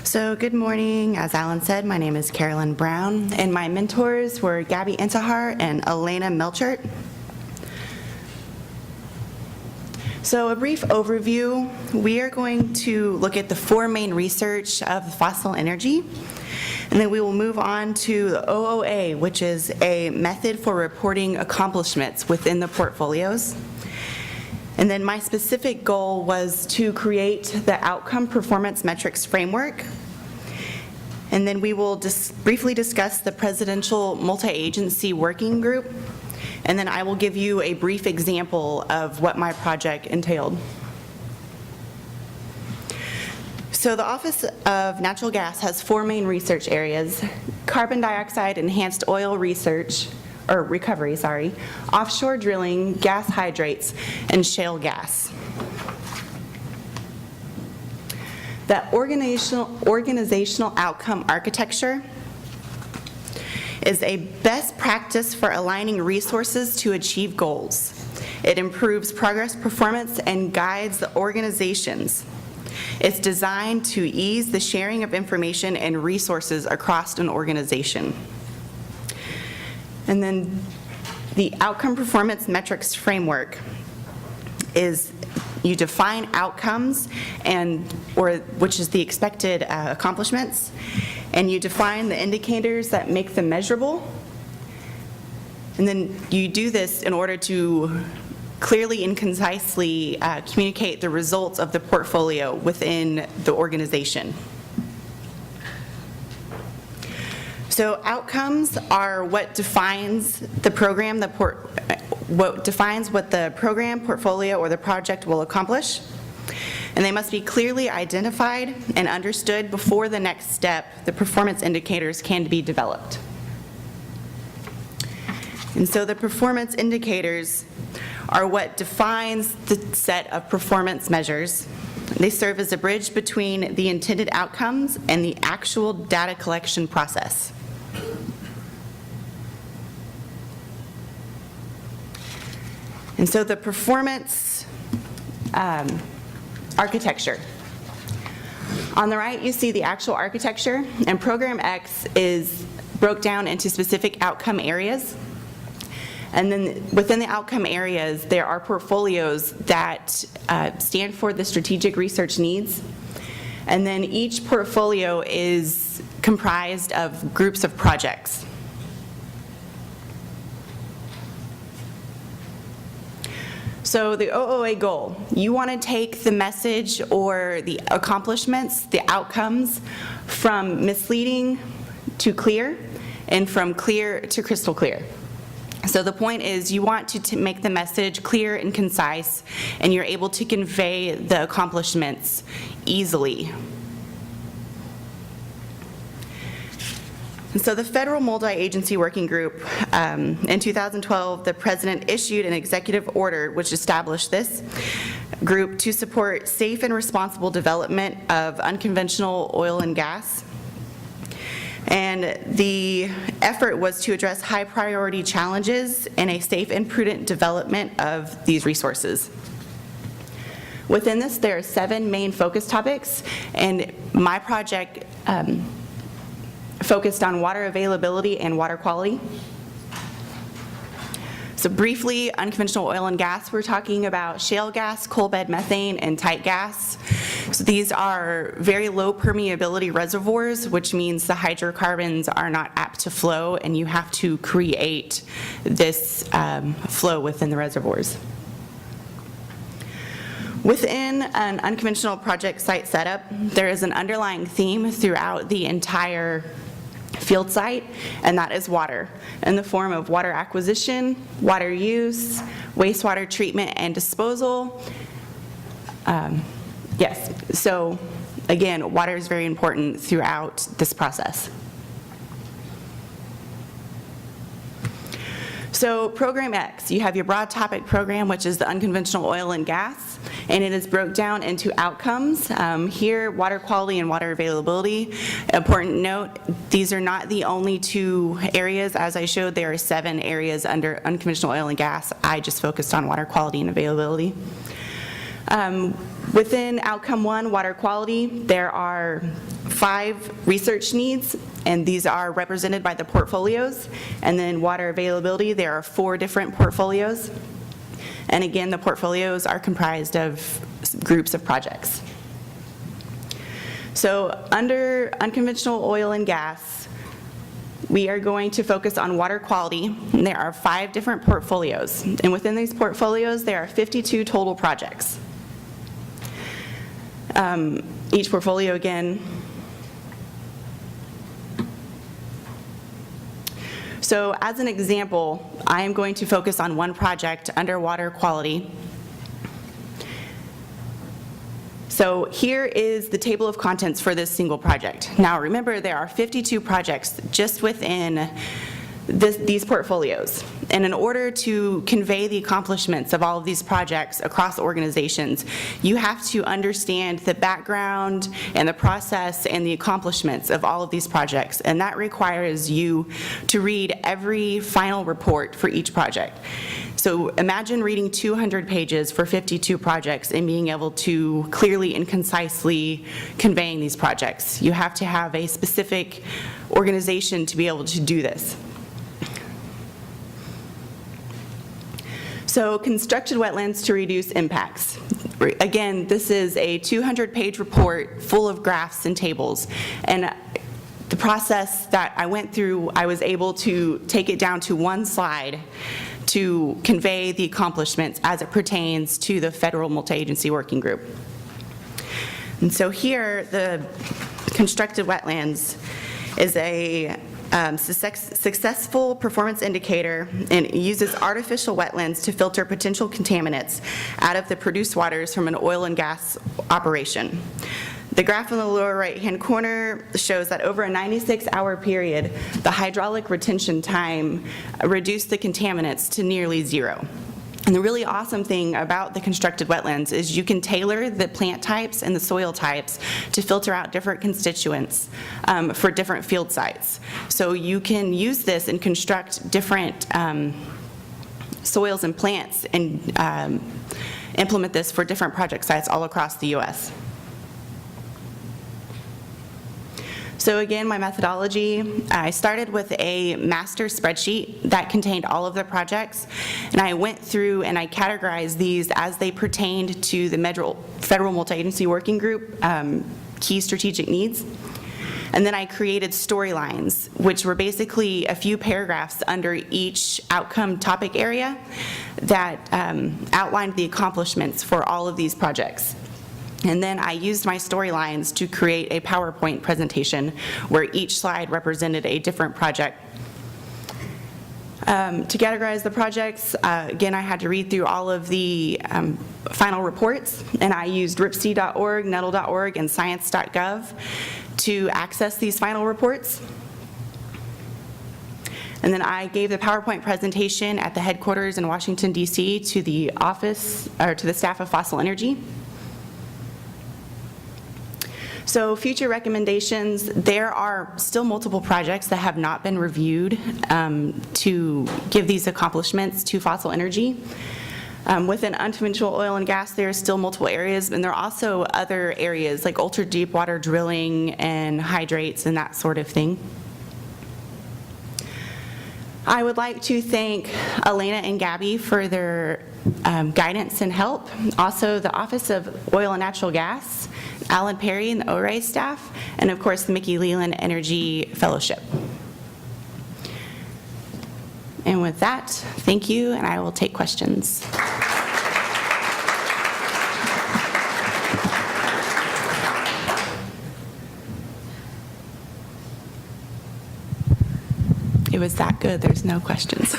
So good morning. As Alan said, my name is Carolyn Brown, and my mentors were Gabby Intihar and Elena Melchert. So a brief overview, we are going to look at the four main research of fossil energy, and then we will move on to the OOA, which is a method for reporting accomplishments within the portfolios. And then my specific goal was to create the outcome performance metrics framework. And then we will just briefly discuss the presidential multi-agency working group. And then I will give you a brief example of what my project entailed. So the Office of Natural Gas has four main research areas: carbon dioxide enhanced oil research, or recovery, offshore drilling, gas hydrates, and shale gas. The organizational outcome architecture is a best practice for aligning resources to achieve goals. It improves progress performance and guides the organizations. It's designed to ease the sharing of information and resources across an organization. And then the outcome performance metrics framework is you define outcomes which is the expected accomplishments, and you define the indicators that make them measurable. And then you do this in order to clearly and concisely communicate the results of the portfolio within the organization. So outcomes are what defines the program, what defines what the program, portfolio, or the project will accomplish. And they must be clearly identified and understood before the next step, the performance indicators, can be developed. And so the performance indicators are what defines the set of performance measures. They serve as a bridge between the intended outcomes and the actual data collection process. And so the performance architecture. On the right, you see the actual architecture, and Program X is broke down into specific outcome areas. And then within the outcome areas, there are portfolios that stand for the strategic research needs. And then each portfolio is comprised of groups of projects. So the OOA goal, you want to take the message or the accomplishments, the outcomes, from misleading to clear and from clear to crystal clear. So the point is you want to make the message clear and concise, and you're able to convey the accomplishments easily. And so the Federal Multi-Agency Working Group, in 2012, the President issued an executive order which established this group to support safe and responsible development of unconventional oil and gas. And the effort was to address high priority challenges and a safe and prudent development of these resources. Within this, there are 7 main focus topics, and my project focused on water availability and water quality. So briefly, unconventional oil and gas, we're talking about shale gas, coal bed methane, and tight gas. So these are very low permeability reservoirs, which means the hydrocarbons are not apt to flow, and you have to create this flow within the reservoirs. Within an unconventional project site setup, there is an underlying theme throughout the entire field site, and that is water, in the form of water acquisition, water use, wastewater treatment and disposal. Yes, so again, water is very important throughout this process. So Program X, you have your broad topic program, which is the unconventional oil and gas, and it is broke down into outcomes. Here, water quality and water availability. Important note, these are not the only 2 areas. As I showed, there are 7 areas under unconventional oil and gas. I just focused on water quality and availability. Within outcome 1, water quality, there are 5 research needs, and these are represented by the portfolios. And then water availability, there are 4 different portfolios. And again, the portfolios are comprised of groups of projects. So under unconventional oil and gas, we are going to focus on water quality, and there are 5 different portfolios. And within these portfolios, there are 52 total projects. Each portfolio, again. So as an example, I am going to focus on one project, underwater quality. So here is the table of contents for this single project. Now remember, there are 52 projects just within these portfolios. And in order to convey the accomplishments of all of these projects across organizations, you have to understand the background and the process and the accomplishments of all of these projects. And that requires you to read every final report for each project. So imagine reading 200 pages for 52 projects and being able to clearly and concisely conveying these projects. You have to have a specific organization to be able to do this. So constructed wetlands to reduce impacts. Again, this is a 200-page report full of graphs and tables. And the process that I went through, I was able to take it down to one slide to convey the accomplishments as it pertains to the Federal Multi-Agency Working Group. And so here, the constructed wetlands is a successful performance indicator, and it uses artificial wetlands to filter potential contaminants out of the produced waters from an oil and gas operation. The graph in the lower right-hand corner shows that over a 96-hour period, the hydraulic retention time reduced the contaminants to nearly 0. And the really awesome thing about the constructed wetlands is you can tailor the plant types and the soil types to filter out different constituents for different field sites. So you can use this and construct different soils and plants and implement this for different project sites all across the U.S. So again, my methodology, I started with a master spreadsheet that contained all of the projects, and I went through and I categorized these as they pertained to the Federal Multi-Agency Working Group key strategic needs. And then I created storylines, which were basically a few paragraphs under each outcome topic area that outlined the accomplishments for all of these projects. And then I used my storylines to create a PowerPoint presentation where each slide represented a different project. To categorize the projects, again, I had to read through all of the final reports, and I used ripc.org, nettle.org, and science.gov to access these final reports. And then I gave the PowerPoint presentation at the headquarters in Washington, D.C. to the office, or to the staff of Fossil Energy. So future recommendations, there are still multiple projects that have not been reviewed to give these accomplishments to fossil energy. Within unconventional oil and gas, there are still multiple areas, and there are also other areas like ultra deep water drilling and hydrates and that sort of thing. I would like to thank Elena and Gabby for their guidance and help. Also, the Office of Oil and Natural Gas, Alan Perry and the ORA staff, and of course the Mickey Leland Energy Fellowship. And with that, thank you, and I will take questions. It was that good, there's no questions.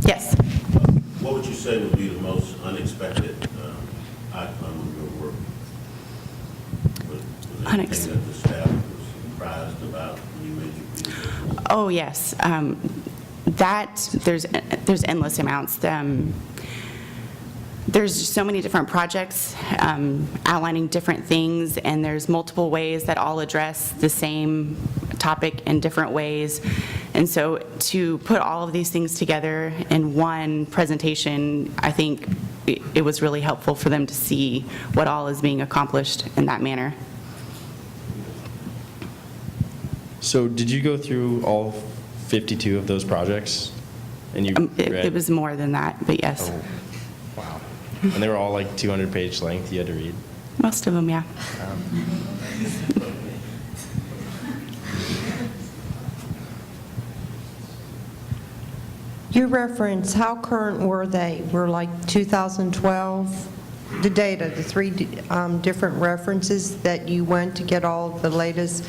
Yes? What would you say would be the most unexpected outcome of your work? Was there anything that the staff was surprised about when you made your presentation? Oh, yes. There's endless amounts. There's so many different projects outlining different things, and there's multiple ways that all address the same topic in different ways. And so to put all of these things together in one presentation, I think it was really helpful for them to see what all is being accomplished in that manner. So did you go through all 52 of those projects? And you It read? was more than that, but yes. Oh, wow. And they were all like 200-page length you had to read? Most of them, yeah. You reference, how current were they? Were like 2012, the data, the three different references that you went to get all of the latest?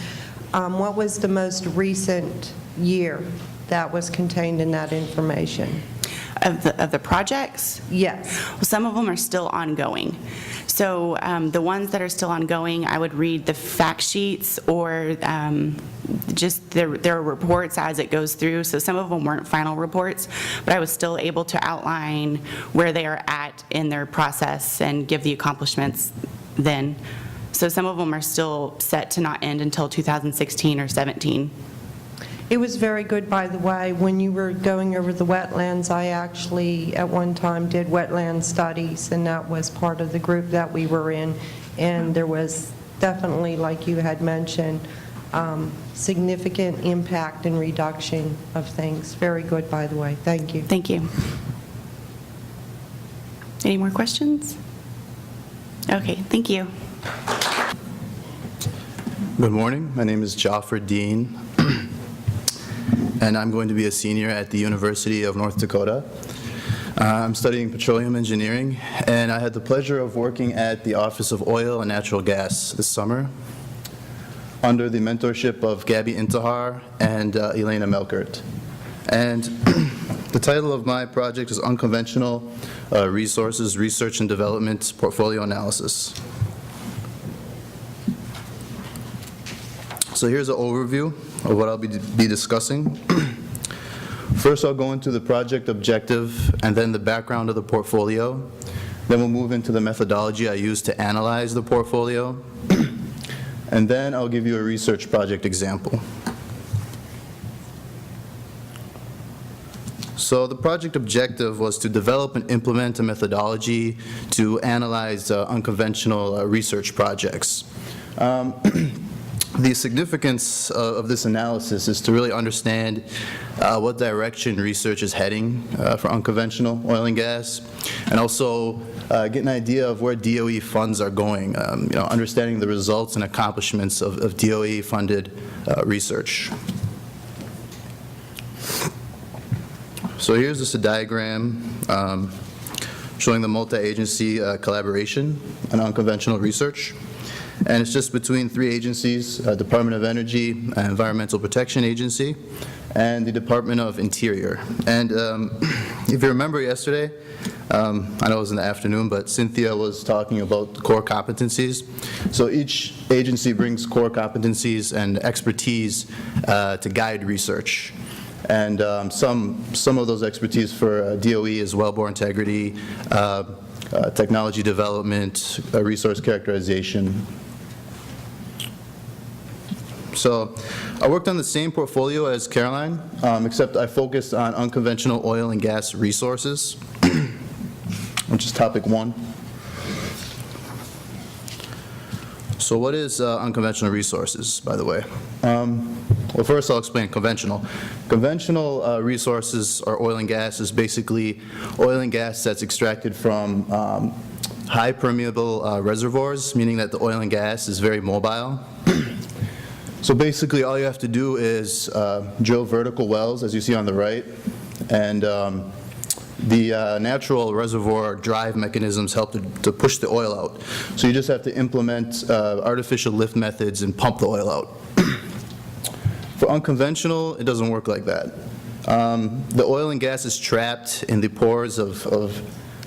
What was the most recent year that was contained in that information? Of the projects? Yes. Well, some of them are still ongoing. So the ones that are still ongoing, I would read the fact sheets or just their reports as it goes through. So some of them weren't final reports, but I was still able to outline where they are at in their process and give the accomplishments then. So some of them are still set to not end until 2016 or 17. It was very good, by the way. When you were going over the wetlands, I actually, at one time, did wetland studies, and that was part of the group that we were in. And there was definitely, like you had mentioned, significant impact and reduction of things. Very good, by the way. Thank you. Thank you. Any more questions? Okay, thank you. Good morning. My name is Joffrey Dean, and I'm going to be a senior at the University of North Dakota. I'm studying petroleum engineering, and I had the pleasure of working at the Office of Oil and Natural Gas this summer under the mentorship of Gabby Intihar and Elena Melkert. And the title of my project is Unconventional Resources Research and Development Portfolio Analysis. So here's an overview of what I'll be discussing. First, I'll go into the project objective and then the background of the portfolio. Then we'll move into the methodology I use to analyze the portfolio. And then I'll give you a research project example. So the project objective was to develop and implement a methodology to analyze unconventional research projects. The significance of this analysis is to really understand what direction research is heading for unconventional oil and gas, and also get an idea of where DOE funds are going, understanding the results and accomplishments of DOE-funded research. So here's just a diagram showing the multi-agency collaboration on unconventional research. And it's just between three agencies, Department of Energy, Environmental Protection Agency, and the Department of Interior. And if you remember yesterday, I know it was in the afternoon, but Cynthia was talking about core competencies. So each agency brings core competencies and expertise to guide research. And some of those expertise for DOE is wellbore integrity, technology development, resource characterization. So I worked on the same portfolio as Caroline, except I focused on unconventional oil and gas resources, which is topic 1. So what is unconventional resources, by the way? Well, first I'll explain conventional. Conventional resources or oil and gas is basically oil and gas that's extracted from high permeable reservoirs, meaning that the oil and gas is very mobile. So basically all you have to do is drill vertical wells, as you see on the right, and the natural reservoir drive mechanisms help to push the oil out. So you just have to implement artificial lift methods and pump the oil out. For unconventional, it doesn't work like that. The oil and gas is trapped in the pores of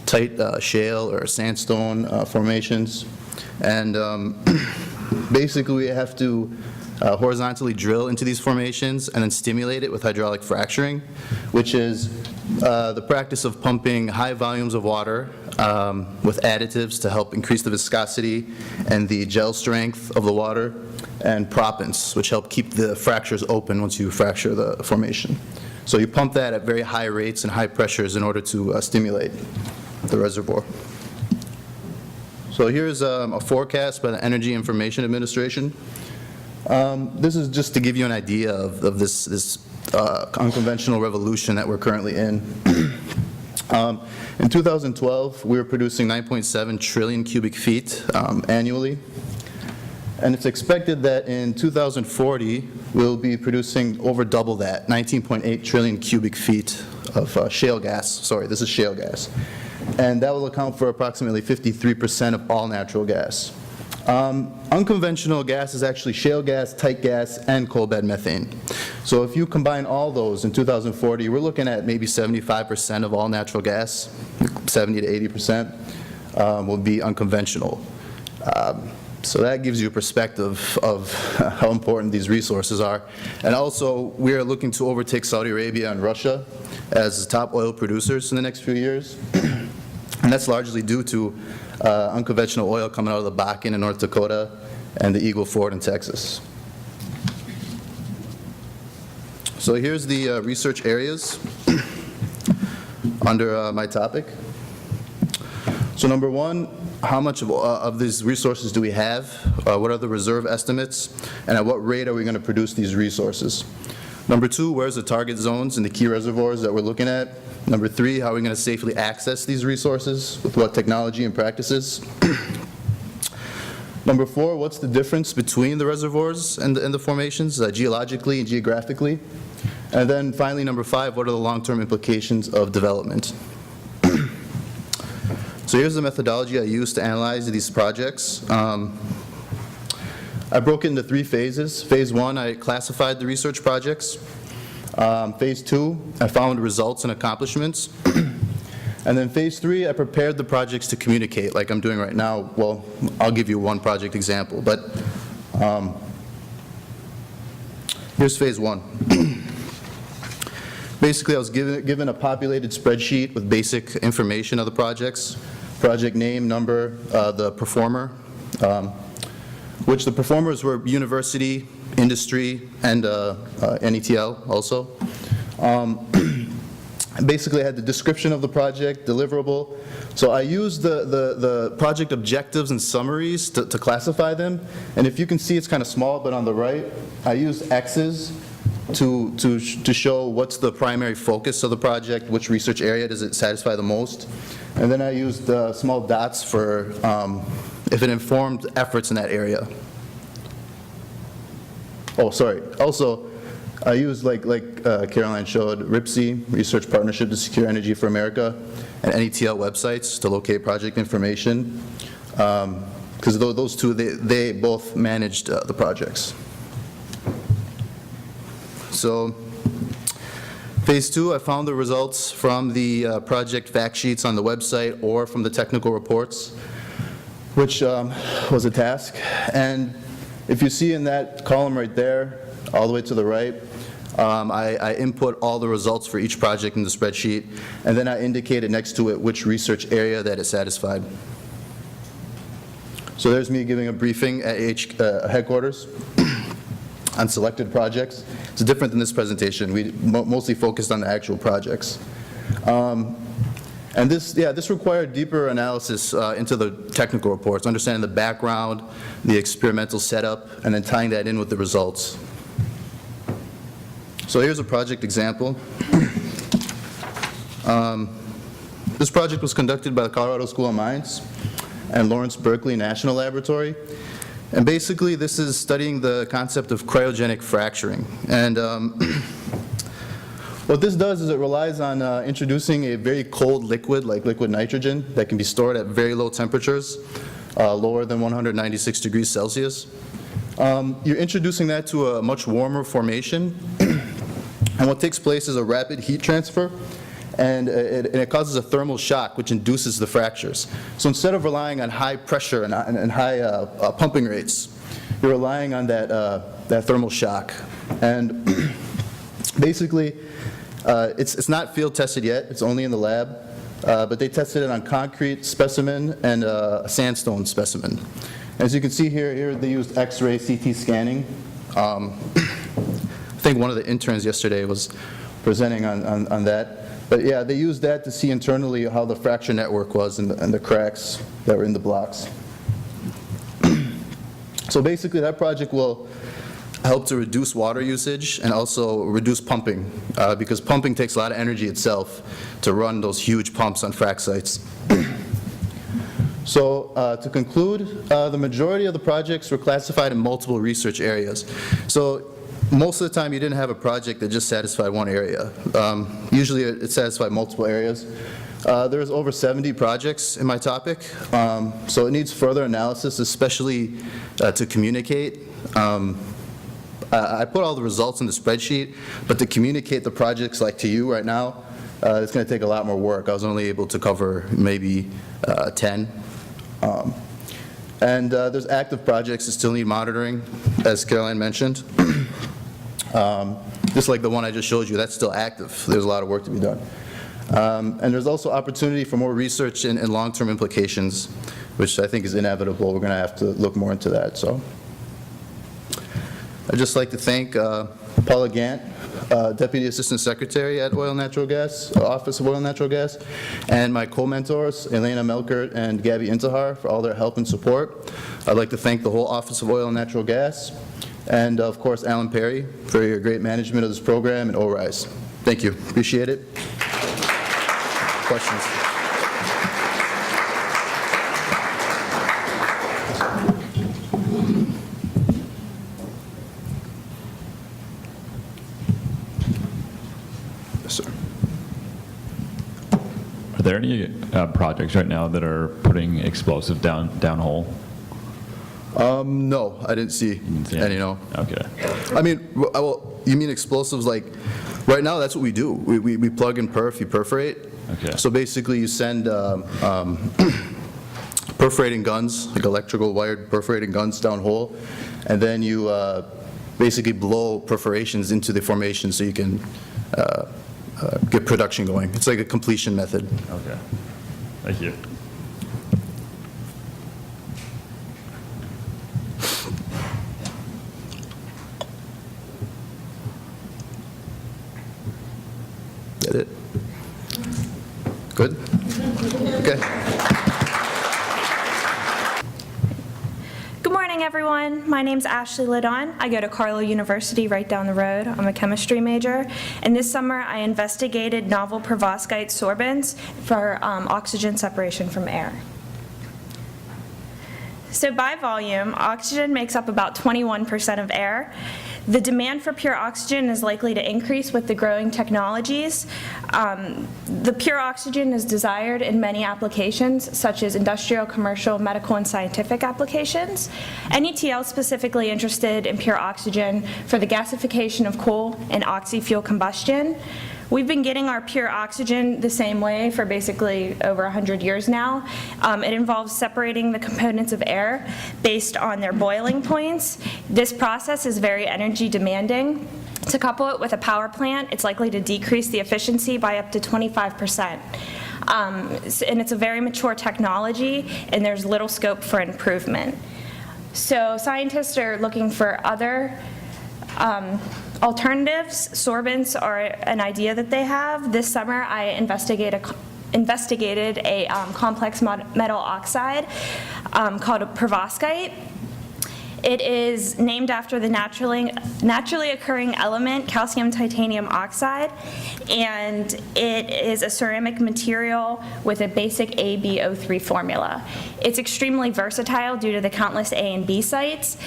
tight shale or sandstone formations, and basically we have to horizontally drill into these formations and then stimulate it with hydraulic fracturing, which is the practice of pumping high volumes of water with additives to help increase the viscosity and the gel strength of the water, and proppants, which help keep the fractures open once you fracture the formation. So you pump that at very high rates and high pressures in order to stimulate the reservoir. So here's a forecast by the Energy Information Administration. This is just to give you an idea of this unconventional revolution that we're currently in. In 2012, we were producing 9.7 trillion cubic feet annually. And it's expected that in 2040, we'll be producing over double that, 19.8 trillion cubic feet of shale gas. Sorry, this is shale gas. And that will account for approximately 53% of all natural gas. Unconventional gas is actually shale gas, tight gas, and coal bed methane. So if you combine all those in 2040, we're looking at maybe 75% of all natural gas, 70 to 80% will be unconventional. So that gives you a perspective of how important these resources are. And also, we are looking to overtake Saudi Arabia and Russia as top oil producers in the next few years. And that's largely due to unconventional oil coming out of the Bakken in North Dakota and the Eagle Ford in Texas. So here's the research areas under my topic. So number one, how much of these resources do we have? What are the reserve estimates? And at what rate are we going to produce these resources? Number two, where's the target zones and the key reservoirs that we're looking at? Number three, how are we going to safely access these resources? With what technology and practices? Number four, what's the difference between the reservoirs and the formations, geologically and geographically? And then finally, number five, what are the long-term implications of development? So here's the methodology I used to analyze these projects. I broke it into three phases. Phase one, I classified the research projects. Phase two, I found results and accomplishments. And then phase three, I prepared the projects to communicate like I'm doing right now. Well, I'll give you one project example, but here's phase one. Basically, I was given a populated spreadsheet with basic information of the projects, project name, number, the performer, which the performers were university, industry, and NETL also. Basically, I had the description of the project, deliverable. So I used the project objectives and summaries to classify them. And if you can see, it's kind of small, but on the right, I used X's to show what's the primary focus of the project, which research area does it satisfy the most. And then I used small dots for if it informed efforts in that area. Oh, sorry. Also, I used, like Caroline showed, RIPSI, Research Partnership to Secure Energy for America, and NETL websites to locate project information, because those two, they both managed the projects. So phase two, I found the results from the project fact sheets on the website or from the technical reports, which was a task. And if you see in that column right there, all the way to the right, I input all the results for each project in the spreadsheet, and then I indicated next to it which research area that it satisfied. So there's me giving a briefing at headquarters on selected projects. It's different than this presentation. We mostly focused on the actual projects. And this required deeper analysis into the technical reports, understanding the background, the experimental setup, and then tying that in with the results. So here's a project example. This project was conducted by the Colorado School of Mines and Lawrence Berkeley National Laboratory. And basically, this is studying the concept of cryogenic fracturing. And what this does is it relies on introducing a very cold liquid, like liquid nitrogen, that can be stored at very low temperatures, lower than 196 degrees Celsius. You're introducing that to a much warmer formation. And what takes place is a rapid heat transfer, and it causes a thermal shock, which induces the fractures. So instead of relying on high pressure and high pumping rates, you're relying on that thermal shock. And basically, it's not field tested yet. It's only in the lab. but they tested it on concrete specimen and a sandstone specimen. As you can see here they used X-ray CT scanning. I think one of the interns yesterday was presenting on that. But yeah, they used that to see internally how the fracture network was and the cracks that were in the blocks. So basically that project will help to reduce water usage and also reduce pumping, because pumping takes a lot of energy itself to run those huge pumps on frac sites. So to conclude, the majority of the projects were classified in multiple research areas. So most of the time you didn't have a project that just satisfied one area. Usually it satisfied multiple areas. There's over 70 projects in my topic, so it needs further analysis, especially to communicate. I put all the results in the spreadsheet, but to communicate the projects like to you right now, it's going to take a lot more work. I was only able to cover maybe 10. And there's active projects that still need monitoring, as Caroline mentioned. Just like the one I just showed you, that's still active. There's a lot of work to be done. And there's also opportunity for more research and long-term implications, which I think is inevitable. We're going to have to look more into that. So I'd just like to thank Paula Gant, Deputy Assistant Secretary at Oil and Natural Gas, Office of Oil and Natural Gas, and my co-mentors, Elena Melkert and Gabby Intihar, for all their help and support. I'd like to thank the whole Office of Oil and Natural Gas, and of course Alan Perry for your great management of this program and ORISE. Thank you. Appreciate it. Questions? Yes, sir. Are there any projects right now that are putting explosive downhole? No, I didn't see see any, no. Okay. I mean, well, you mean explosives like, right now that's what we do. We plug in perf, you perforate. Okay. So basically you send perforating guns, like electrical wired perforating guns down hole, and then you basically blow perforations into the formation so you can get production going. It's like a completion method. Okay. Thank you. Get it? Good? Okay. Good morning, everyone. My name's Ashley Ledon. I go to Carlow University right down the road. I'm a chemistry major. And this summer, I investigated novel perovskite sorbents for oxygen separation from air. So by volume, oxygen makes up about 21% of air. The demand for pure oxygen is likely to increase with the growing technologies. The pure oxygen is desired in many applications, such as industrial, commercial, medical, and scientific applications. NETL is specifically interested in pure oxygen for the gasification of coal and oxy-fuel combustion. We've been getting our pure oxygen the same way for basically over 100 years now. It involves separating the components of air based on their boiling points. This process is very energy demanding. To couple it with a power plant, it's likely to decrease the efficiency by up to 25%. And it's a very mature technology, and there's little scope for improvement. So scientists are looking for other alternatives. Sorbents are an idea that they have. This summer, I investigated a complex metal oxide called a perovskite. It is named after the naturally occurring element calcium titanium oxide, and it is a ceramic material with a basic AbO3 formula. It's extremely versatile due to the countless A and B sites.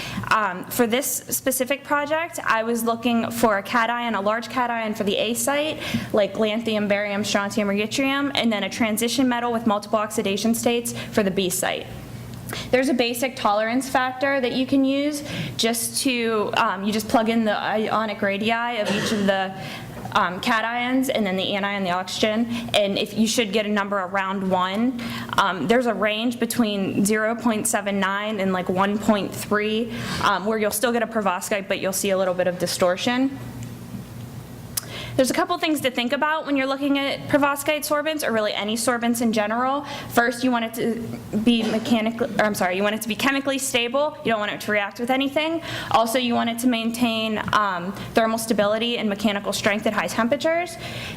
For this specific project, I was looking for a cation, a large cation for the A site, like lanthanum, barium, strontium, or yttrium, and then a transition metal with multiple oxidation states for the B site. There's a basic tolerance factor that you can use just to, you just plug in the ionic radii of each of the cations and then the anion, the oxygen, and if you should get a number around 1. There's a range between 0.79 and like 1.3 where you'll still get a perovskite, but you'll see a little bit of distortion. There's a couple things to think about when you're looking at perovskite sorbents, or really any sorbents in general. First, you want it to be you want it to be chemically stable. You don't want it to react with anything. Also, you want it to maintain thermal stability and mechanical strength at high temperatures.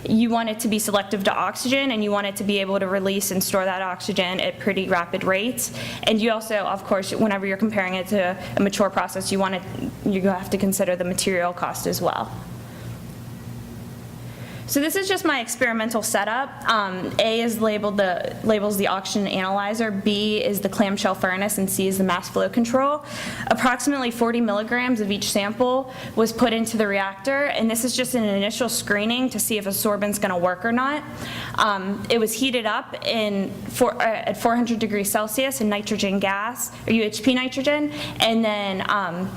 You want it to be selective to oxygen, and you want it to be able to release and store that oxygen at pretty rapid rates. And you also, of course, whenever you're comparing it to a mature process, you have to consider the material cost as well. So this is just my experimental setup. A is labels the oxygen analyzer, B is the clamshell furnace, and C is the mass flow control. Approximately 40 milligrams of each sample was put into the reactor, and this is just an initial screening to see if a sorbent's going to work or not. It was heated up at 400 degrees Celsius in nitrogen gas, or UHP nitrogen, and then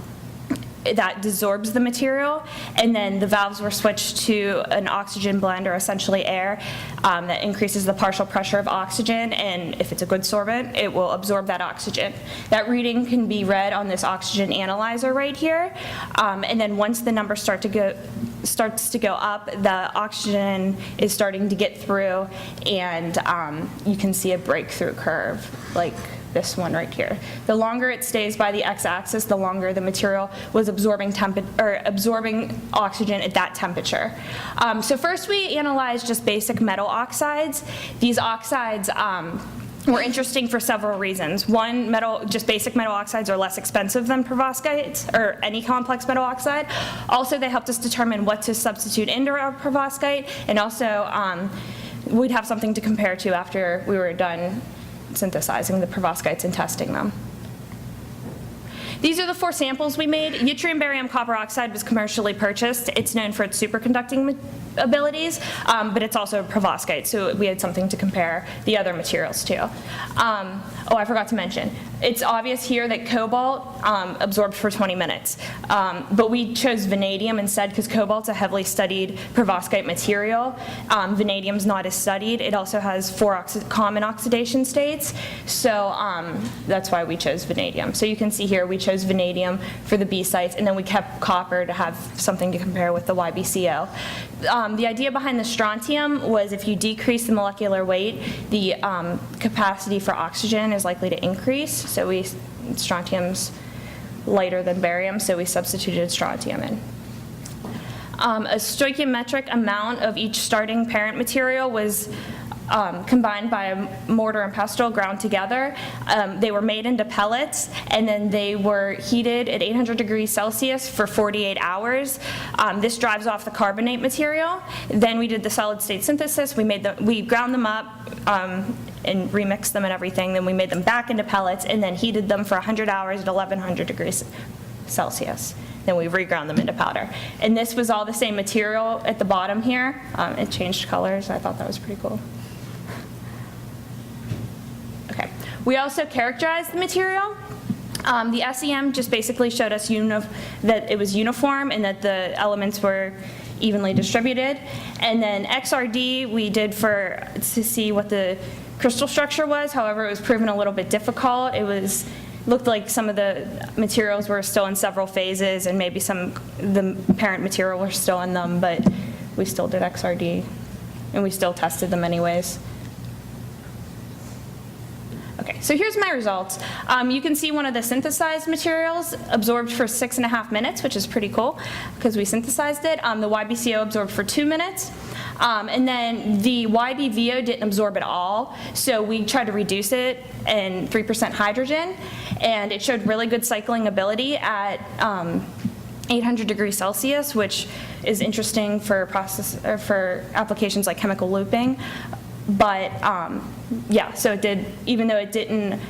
that desorbs the material, and then the valves were switched to an oxygen blend, or essentially air, that increases the partial pressure of oxygen, and if it's a good sorbent, it will absorb that oxygen. That reading can be read on this oxygen analyzer right here, and then once the numbers starts to go up, the oxygen is starting to get through, and you can see a breakthrough curve, like this one right here. The longer it stays by the x-axis, the longer the material was absorbing oxygen at that temperature. So first we analyzed just basic metal oxides. These oxides were interesting for several reasons. One, just basic metal oxides are less expensive than perovskites, or any complex metal oxide. Also, they helped us determine what to substitute into our perovskite, and also we'd have something to compare to after we were done synthesizing the perovskites and testing them. These are the 4 samples we made. Yttrium barium copper oxide was commercially purchased. It's known for its superconducting abilities, but it's also a perovskite, so we had something to compare the other materials to. Oh, I forgot to mention, it's obvious here that cobalt absorbed for 20 minutes, but we chose vanadium instead because cobalt's a heavily studied perovskite material. Vanadium's not as studied. It also has 4 common oxidation states, so that's why we chose vanadium. So you can see here we chose vanadium for the B sites, and then we kept copper to have something to compare with the YBCO. The idea behind the strontium was if you decrease the molecular weight, the capacity for oxygen is likely to increase. So strontium's lighter than barium, so we substituted strontium in. A stoichiometric amount of each starting parent material was combined by a mortar and pestle, ground together. They were made into pellets, and then they were heated at 800 degrees Celsius for 48 hours. This drives off the carbonate material. Then we did the solid state synthesis. We ground them up and remixed them and everything. Then we made them back into pellets and then heated them for 100 hours at 1100 degrees Celsius. Then we reground them into powder. And this was all the same material at the bottom here. It changed colors. I thought that was pretty cool. Okay. We also characterized the material. The SEM just basically showed us that it was uniform and that the elements were evenly distributed. And then XRD we did to see what the crystal structure was. However, it was proven a little bit difficult. Looked like some of the materials were still in several phases, and maybe the parent material were still in them, but we still did XRD, and we still tested them anyways. Okay, so here's my results. You can see one of the synthesized materials absorbed for 6.5 minutes, which is pretty cool because we synthesized it. The YBCO absorbed for 2 minutes. And then the YBVO didn't absorb at all, so we tried to reduce it in 3% hydrogen, and it showed really good cycling ability at 800 degrees Celsius, which is interesting for applications like chemical looping. But yeah, so it did, even though it didn't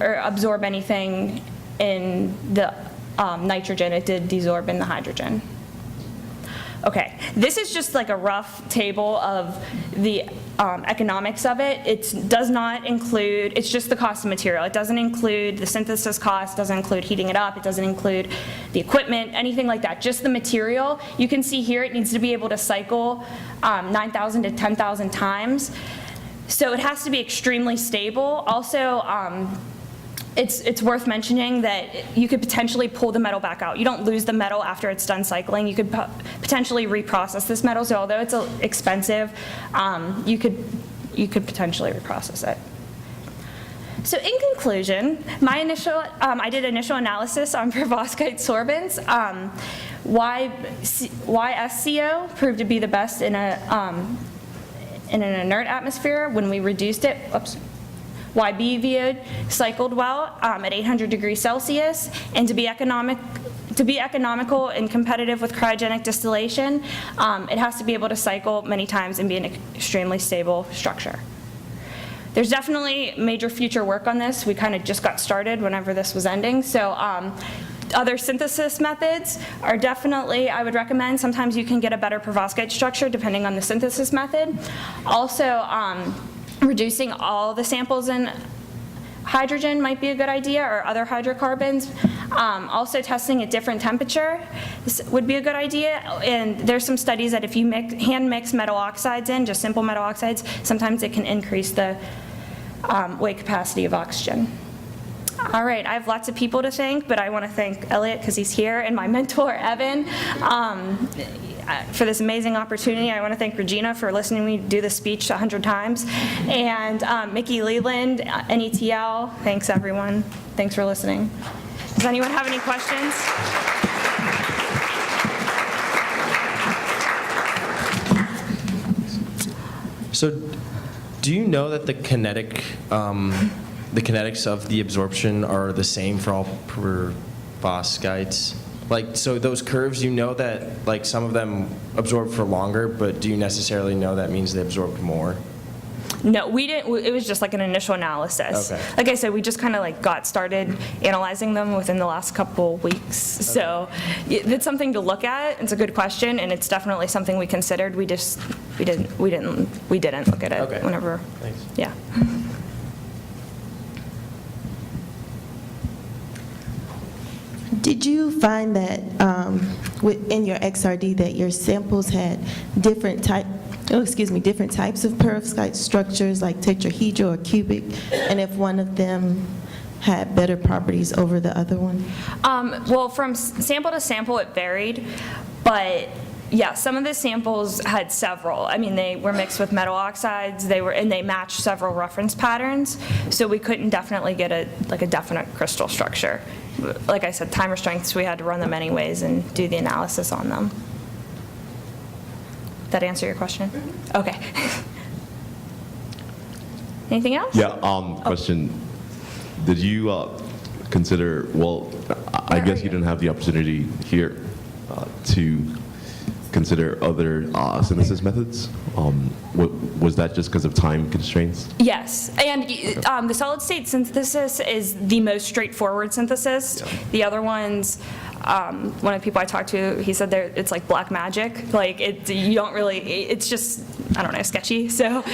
absorb anything in the nitrogen, it did desorb in the hydrogen. Okay, this is just like a rough table of the economics of it. It does not include, it's just the cost of material. It doesn't include the synthesis cost, doesn't include heating it up, it doesn't include the equipment, anything like that, just the material. You can see here it needs to be able to cycle 9,000 to 10,000 times. So it has to be extremely stable. Also, it's worth mentioning that you could potentially pull the metal back out. You don't lose the metal after it's done cycling. You could potentially reprocess this metal, so although it's expensive, you could potentially reprocess it. So in conclusion, I did initial analysis on perovskite sorbents. Why SCO proved to be the best in an inert atmosphere when we reduced it. Why BVO cycled well at 800 degrees Celsius, and to be economical and competitive with cryogenic distillation, it has to be able to cycle many times and be an extremely stable structure. There's definitely major future work on this. We kind of just got started whenever this was ending. So other synthesis methods are definitely, I would recommend. Sometimes you can get a better perovskite structure depending on the synthesis method. Also, reducing all the samples in hydrogen might be a good idea, or other hydrocarbons. Also testing at different temperature would be a good idea. And there's some studies that if you hand mix metal oxides in, just simple metal oxides, sometimes it can increase the weight capacity of oxygen. All right, I have lots of people to thank, but I want to thank Elliot because he's here, and my mentor, Evan, for this amazing opportunity. I want to thank Regina for listening to me do the speech 100 times, and Mickey Leland, NETL. Thanks, everyone. Thanks for listening. Does anyone have any questions? So, do you know that the kinetics of the absorption are the same for all perovskites? Like, so those curves, you know that, like, some of them absorb for longer, but do you necessarily know that means they absorbed more? No, we didn't. It was just like an initial analysis. Okay. Like I said, we just kind of like got started analyzing them within the last couple weeks. So it's something to look at. It's a good question, and it's definitely something we considered. We didn't look at it. Okay. Whenever. Thanks. Yeah. Did you find that in your XRD that your samples had different types of perovskite structures like tetrahedral or cubic, and if one of them had better properties over the other one? Well, from sample to sample, it varied, but yeah, some of the samples had several. I mean, they were mixed with metal oxides. And they matched several reference patterns, so we couldn't definitely get a definite crystal structure. Like I said, time restraints, we had to run them anyways and do the analysis on them. Did that answer your question? Okay. Anything else? Yeah, question. Did you consider, well, I guess you didn't have the opportunity here to consider other synthesis methods? Was that just because of time constraints? Yes, and the solid state synthesis is the most straightforward synthesis. Yeah. The other ones, one of the people I talked to, he said it's like black magic. Like you don't really, it's just, I don't know, sketchy. So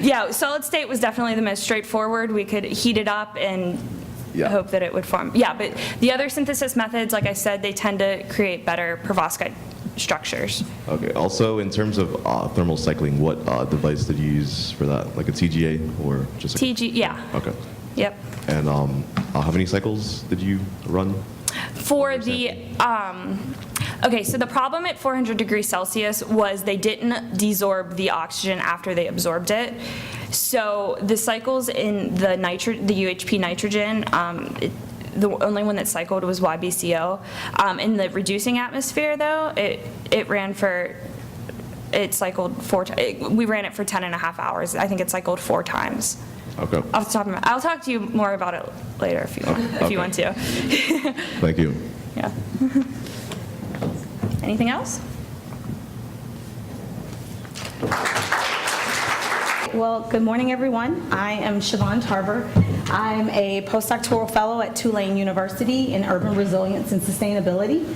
yeah, solid state was definitely the most straightforward. We could heat it up and hope that it would form. Yeah, but the other synthesis methods, like I said, they tend to create better perovskite structures. Okay, also in terms of thermal cycling, what device did you use for that? Like a TGA or just a... TG, yeah. Okay. Yep. And how many cycles did you run? For the, okay, so the problem at 400 degrees Celsius was they didn't desorb the oxygen after they absorbed it. So the cycles in the UHP nitrogen, the only one that cycled was YBCO. In the reducing atmosphere, though, it cycled we ran it for 10.5 hours. I think it cycled 4 times. Okay. Off the top of my, I'll talk to you more about it later if you want, if you want to. Thank you. Yeah. Anything else? Well, good morning, everyone. I am Siobhan Tarver. I'm a postdoctoral fellow at Tulane University in urban resilience and sustainability.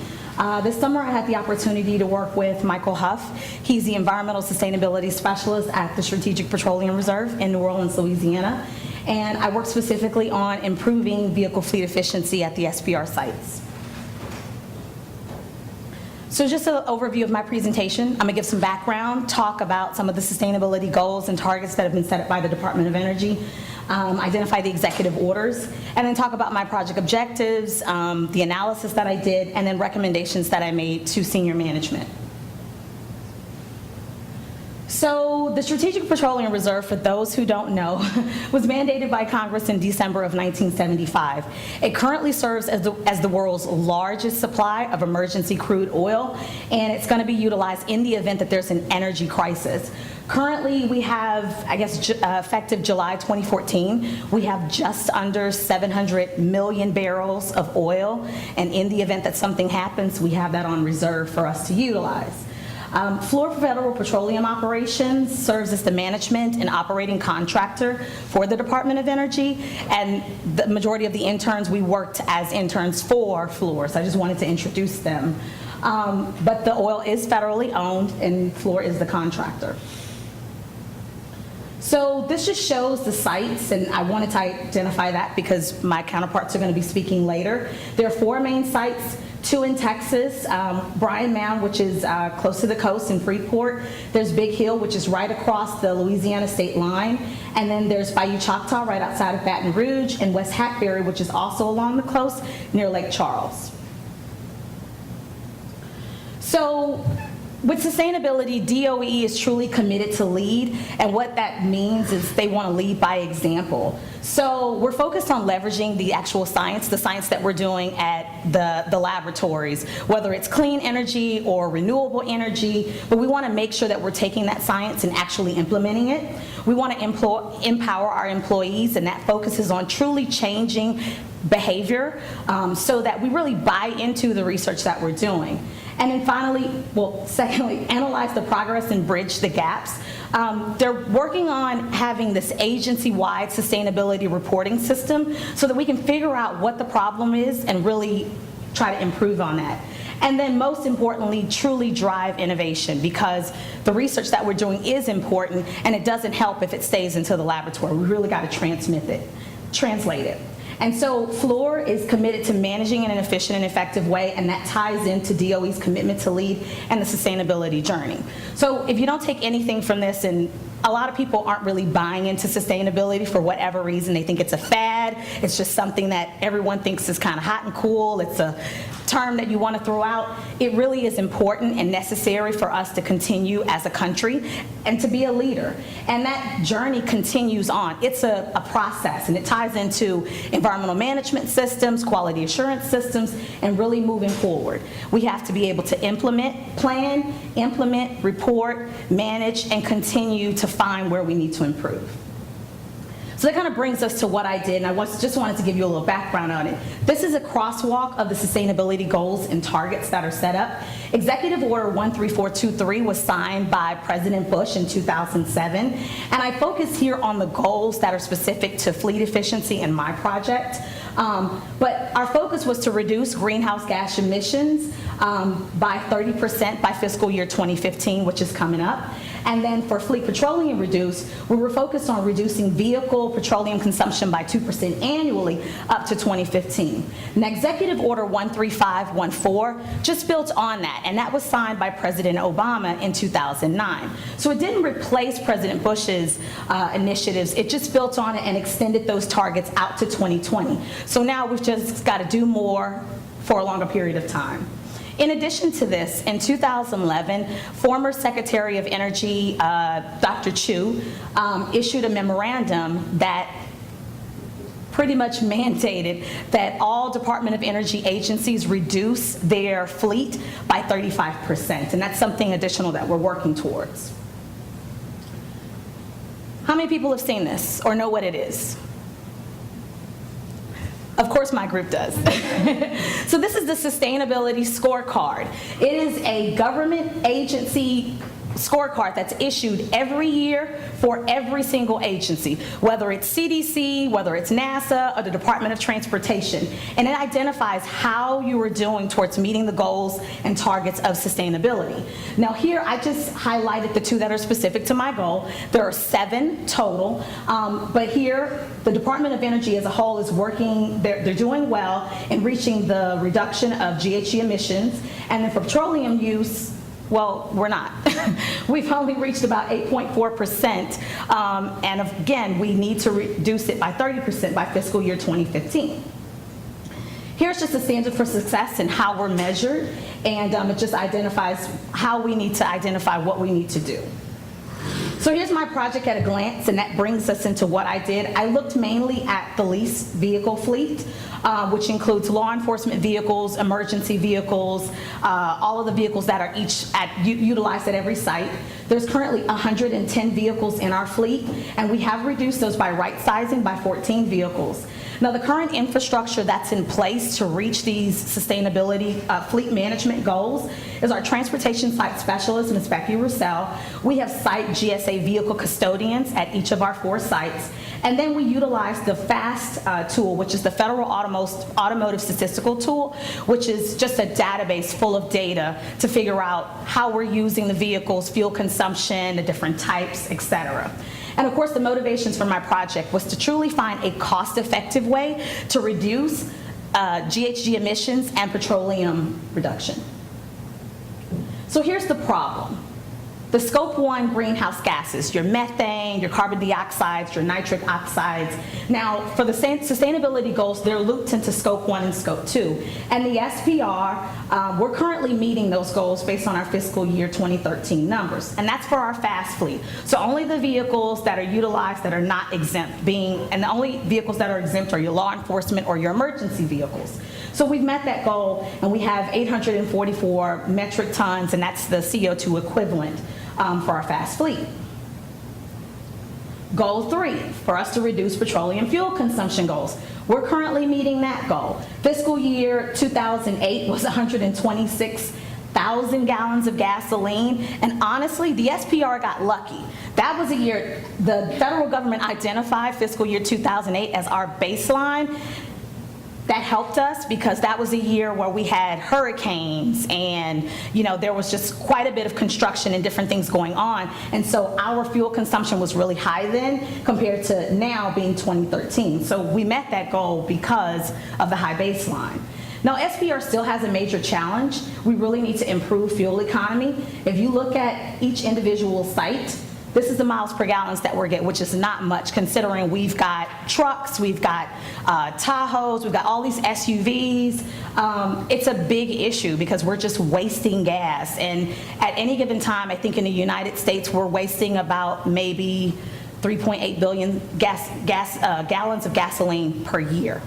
This summer, I had the opportunity to work with Michael Huff. He's the environmental sustainability specialist at the Strategic Petroleum Reserve in New Orleans, Louisiana. And I worked specifically on improving vehicle fleet efficiency at the SPR sites. So just an overview of my presentation. I'm going to give some background, talk about some of the sustainability goals and targets that have been set up by the Department of Energy, identify the executive orders, and then talk about my project objectives, the analysis that I did, and then recommendations that I made to senior management. So the Strategic Petroleum Reserve, for those who don't know, was mandated by Congress in December of 1975. It currently serves as the world's largest supply of emergency crude oil, and it's going to be utilized in the event that there's an energy crisis. Currently, we have, I guess, effective July 2014, we have just under 700 million barrels of oil, and in the event that something happens, we have that on reserve for us to utilize. Fluor Federal Petroleum Operations serves as the management and operating contractor for the Department of Energy, and the majority of the interns, we worked as interns for Fluor, so I just wanted to introduce them. But the oil is federally owned, and Fluor is the contractor. So this just shows the sites, and I wanted to identify that because my counterparts are going to be speaking later. There are 4 main sites, 2 in Texas, Bryan Mound, which is close to the coast in Freeport. There's Big Hill, which is right across the Louisiana state line. And then there's Bayou Choctaw, right outside of Baton Rouge, and West Hackberry, which is also along the coast near Lake Charles. So with sustainability, DOE is truly committed to lead, and what that means is they want to lead by example. So we're focused on leveraging the actual science, the science that we're doing at the laboratories, whether it's clean energy or renewable energy, but we want to make sure that we're taking that science and actually implementing it. We want to empower our employees, and that focuses on truly changing behavior so that we really buy into the research that we're doing. And then finally, secondly, analyze the progress and bridge the gaps. They're working on having this agency-wide sustainability reporting system so that we can figure out what the problem is and really try to improve on that. And then most importantly, truly drive innovation, because the research that we're doing is important, and it doesn't help if it stays into the laboratory. We really got to translate it. And so Fluor is committed to managing in an efficient and effective way, and that ties into DOE's commitment to lead and the sustainability journey. So if you don't take anything from this, and a lot of people aren't really buying into sustainability for whatever reason. They think it's a fad. It's just something that everyone thinks is kind of hot and cool. It's a term that you want to throw out. It really is important and necessary for us to continue as a country and to be a leader. And that journey continues on. It's a process, and it ties into environmental management systems, quality assurance systems, and really moving forward. We have to be able to plan, implement, report, manage, and continue to find where we need to improve. So that kind of brings us to what I did, and I just wanted to give you a little background on it. This is a crosswalk of the sustainability goals and targets that are set up. Executive Order 13423 was signed by President Bush in 2007, and I focus here on the goals that are specific to fleet efficiency in my project. But our focus was to reduce greenhouse gas emissions by 30% by fiscal year 2015, which is coming up. And then for fleet petroleum reduce, we were focused on reducing vehicle petroleum consumption by 2% annually up to 2015. And Executive Order 13514 just built on that, and that was signed by President Obama in 2009. So it didn't replace President Bush's initiatives, it just built on it and extended those targets out to 2020. So now we've just got to do more for a longer period of time. In addition to this, in 2011, former Secretary of Energy, Dr. Chu, issued a memorandum that pretty much mandated that all Department of Energy agencies reduce their fleet by 35%, and that's something additional that we're working towards. How many people have seen this or know what it is? Of course my group does. So this is the sustainability scorecard. It is a government agency scorecard that's issued every year for every single agency, whether it's CDC, whether it's NASA, or the Department of Transportation. And it identifies how you are doing towards meeting the goals and targets of sustainability. Now here, I just highlighted the 2 that are specific to my goal. There are 7 total, but here, the Department of Energy as a whole is working, they're doing well in reaching the reduction of GHG emissions, and then for petroleum use, well, we're not. We've only reached about 8.4%, and again, we need to reduce it by 30% by fiscal year 2015. Here's just a standard for success and how we're measured, and it just identifies how we need to identify what we need to do. So here's my project at a glance, and that brings us into what I did. I looked mainly at the leased vehicle fleet, which includes law enforcement vehicles, emergency vehicles, all of the vehicles that are utilized at every site. There's currently 110 vehicles in our fleet, and we have reduced those by right sizing by 14 vehicles. Now, the current infrastructure that's in place to reach these sustainability fleet management goals is our transportation site specialist, Ms. Becky Roussel. We have site GSA vehicle custodians at each of our 4 sites. And then we utilize the FAST tool, which is the Federal Automotive Statistical Tool, which is just a database full of data to figure out how we're using the vehicles, fuel consumption, the different types, et cetera. And of course, the motivations for my project was to truly find a cost-effective way to reduce GHG emissions and petroleum reduction. So here's the problem. The Scope 1 greenhouse gases, your methane, your carbon dioxides, your nitric oxides. Now, for the sustainability goals, they're looped into Scope 1 and Scope 2. And the SPR, we're currently meeting those goals based on our fiscal year 2013 numbers. And that's for our fast fleet. So only the vehicles that are utilized that are not exempt and the only vehicles that are exempt are your law enforcement or your emergency vehicles. So we've met that goal, and we have 844 metric tons, and that's the CO2 equivalent for our fast fleet. Goal 3, for us to reduce petroleum fuel consumption goals. We're currently meeting that goal. Fiscal year 2008 was 126,000 gallons of gasoline, and honestly, the SPR got lucky. That was a year the federal government identified fiscal year 2008 as our baseline. That helped us because that was a year where we had hurricanes and, there was just quite a bit of construction and different things going on. And so our fuel consumption was really high then compared to now being 2013. So we met that goal because of the high baseline. Now, SPR still has a major challenge. We really need to improve fuel economy. If you look at each individual site, this is the miles per gallons that we're getting, which is not much considering we've got trucks, we've got Tahoes, we've got all these SUVs. It's a big issue because we're just wasting gas. And at any given time, I think in the United States, we're wasting about maybe 3.8 billion gallons of gasoline per year.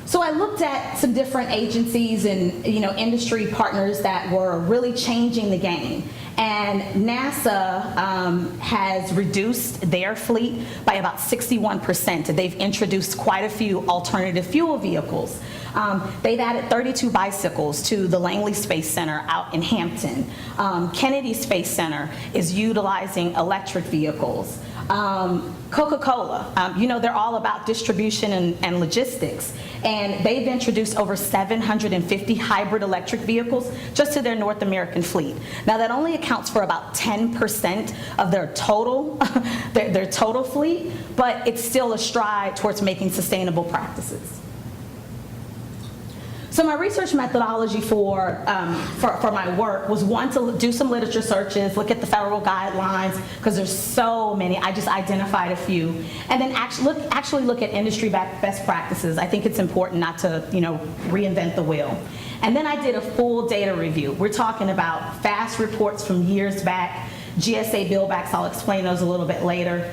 So I looked at some different agencies and industry partners that were really changing the game. And NASA has reduced their fleet by about 61%. They've introduced quite a few alternative fuel vehicles. They've added 32 bicycles to the Langley Space Center out in Hampton. Kennedy Space Center is utilizing electric vehicles. Coca-Cola, they're all about distribution and logistics. And they've introduced over 750 hybrid electric vehicles just to their North American fleet. Now, that only accounts for about 10% of their total, their total fleet, but it's still a stride towards making sustainable practices. So my research methodology for my work was, one, to do some literature searches, look at the federal guidelines, because there's so many. I just identified a few. And then actually look at industry best practices. I think it's important not to reinvent the wheel. And then I did a full data review. We're talking about FAST reports from years back, GSA billbacks, I'll explain those a little bit later.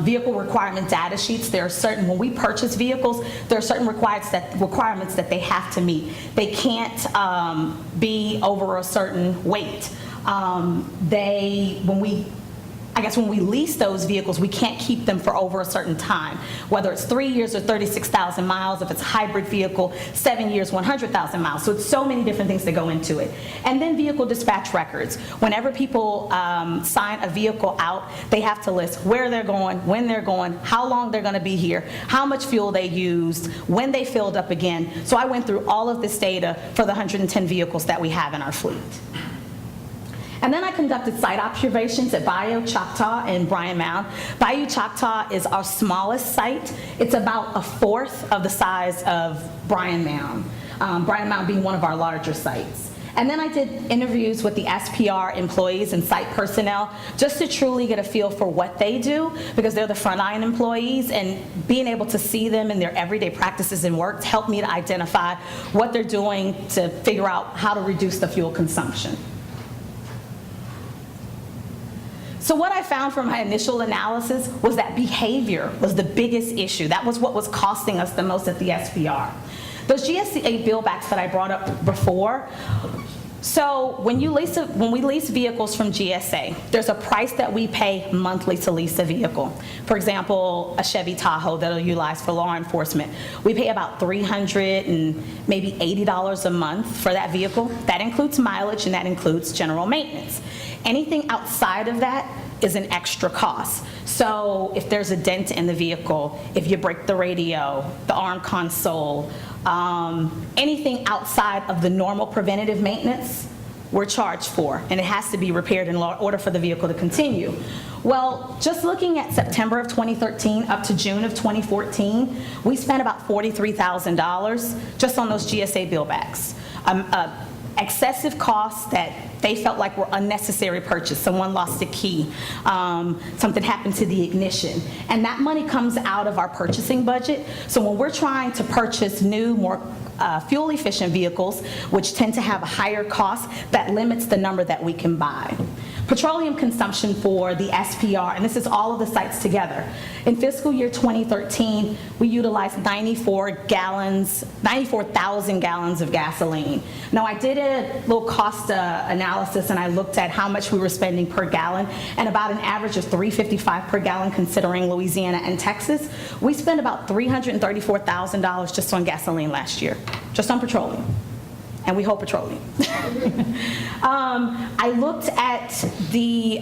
Vehicle requirement data sheets. There are certain, when we purchase vehicles, there are certain requirements that they have to meet. They can't be over a certain weight. I I guess when we lease those vehicles, we can't keep them for over a certain time, whether it's 3 years or 36,000 miles, if it's a hybrid vehicle, 7 years, 100,000 miles. So it's so many different things that go into it. And then vehicle dispatch records. Whenever people sign a vehicle out, they have to list where they're going, when they're going, how long they're going to be here, how much fuel they used, when they filled up again. So I went through all of this data for the 110 vehicles that we have in our fleet. And then I conducted site observations at Bayou, Choctaw, and Bryan Mound. Bayou Choctaw is our smallest site. It's about a fourth of the size of Bryan Mound, Bryan Mound being one of our larger sites. And then I did interviews with the SPR employees and site personnel just to truly get a feel for what they do, because they're the frontline employees, and being able to see them in their everyday practices and work helped me to identify what they're doing to figure out how to reduce the fuel consumption. So what I found from my initial analysis was that behavior was the biggest issue. That was what was costing us the most at the SPR. Those GSA billbacks that I brought up before, so when we lease vehicles from GSA, there's a price that we pay monthly to lease a vehicle. For example, a Chevy Tahoe that I'll utilize for law enforcement. We pay about $300 and maybe $80 a month for that vehicle. That includes mileage and that includes general maintenance. Anything outside of that is an extra cost. So if there's a dent in the vehicle, if you break the radio, the arm console, anything outside of the normal preventative maintenance, we're charged for, and it has to be repaired in order for the vehicle to continue. Well, just looking at September of 2013 up to June of 2014, we spent about $43,000 just on those GSA billbacks. Excessive costs that they felt like were unnecessary purchase. Someone lost a key, something happened to the ignition. And that money comes out of our purchasing budget. So when we're trying to purchase new, more fuel efficient vehicles, which tend to have a higher cost, that limits the number that we can buy. Petroleum consumption for the SPR, and this is all of the sites together. In fiscal year 2013, we utilized 94,000 gallons of gasoline. Now, I did a little cost analysis, and I looked at how much we were spending per gallon, and about an average of $3.55 per gallon considering Louisiana and Texas. We spent about $334,000 just on gasoline last year, just on petroleum. And we hold petroleum. I looked at the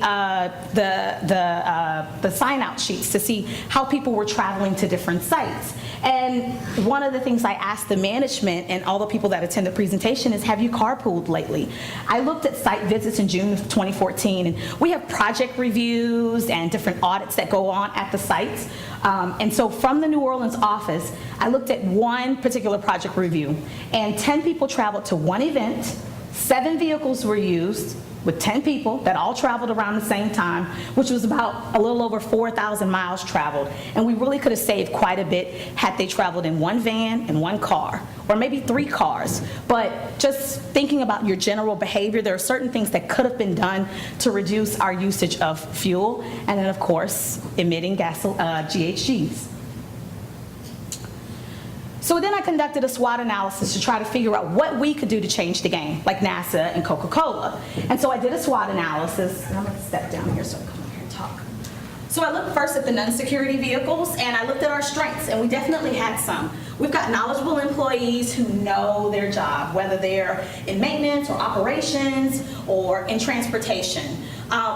sign-out sheets to see how people were traveling to different sites. And one of the things I asked the management and all the people that attend the presentation is, have you carpooled lately? I looked at site visits in June of 2014, and we have project reviews and different audits that go on at the sites. And so from the New Orleans office, I looked at one particular project review, and 10 people traveled to one event, 7 vehicles were used with 10 people that all traveled around the same time, which was about a little over 4,000 miles traveled. And we really could have saved quite a bit had they traveled in one van and one car, or maybe 3 cars. But just thinking about your general behavior, there are certain things that could have been done to reduce our usage of fuel, and then of course, emitting GHGs. So then I conducted a SWOT analysis to try to figure out what we could do to change the game, like NASA and Coca-Cola. And so I did a SWOT analysis, and I'm going to step down here so I can come up here and talk. So I looked first at the non-security vehicles, and I looked at our strengths, and we definitely had some. We've got knowledgeable employees who know their job, whether they're in maintenance or operations or in transportation.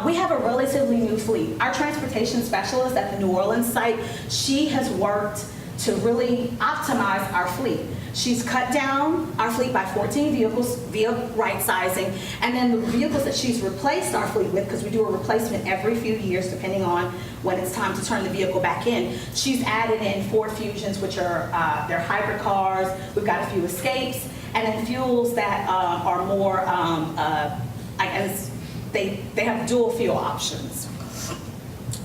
We have a relatively new fleet. Our transportation specialist at the New Orleans site, she has worked to really optimize our fleet. She's cut down our fleet by 14 vehicles via right sizing, and then the vehicles that she's replaced our fleet with, because we do a replacement every few years depending on when it's time to turn the vehicle back in, she's added in Ford Fusions, which are they're hybrid cars. We've got a few Escapes, and then fuels that are more, I guess, they have dual fuel options.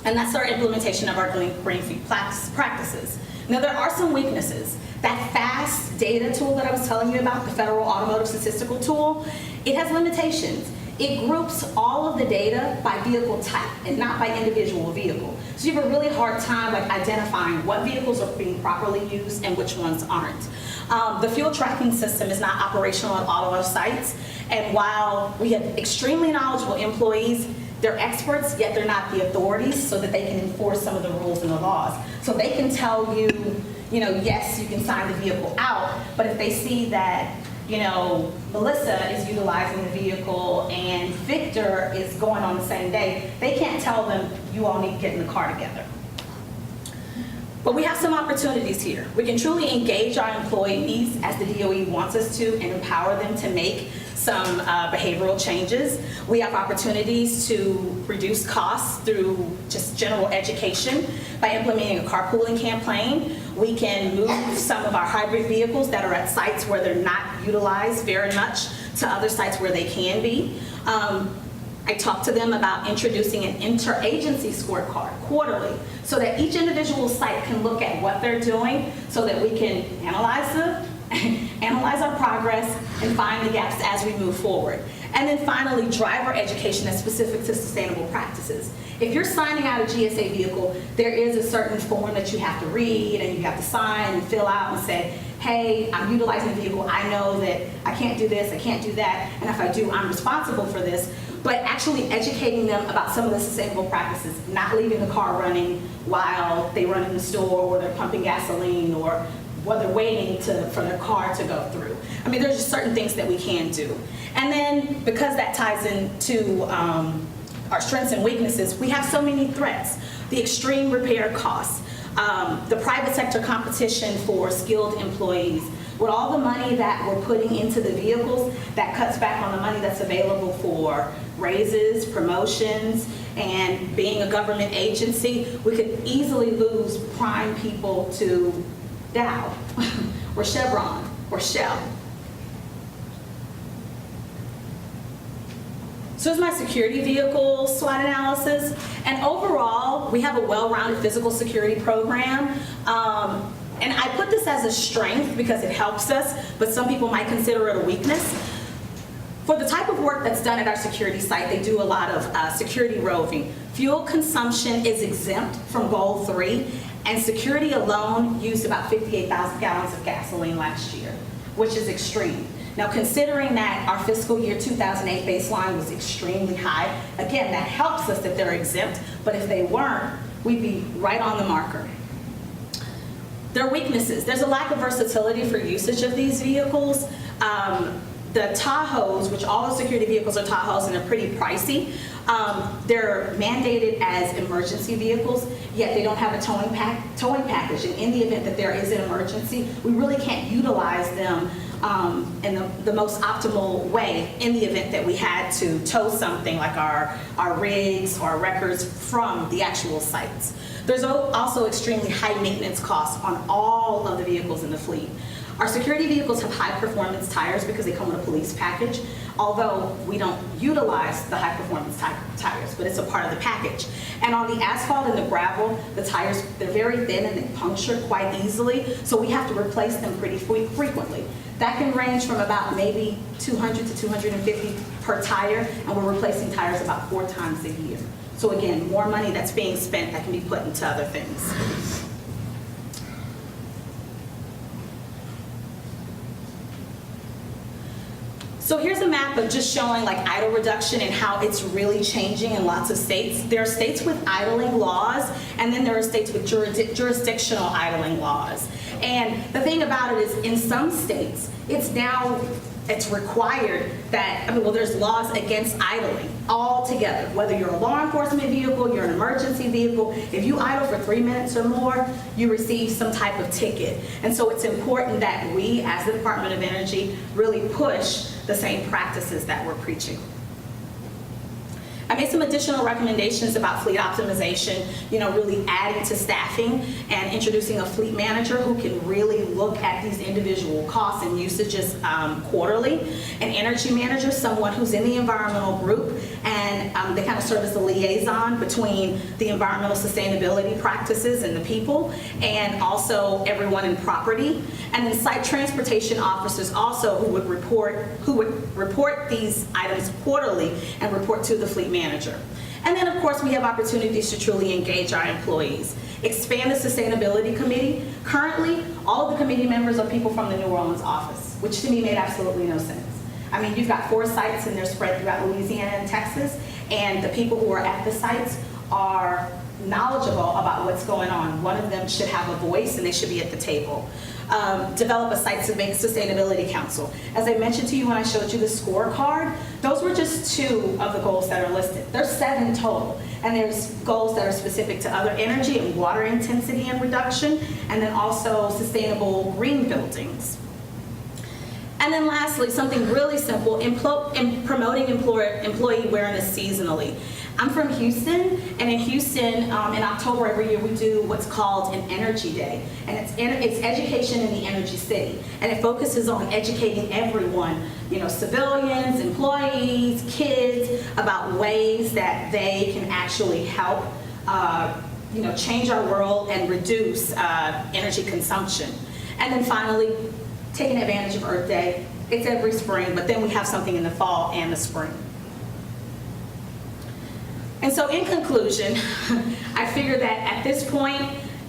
And that's our implementation of our green fleet practices. Now, there are some weaknesses. That FAST data tool that I was telling you about, the Federal Automotive Statistical Tool, it has limitations. It groups all of the data by vehicle type and not by individual vehicle. So you have a really hard time identifying what vehicles are being properly used and which ones aren't. The fuel tracking system is not operational at all of our sites, and while we have extremely knowledgeable employees, they're experts, yet they're not the authorities, so that they can enforce some of the rules and the laws. So they can tell you, yes, you can sign the vehicle out, but if they see that, Melissa is utilizing the vehicle and Victor is going on the same day, they can't tell them, you all need to get in the car together. But we have some opportunities here. We can truly engage our employees as the DOE wants us to and empower them to make some behavioral changes. We have opportunities to reduce costs through just general education by implementing a carpooling campaign. We can move some of our hybrid vehicles that are at sites where they're not utilized very much to other sites where they can be. I talked to them about introducing an interagency scorecard quarterly so that each individual site can look at what they're doing so that we can analyze our progress and find the gaps as we move forward. And then finally, driver education that's specific to sustainable practices. If you're signing out a GSA vehicle, there is a certain form that you have to read and you have to sign and fill out and say, hey, I'm utilizing the vehicle, I know that I can't do this, I can't do that, and if I do, I'm responsible for this. But actually educating them about some of the sustainable practices, not leaving the car running while they run in the store or they're pumping gasoline or while they're waiting for their car to go through. I mean, there's just certain things that we can do. And then because that ties into our strengths and weaknesses, we have so many threats. The extreme repair costs, the private sector competition for skilled employees. With all the money that we're putting into the vehicles, that cuts back on the money that's available for raises, promotions, and being a government agency, we could easily lose prime people to Dow or Chevron or Shell. So here's my security vehicle SWOT analysis. And overall, we have a well-rounded physical security program. And I put this as a strength because it helps us, but some people might consider it a weakness. For the type of work that's done at our security site, they do a lot of security roving. Fuel consumption is exempt from Goal 3, and security alone used about 58,000 gallons of gasoline last year, which is extreme. Now, considering that our fiscal year 2008 baseline was extremely high, again, that helps us that they're exempt, but if they weren't, we'd be right on the marker. Their weaknesses. There's a lack of versatility for usage of these vehicles. The Tahoes, which all the security vehicles are Tahoes and they're pretty pricey, they're mandated as emergency vehicles, yet they don't have a towing package. And in the event that there is an emergency, we really can't utilize them in the most optimal way in the event that we had to tow something like our rigs or our records from the actual sites. There's also extremely high maintenance costs on all of the vehicles in the fleet. Our security vehicles have high performance tires because they come with a police package, although we don't utilize the high performance tires, but it's a part of the package. And on the asphalt and the gravel, the tires, they're very thin and they puncture quite easily, so we have to replace them pretty frequently. That can range from about maybe 200 to 250 per tire, and we're replacing tires about 4 times a year. So again, more money that's being spent that can be put into other things. So here's a map of just showing like idle reduction and how it's really changing in lots of states. There are states with idling laws, and then there are states with jurisdictional idling laws. And the thing about it is, in some states, it's required that, there's laws against idling altogether. Whether you're a law enforcement vehicle, you're an emergency vehicle, if you idle for 3 minutes or more, you receive some type of ticket. And so it's important that we, as the Department of Energy, really push the same practices that we're preaching. I made some additional recommendations about fleet optimization, really adding to staffing and introducing a fleet manager who can really look at these individual costs and usages quarterly. An energy manager, someone who's in the environmental group, and they kind of serve as the liaison between the environmental sustainability practices and the people, and also everyone in property. And then site transportation officers also who would report these items quarterly and report to the fleet manager. And then of course we have opportunities to truly engage our employees. Expand the sustainability committee. Currently, all of the committee members are people from the New Orleans office, which to me made absolutely no sense. You've got 4 sites and they're spread throughout Louisiana and Texas, and the people who are at the sites are knowledgeable about what's going on. One of them should have a voice and they should be at the table. Develop a site sustainability council. As I mentioned to you when I showed you the scorecard, those were just 2 of the goals that are listed. There's 7 total, and there's goals that are specific to other energy and water intensity and reduction, and then also sustainable green buildings. And then lastly, something really simple, in promoting employee awareness seasonally. I'm from Houston, and in Houston, in October every year, we do what's called an Energy Day. And it's education in the energy city. And it focuses on educating everyone, civilians, employees, kids, about ways that they can actually help, change our world and reduce energy consumption. And then finally, taking advantage of Earth Day. It's every spring, but then we have something in the fall and the spring. And so in conclusion, I figure that at this point,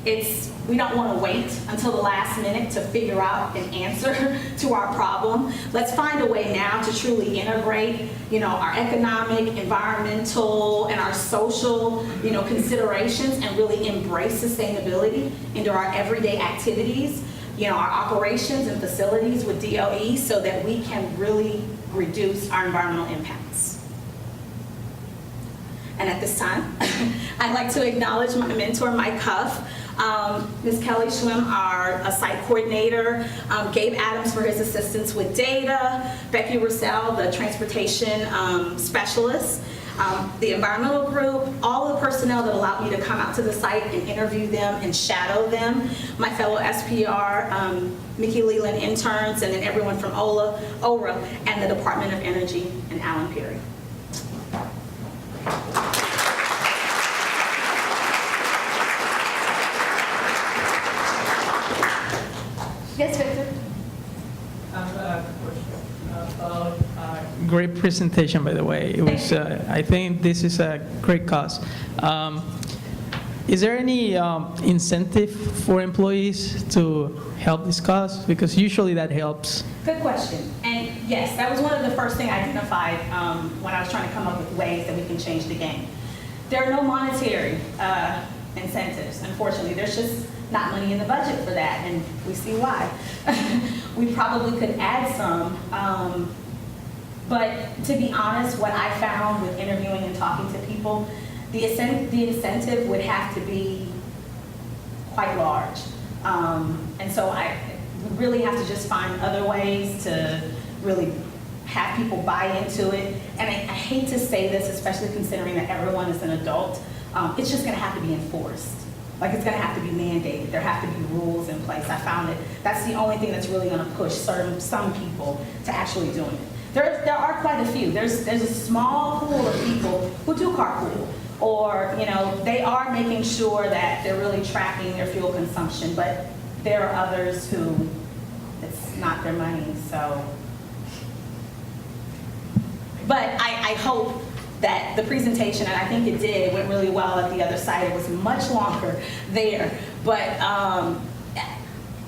we don't want to wait until the last minute to figure out an answer to our problem. Let's find a way now to truly integrate, our economic, environmental, and our social, considerations, and really embrace sustainability into our everyday activities, our operations and facilities with DOE, so that we can really reduce our environmental impacts. And at this time, I'd like to acknowledge my mentor, Mike Huff, Ms. Kelly Schwim, our site coordinator, Gabe Adams for his assistance with data, Becky Russell, the transportation specialist, the environmental group, all the personnel that allowed me to come out to the site and interview them and shadow them, my fellow SPR, Mickey Leland interns, and then everyone from ORA, and the Department of Energy, and Alan Perry. Yes, Victor? Great presentation, by the way. It was. I think this is a great cause. Is there any incentive for employees to help this cause? Because usually that helps. Good question. And yes, that was one of the first things I identified when I was trying to come up with ways that we can change the game. There are no monetary incentives, unfortunately. There's just not money in the budget for that, and we see why. We probably could add some, but to be honest, what I found with interviewing and talking to people, the incentive would have to be quite large. And so we really have to just find other ways to really have people buy into it. And I hate to say this, especially considering that everyone is an adult, it's just gonna have to be enforced. Like, it's gonna have to be mandated. There have to be rules in place. I found that that's the only thing that's really gonna push some people to actually doing it. There are quite a few. There's a small pool of people who do carpool, or they are making sure that they're really tracking their fuel consumption, but there are others who it's not their money, so. But I hope that the presentation, and I think it did, went really well at the other side. It was much longer there, but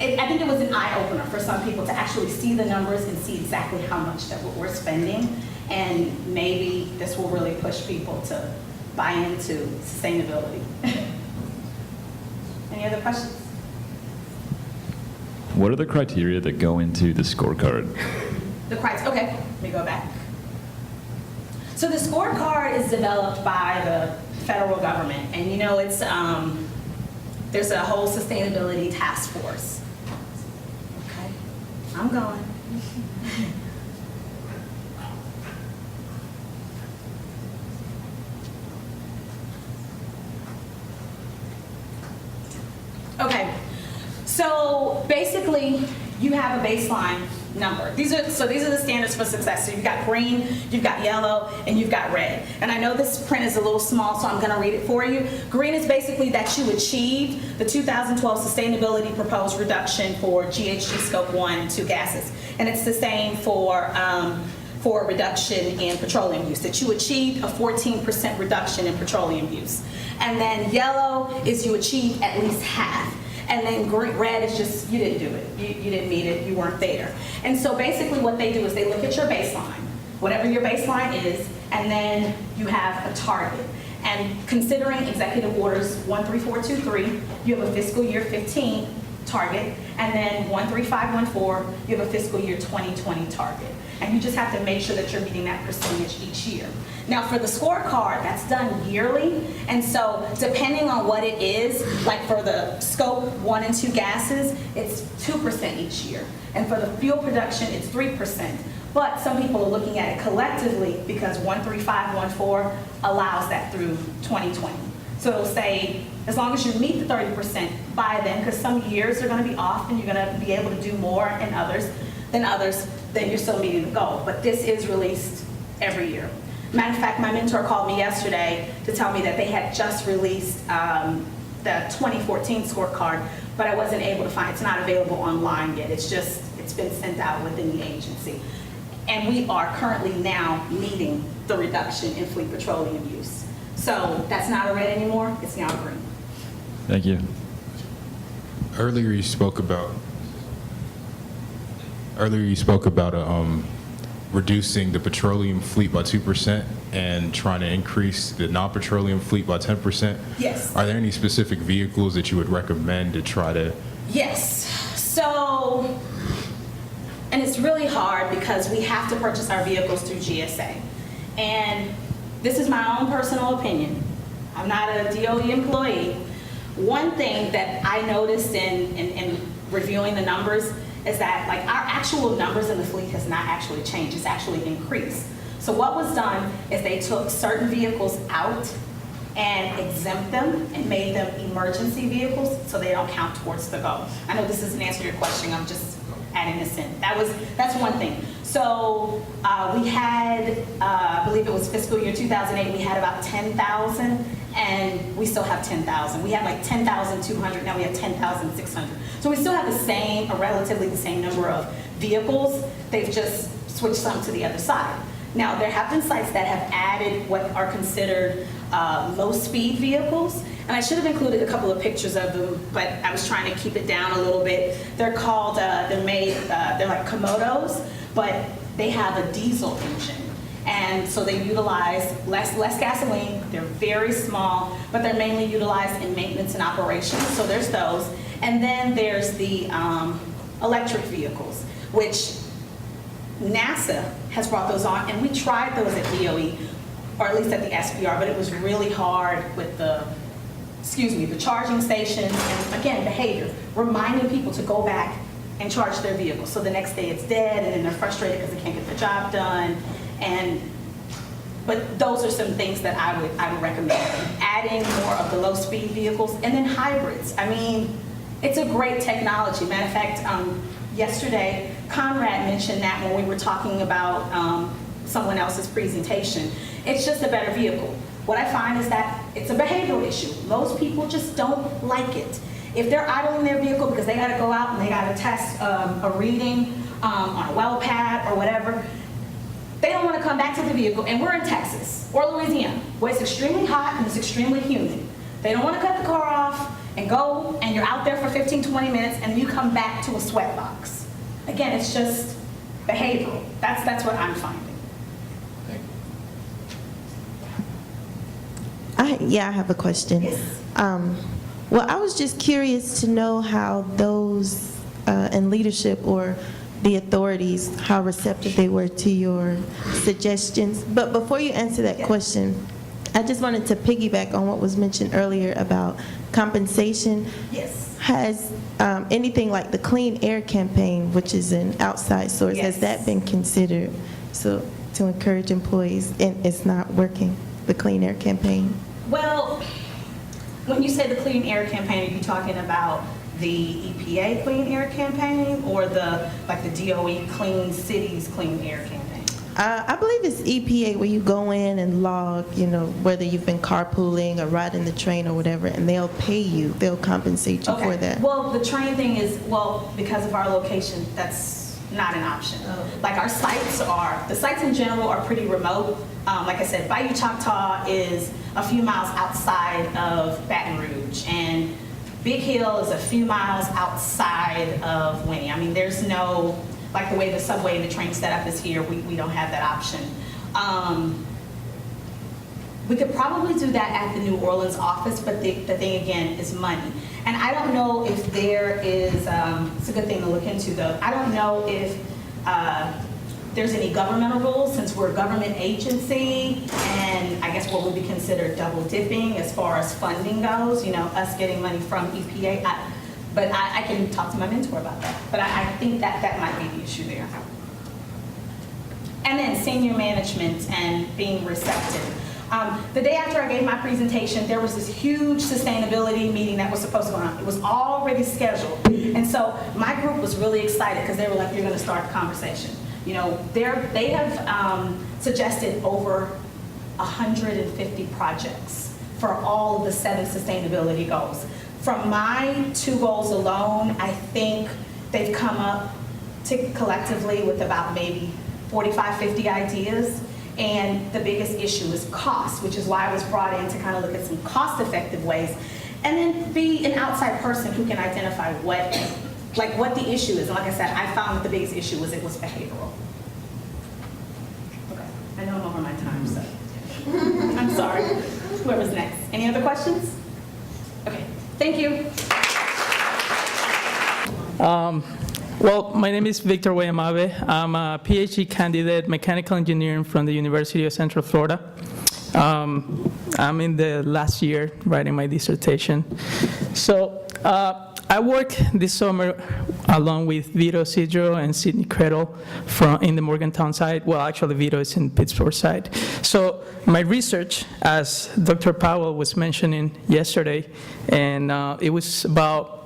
I think it was an eye-opener for some people to actually see the numbers and see exactly how much that we're spending, and maybe this will really push people to buy into sustainability. Any other questions? What are the criteria that go into the scorecard? Okay, let me go back. So the scorecard is developed by the federal government, and it's there's a whole sustainability task force. Okay, I'm going. Okay, so basically you have a baseline number. These are the standards for success. So you've got green, you've got yellow, and you've got red. And I know this print is a little small, so I'm going to read it for you. Green is basically that you achieved the 2012 sustainability proposed reduction for GHG scope 1 and 2 gases. And it's the same for reduction in petroleum use, that you achieved a 14% reduction in petroleum use. And then yellow is you achieved at least half. And then red is just, you didn't do it. You didn't meet it, you weren't there. And so basically what they do is they look at your baseline, whatever your baseline is, and then you have a target. And considering Executive Orders 13423, you have a fiscal year 15 target, and then 13514, you have a fiscal year 2020 target. And you just have to make sure that you're meeting that percentage each year. Now, for the scorecard, that's done yearly, and so depending on what it is, like for the scope 1 and 2 gases, it's 2% each year. And for the fuel production, it's 3%. But some people are looking at it collectively because 13514 allows that through 2020. So it'll say, as long as you meet the 30% by then, because some years are going to be off and you're going to be able to do more in others, then you're still meeting the goal. But this is released every year. Matter of fact, my mentor called me yesterday to tell me that they had just released the 2014 scorecard, but I wasn't able to find it. It's not available online yet. It's been sent out within the agency. And we are currently now meeting the reduction in fleet petroleum use. So that's not a red anymore, it's now green. Thank you. Earlier you spoke about reducing the petroleum fleet by 2% and trying to increase the non-petroleum fleet by 10%. Yes. Are there any specific vehicles that you would recommend to try to? Yes. So, and it's really hard because we have to purchase our vehicles through GSA. And this is my own personal opinion. I'm not a DOE employee. One thing that I noticed in reviewing the numbers is that like our actual numbers in the fleet has not actually changed, it's actually increased. So what was done is they took certain vehicles out and exempt them and made them emergency vehicles so they don't count towards the goal. I know this doesn't answer your question, I'm just adding this in. That's one thing. So we had, I believe it was fiscal year 2008, we had about 10,000 and we still have 10,000. We had like 10,200, now we have 10,600. So we still have the same, or relatively the same number of vehicles. They've just switched some to the other side. Now, there have been sites that have added what are considered low-speed vehicles, and I should have included a couple of pictures of them, but I was trying to keep it down a little bit. They're called, they're like Komodos, but they have a diesel engine. And so they utilize less gasoline, they're very small, but they're mainly utilized in maintenance and operations, so there's those. And then there's the electric vehicles, which NASA has brought those on, and we tried those at DOE, or at least at the SBR, but it was really hard with the charging stations, and again, behavior, reminding people to go back and charge their vehicles. So the next day it's dead, and then they're frustrated because they can't get the job done. But those are some things that I would recommend. Adding more of the low-speed vehicles, and then hybrids. I mean, it's a great technology. Matter of fact, yesterday, Conrad mentioned that when we were talking about someone else's presentation. It's just a better vehicle. What I find is that it's a behavioral issue. Most people just don't like it. If they're idling their vehicle because they gotta go out and they gotta test a reading on a well pad or whatever, they don't wanna come back to the vehicle, and we're in Texas or Louisiana, where it's extremely hot and it's extremely humid. They don't wanna cut the car off and go, and you're out there for 15, 20 minutes, and you come back to a sweat box. Again, it's just behavioral. That's what I'm finding. I have a question. Yes. Well, I was just curious to know how those in leadership or the authorities, how receptive they were to your suggestions. But before you answer that question, I just wanted to piggyback on what was mentioned earlier about compensation. Yes. Has anything like the Clean Air Campaign, which is an outside source, Yes. has that been considered so to encourage employees, and it's not working, the Clean Air Campaign? Well, when you say the Clean Air Campaign, are you talking about the EPA Clean Air Campaign or the DOE Clean Cities Clean Air Campaign? I believe it's EPA, where you go in and log, whether you've been carpooling or riding the train or whatever, and they'll pay you, they'll compensate you for that. Well, the train thing is, because of our location, that's not an option. Like the sites in general are pretty remote. Like I said, Bayou Choctaw is a few miles outside of Baton Rouge, and Big Hill is a few miles outside of Winnie. I mean, there's no, like the way the subway and the train setup is here, we don't have that option. We could probably do that at the New Orleans office, but the thing again is money. And I don't know if there is, it's a good thing to look into though, I don't know if there's any governmental rules since we're a government agency, and I guess what would be considered double dipping as far as funding goes, you know, us getting money from EPA. But I can talk to my mentor about that. But I think that might be the issue there. And then senior management and being receptive. The day after I gave my presentation, there was this huge sustainability meeting that was supposed to go on. It was already scheduled. And so my group was really excited because they were like, you're going to start a conversation. You know, they have suggested over 150 projects for all of the 7 sustainability goals. From my 2 goals alone, I think they've come up to collectively with about maybe 45, 50 ideas. And the biggest issue is cost, which is why I was brought in to kind of look at some cost-effective ways. And then be an outside person who can identify what the issue is. And like I said, I found that the biggest issue was behavioral. Okay, I know I'm over my time, so I'm sorry. Whoever's next. Any other questions? Okay, thank you. Well, my name is Victor Wayamabe. I'm a PhD candidate, mechanical engineering from the University of Central Florida. I'm in the last year writing my dissertation. So I work this summer along with Vito Sidro and Sidney Credle in the Morgantown side. Well, actually, Vito is in Pittsburgh side. So my research, as Dr. Powell was mentioning yesterday, and it was about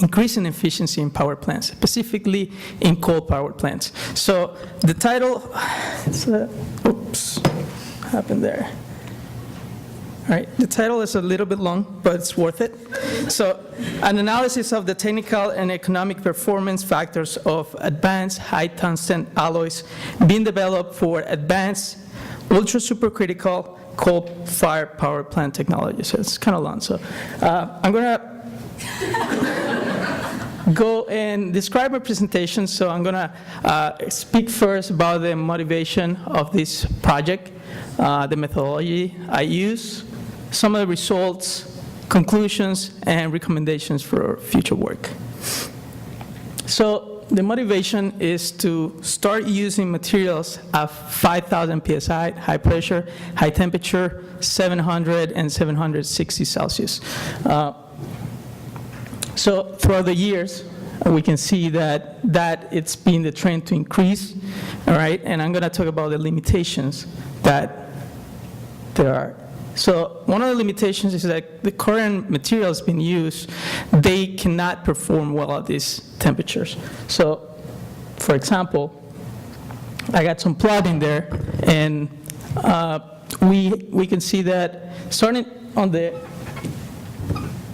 increasing efficiency in power plants, specifically in coal power plants. So the title, oops, what happened there? All right, the title is a little bit long, but it's worth it. So, an analysis of the technical and economic performance factors of advanced high tungsten alloys being developed for advanced ultra supercritical coal-fired power plant technology. So it's kind of long. So I'm going to go and describe my presentation. So I'm going to speak first about the motivation of this project, the methodology I use, some of the results, conclusions, and recommendations for future work. So the motivation is to start using materials of 5,000 psi, high pressure, high temperature, 700 and 760 Celsius. So throughout the years, we can see that it's been the trend to increase, all right? And I'm going to talk about the limitations that there are. So one of the limitations is that the current materials being used, they cannot perform well at these temperatures. So, for example, I got some plotting there, and we can see that starting on the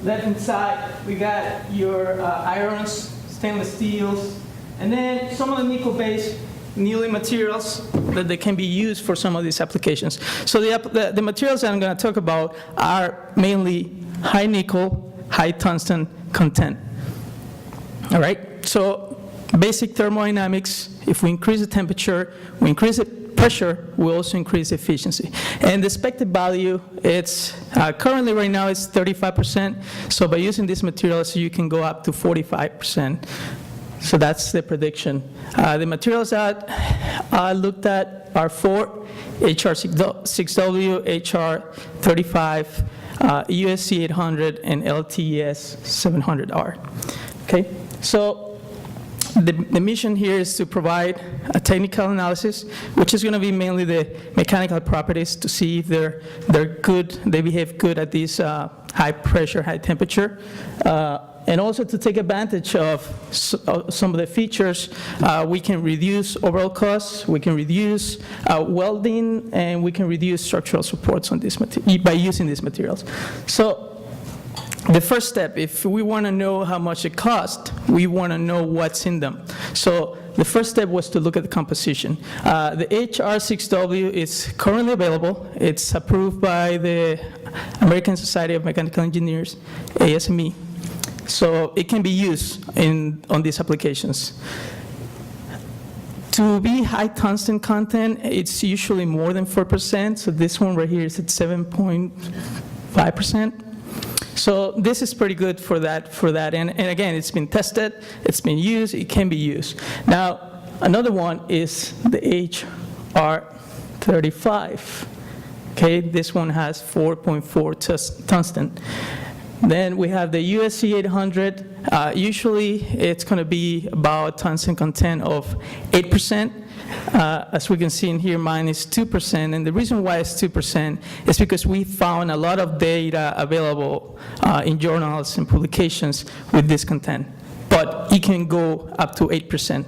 left-hand side, we got your irons, stainless steels, and then some of the nickel-based newly materials that they can be used for some of these applications. So the materials that I'm going to talk about are mainly high nickel, high tungsten content. All right? So basic thermodynamics, if we increase the temperature, we increase the pressure, we also increase efficiency. And the expected value, it's currently right now it's 35%. So by using these materials, you can go up to 45%. So that's the prediction. The materials that I looked at are 4, HR6W, HR35, USC 800, and LTES 700R. Okay, so the mission here is to provide a technical analysis, which is going to be mainly the mechanical properties to see if they're good, they behave good at this high pressure, high temperature. And also to take advantage of some of the features, we can reduce overall costs, we can reduce welding, and we can reduce structural supports on this by using these materials. So the first step, if we want to know how much it costs, we want to know what's in them. So the first step was to look at the composition. The HR6W is currently available. It's approved by the American Society of Mechanical Engineers, ASME. So it can be used on these applications. To be high tungsten content, it's usually more than 4%, so this one right here is at 7.5%. So this is pretty good for that. And again, it's been tested, it's been used, it can be used. Now, another one is the HR35. Okay, this one has 4.4 tungsten. Then we have the USC 800. Usually, it's going to be about tungsten content of 8%. As we can see in here, mine is 2%. And the reason why it's 2% is because we found a lot of data available in journals and publications with this content. But it can go up to 8%.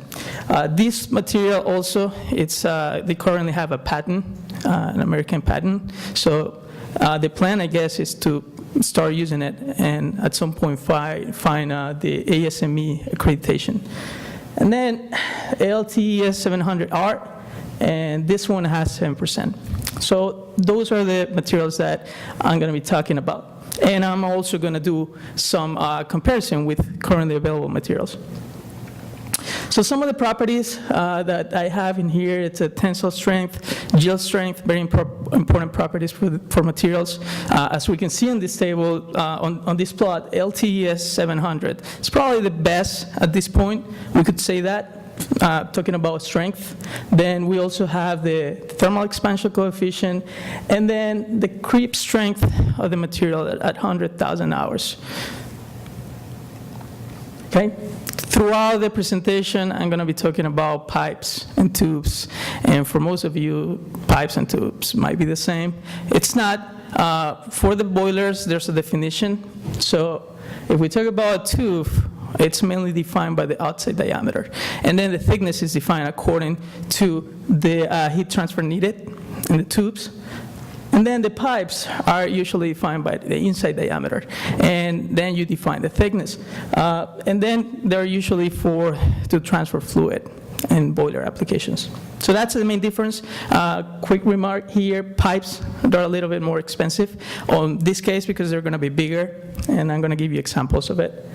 This material also, they currently have a patent, an American patent. So the plan, I guess, is to start using it and at some point find the ASME accreditation. And then LTES 700R, and this one has 7%. So those are the materials that I'm going to be talking about. And I'm also going to do some comparison with currently available materials. So some of the properties that I have in here, it's a tensile strength, yield strength, very important properties for materials. As we can see in this table, on this plot, LTES 700 is probably the best at this point. We could say that. Talking about strength. Then we also have the thermal expansion coefficient, and then the creep strength of the material at 100,000 hours. Okay? Throughout the presentation, I'm going to be talking about pipes and tubes. And for most of you, pipes and tubes might be the same. It's not. For the boilers, there's a definition. So if we talk about a tube, it's mainly defined by the outside diameter. And then the thickness is defined according to the heat transfer needed in the tubes. And then the pipes are usually defined by the inside diameter. And then you define the thickness. And then they're usually to transfer fluid in boiler applications. So that's the main difference. Quick remark here, pipes, they're a little bit more expensive on this case because they're going to be bigger. And I'm going to give you examples of it.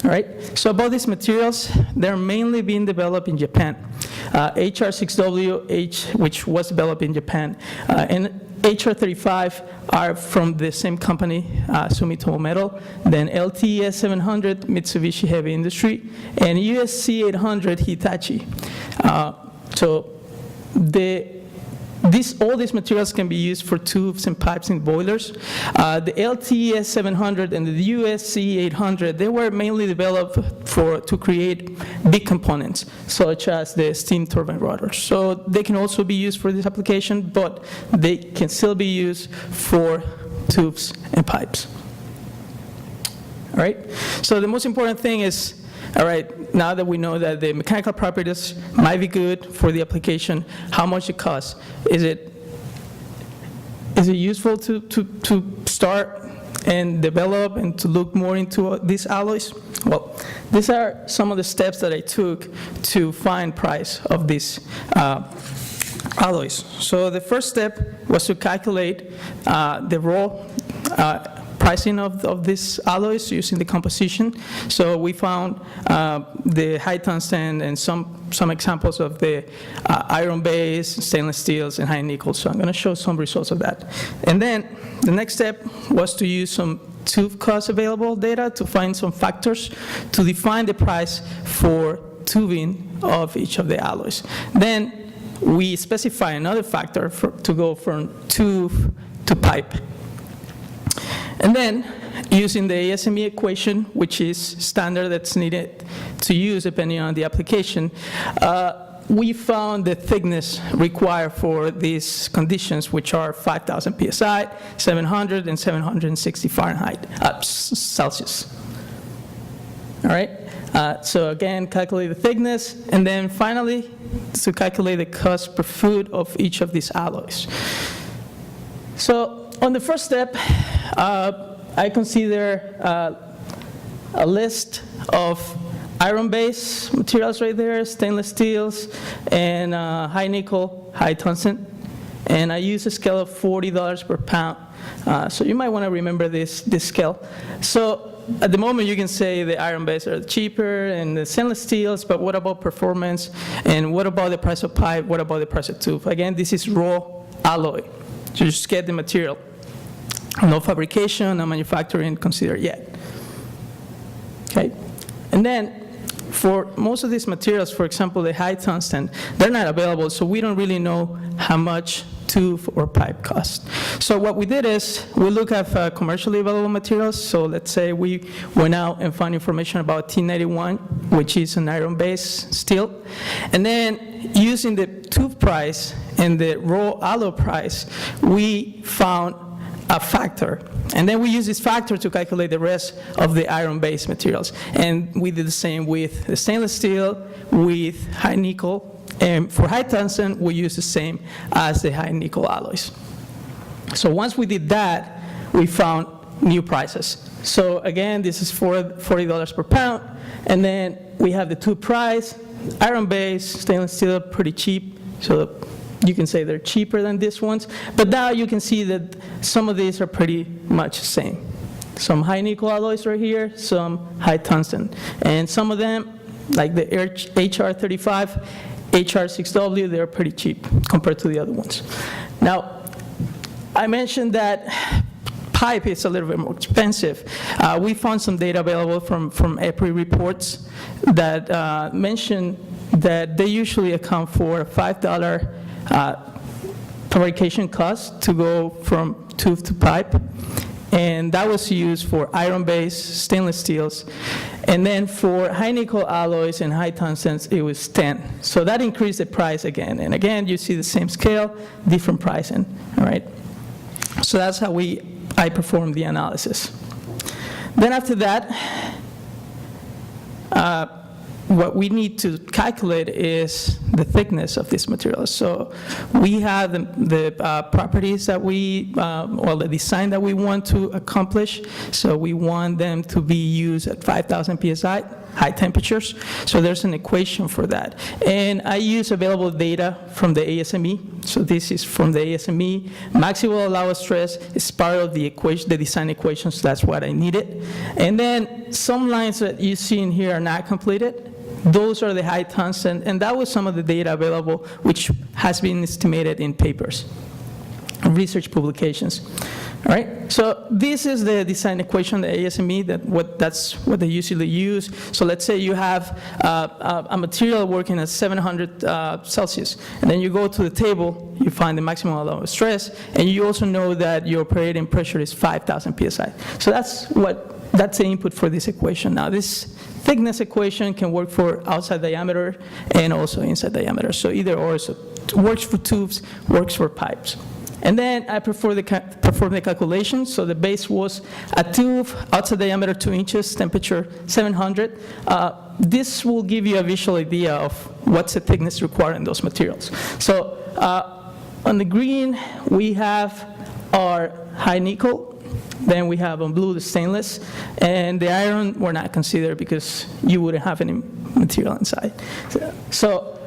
All right, so about these materials, they're mainly being developed in Japan. HR6W, which was developed in Japan, and HR35 are from the same company, Sumitomo Metal, then LTES 700, Mitsubishi Heavy Industry, and USC 800, Hitachi. So all these materials can be used for tubes and pipes and boilers. The LTES 700 and the USC 800, they were mainly developed to create big components, such as the steam turbine rotors. So they can also be used for this application, but they can still be used for tubes and pipes. All right? So the most important thing is, all right, now that we know that the mechanical properties might be good for the application, how much it costs? Is it useful to start and develop and to look more into these alloys? Well, these are some of the steps that I took to find price of these alloys. So the first step was to calculate the raw pricing of these alloys using the composition. So we found the high tungsten and some examples of the iron base, stainless steels, and high nickel. So I'm going to show some results of that. And then the next step was to use some tube cost available data to find some factors to define the price for tubing of each of the alloys. Then we specify another factor to go from tube to pipe. And then, using the ASME equation, which is standard that's needed to use depending on the application, we found the thickness required for these conditions, which are 5,000 psi, 700, and 760 Fahrenheit, Celsius. All right? So again, calculate the thickness, and then finally, to calculate the cost per foot of each of these alloys. So on the first step, I consider a list of iron-based materials right there, stainless steels, and high nickel, high tungsten. And I use a scale of $40 per pound. So you might want to remember this scale. So at the moment, you can say the iron-based are cheaper and the stainless steels, but what about performance? And what about the price of pipe? What about the price of tube? Again, this is raw alloy. You just get the material. No fabrication, no manufacturing considered yet. Okay? And then, for most of these materials, for example, the high tungsten, they're not available, so we don't really know how much tube or pipe cost. So what we did is we look at commercially available materials. So let's say we went out and found information about T91, which is an iron-based steel. And then using the tube price and the raw alloy price, we found a factor. And then we use this factor to calculate the rest of the iron-based materials. And we did the same with the stainless steel, with high nickel, and for high tungsten, we use the same as the high nickel alloys. So once we did that, we found new prices. So again, this is $40 per pound, and then we have the tube price, iron-based, stainless steel, pretty cheap, so you can say they're cheaper than these ones. But now you can see that some of these are pretty much the same. Some high nickel alloys right here, some high tungsten. And some of them, like the HR35, HR6W, they're pretty cheap compared to the other ones. Now, I mentioned that pipe is a little bit more expensive. We found some data available from EPRI reports that mention that they usually account for a $5 fabrication cost to go from tube to pipe. And that was used for iron-based stainless steels. And then for high nickel alloys and high tungstens, it was 10. So that increased the price again. And again, you see the same scale, different pricing, all right? So that's how I performed the analysis. Then after that, what we need to calculate is the thickness of this material. So we have the properties that or the design that we want to accomplish. So we want them to be used at 5,000 PSI, high temperatures. So there's an equation for that. And I use available data from the ASME. So this is from the ASME. Maximum allowed stress is part of the equation, the design equation, so that's what I needed. And then some lines that you see in here are not completed. Those are the high tungsten, and that was some of the data available, which has been estimated in papers, research publications. All right, so this is the design equation, the ASME, that's what they usually use. So let's say you have a material working at 700 Celsius, and then you go to the table, you find the maximum allowed stress, and you also know that your operating pressure is 5,000 PSI. So that's the input for this equation. Now this thickness equation can work for outside diameter and also inside diameter. So either or, so it works for tubes, works for pipes. And then I perform the calculation. So the base was a tube, outside diameter 2 inches, temperature 700. This will give you a visual idea of what's the thickness required in those materials. So on the green, we have our high nickel. Then we have on blue the stainless, and the iron were not considered because you wouldn't have any material inside. So,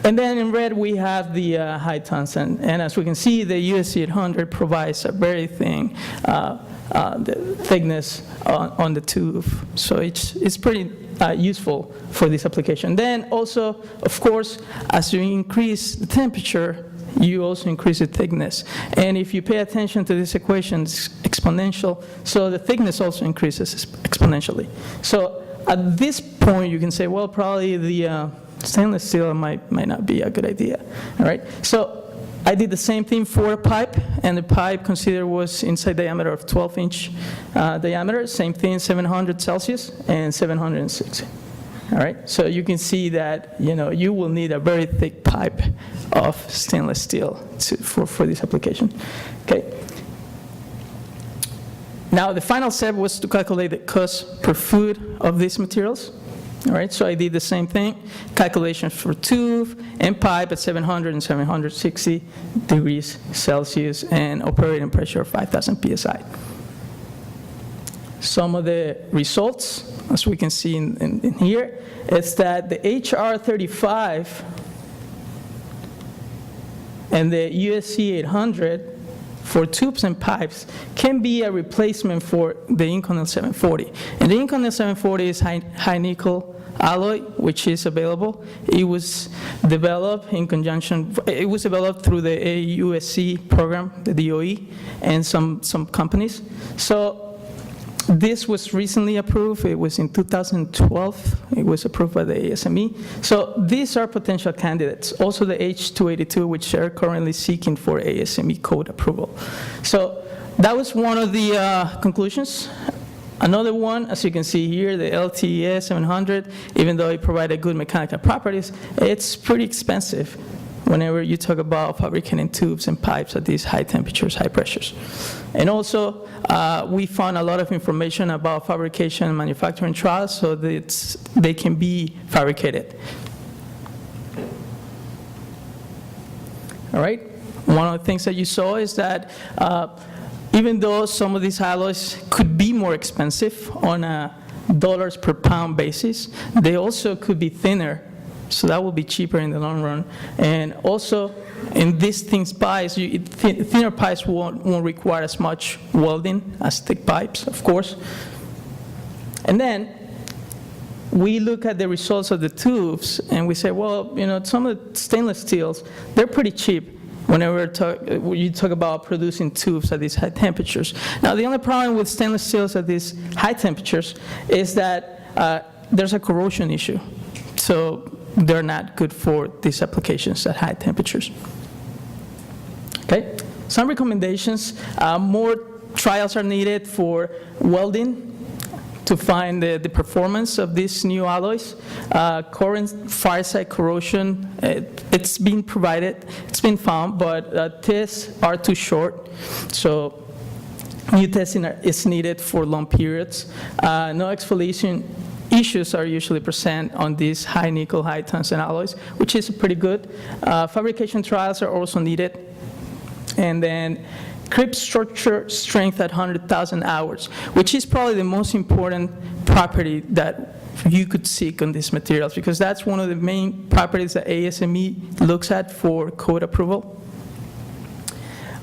and then in red we have the high tungsten, and as we can see, the USC 800 provides a very thin the thickness on the tube, so it's pretty useful for this application. Then also, of course, as you increase the temperature, you also increase the thickness. And if you pay attention to this equation, it's exponential, so the thickness also increases exponentially. So at this point, you can say, well, probably the stainless steel might not be a good idea, all right? So I did the same thing for a pipe, and the pipe considered was inside diameter of 12-inch diameter, same thing, 700 Celsius and 760. All right, so you can see that you will need a very thick pipe of stainless steel for this application. Okay. Now the final step was to calculate the cost per foot of these materials. All right, so I did the same thing, calculations for tube and pipe at 700 and 760 degrees Celsius and operating pressure of 5,000 PSI. Some of the results, as we can see in here, is that the HR35 and the USC 800 for tubes and pipes can be a replacement for the Inconel 740. And the Inconel 740 is high nickel alloy, which is available. It was developed in conjunction, it was developed through the AUSC program, the DOE, and some companies. So this was recently approved. It was in 2012. It was approved by the ASME. So these are potential candidates. Also the H282, which are currently seeking for ASME code approval. So that was one of the conclusions. Another one, as you can see here, the LTES 700, even though it provided good mechanical properties, it's pretty expensive whenever you talk about fabricating tubes and pipes at these high temperatures, high pressures. And also, we found a lot of information about fabrication and manufacturing trials so that they can be fabricated. All right? One of the things that you saw is that even though some of these alloys could be more expensive on a dollars per pound basis, they also could be thinner. So that will be cheaper in the long run. And also, in these things pipes, thinner pipes won't require as much welding as thick pipes, of course. And then we look at the results of the tubes, and we say, well, you know, some of the stainless steels, they're pretty cheap whenever you talk about producing tubes at these high temperatures. Now, the only problem with stainless steels at these high temperatures is that there's a corrosion issue. So they're not good for these applications at high temperatures. Okay, some recommendations. More trials are needed for welding to find the performance of these new alloys. Current fireside corrosion, it's been provided, it's been found, but tests are too short. So new testing is needed for long periods. No exfoliation issues are usually present on these high nickel, high tungsten alloys, which is pretty good. Fabrication trials are also needed. And then crisp structure strength at 100,000 hours, which is probably the most important property that you could seek on these materials, because that's one of the main properties that ASME looks at for code approval.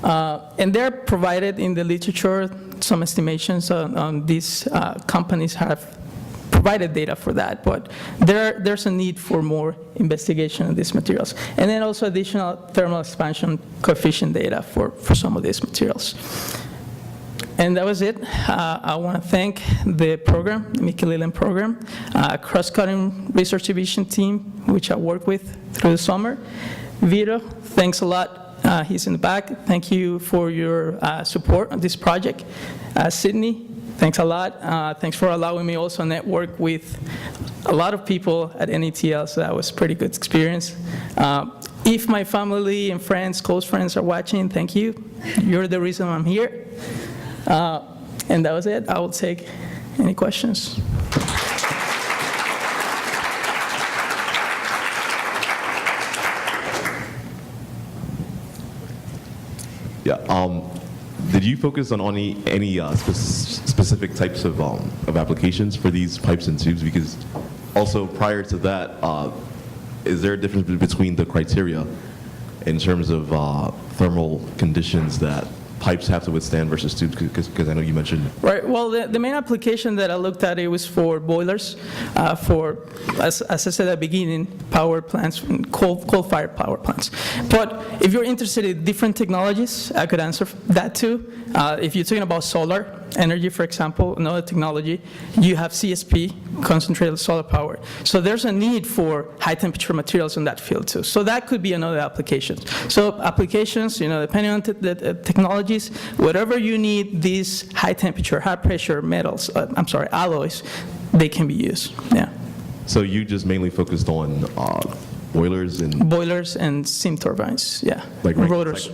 And they're provided in the literature. Some estimations on these companies have provided data for that, but there's a need for more investigation of these materials. And then also additional thermal expansion coefficient data for some of these materials. And that was it. I want to thank the program, the Mickey Leland program, cross-cutting research division team, which I worked with through the summer. Vito, thanks a lot. He's in the back. Thank you for your support on this project. Sydney, thanks a lot. Thanks for allowing me also network with a lot of people at NETL, so that was a pretty good experience. If my family and friends, close friends are watching, thank you. You're the reason I'm here. And that was it. I will take any questions. Yeah. Did you focus on any specific types of applications for these pipes and tubes? Because also prior to that, is there a difference between the criteria in terms of thermal conditions that pipes have to withstand versus tubes? Because I know you mentioned. Right. Well, the main application that I looked at, it was for boilers, for, as I said at the beginning, power plants, coal-fired power plants. But if you're interested in different technologies, I could answer that too. If you're talking about solar energy, for example, another technology, you have CSP, concentrated solar power. So there's a need for high-temperature materials in that field too. So that could be another application. So applications, depending on the technologies, whatever you need these high-temperature, high-pressure metals, alloys, they can be used. Yeah. So you just mainly focused on boilers and steam turbines. Yeah. Like rotors.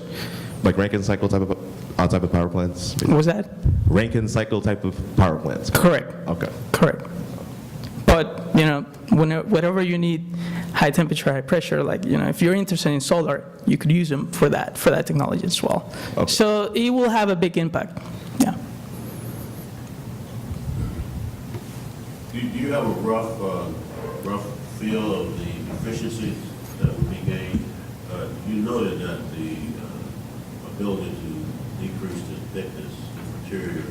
Like Rankine cycle type of power plants? What was that? Rankine cycle type of power plants. Correct. Okay. Correct. But, whatever you need high temperature, high pressure, if you're interested in solar, you could use them for that technology as well. Okay. So it will have a big impact. Yeah. Do you have a rough feel of the efficiencies that would be gained? You noted that the ability to decrease the thickness of material,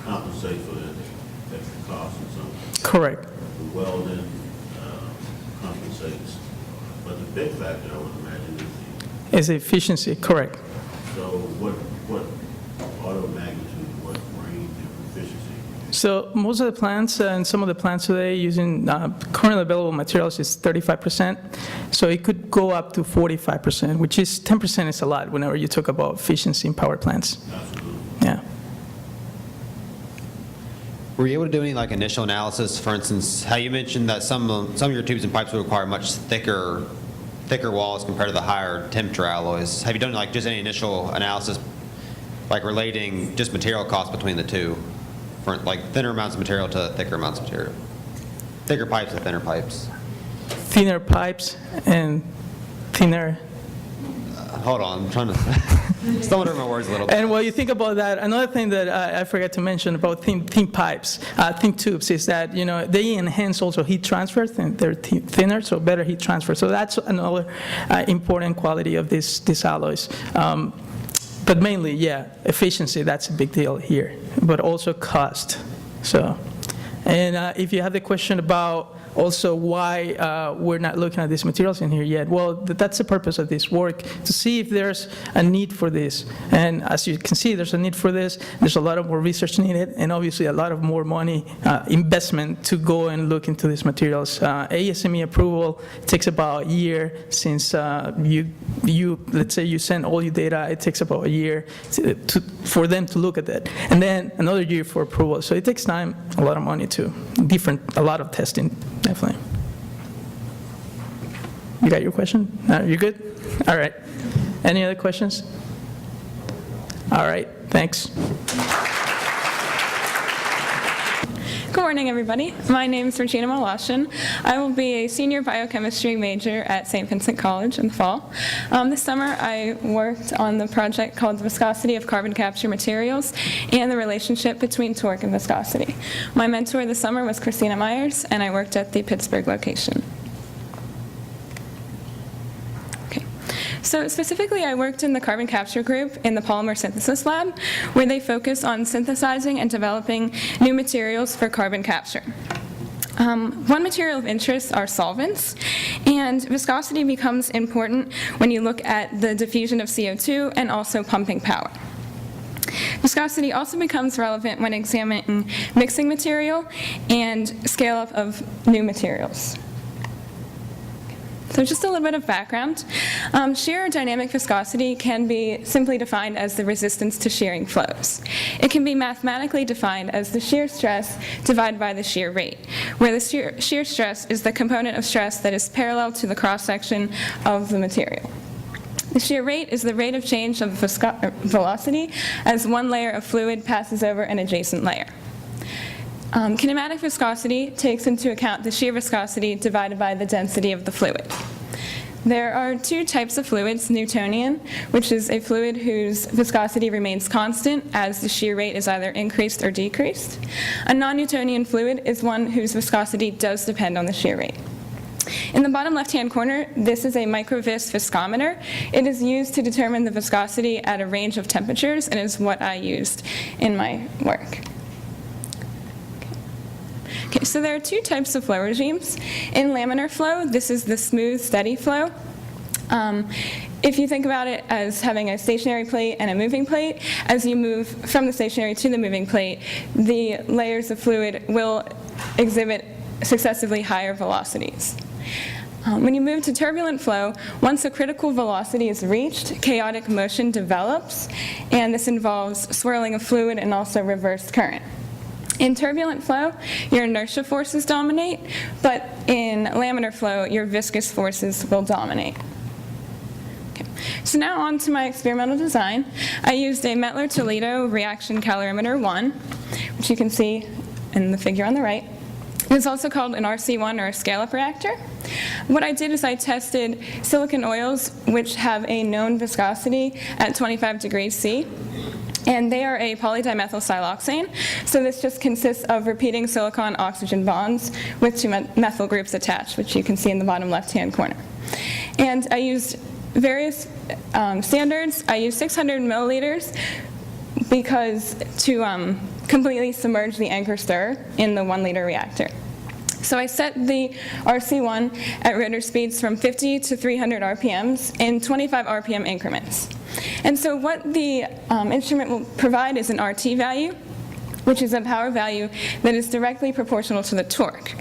compensate for the extra cost and so on. Correct. The welding compensates. But the big factor, I would imagine, is Is efficiency, correct. so what order of magnitude, what range of efficiency? So most of the plants and some of the plants today using currently available materials is 35%. So it could go up to 45%, which is 10% is a lot whenever you talk about efficiency in power plants. Absolutely. Yeah. Were you able to do any like initial analysis, for instance, how you mentioned that some of your tubes and pipes would require much thicker walls compared to the higher temperature alloys? Have you done like just any initial analysis, like relating just material costs between the two, for like thinner amounts of material to thicker amounts of material, thicker pipes to thinner pipes? Thinner pipes and thinner. Hold on, I'm trying to stumble over my words a little bit. And while you think about that, another thing that I forgot to mention about thin pipes, thin tubes, is that, you know, they enhance also heat transfer. They're thinner, so better heat transfer. So that's another important quality of these alloys. But mainly, yeah, efficiency, that's a big deal here, but also cost. So, and if you have the question about also why we're not looking at these materials in here yet, well, that's the purpose of this work, to see if there's a need for this. And as you can see, there's a need for this. There's a lot of more research needed, and obviously a lot of more money, investment to go and look into these materials. ASME approval takes about a year since let's say you send all your data, it takes about a year for them to look at that. And then another year for approval. So it takes time, a lot of money too, a lot of testing. Definitely. You got your question? You good? All right. Any other questions? All right. Thanks. Good morning, everybody. My name is Regina Malashin. I will be a senior biochemistry major at St. Vincent College in the fall. This summer, I worked on the project called The Viscosity of Carbon Capture Materials and the relationship between torque and viscosity. My mentor this summer was Christina Myers, and I worked at the Pittsburgh location. So specifically, I worked in the carbon capture group in the polymer synthesis lab, where they focus on synthesizing and developing new materials for carbon capture. One material of interest are solvents, and viscosity becomes important when you look at the diffusion of CO2 and also pumping power. Viscosity also becomes relevant when examining mixing material and scale-up of new materials. So just a little bit of background. Shear or dynamic viscosity can be simply defined as the resistance to shearing flows. It can be mathematically defined as the shear stress divided by the shear rate, where the shear stress is the component of stress that is parallel to the cross-section of the material. The shear rate is the rate of change of velocity as one layer of fluid passes over an adjacent layer. Kinematic viscosity takes into account the shear viscosity divided by the density of the fluid. There are two types of fluids: Newtonian, which is a fluid whose viscosity remains constant as the shear rate is either increased or decreased. A non-Newtonian fluid is one whose viscosity does depend on the shear rate. In the bottom left-hand corner, this is a microvis viscometer. It is used to determine the viscosity at a range of temperatures and is what I used in my work. Okay, so there are two types of flow regimes. In laminar flow, this is the smooth, steady flow. If you think about it as having a stationary plate and a moving plate, as you move from the stationary to the moving plate, the layers of fluid will exhibit successively higher velocities. When you move to turbulent flow, once a critical velocity is reached, chaotic motion develops, and this involves swirling of fluid and also reversed current. In turbulent flow, your inertia forces dominate, but in laminar flow, your viscous forces will dominate. Okay. So now on to my experimental design. I used a Mettler-Toledo reaction calorimeter 1, which you can see in the figure on the right. It's also called an RC1 or a scale-up reactor. What I did is I tested silicon oils which have a known viscosity at 25 degrees C. And they are a polydimethyl siloxane. So this just consists of repeating silicon-oxygen bonds with two methyl groups attached, which you can see in the bottom left-hand corner. And I used various standards. I use 600 milliliters because to completely submerge the anchor stir in the 1 liter reactor. So I set the RC1 at rotor speeds from 50 to 300 RPMs in 25 RPM increments. And so what the instrument will provide is an RT value, which is a power value that is directly proportional to the torque.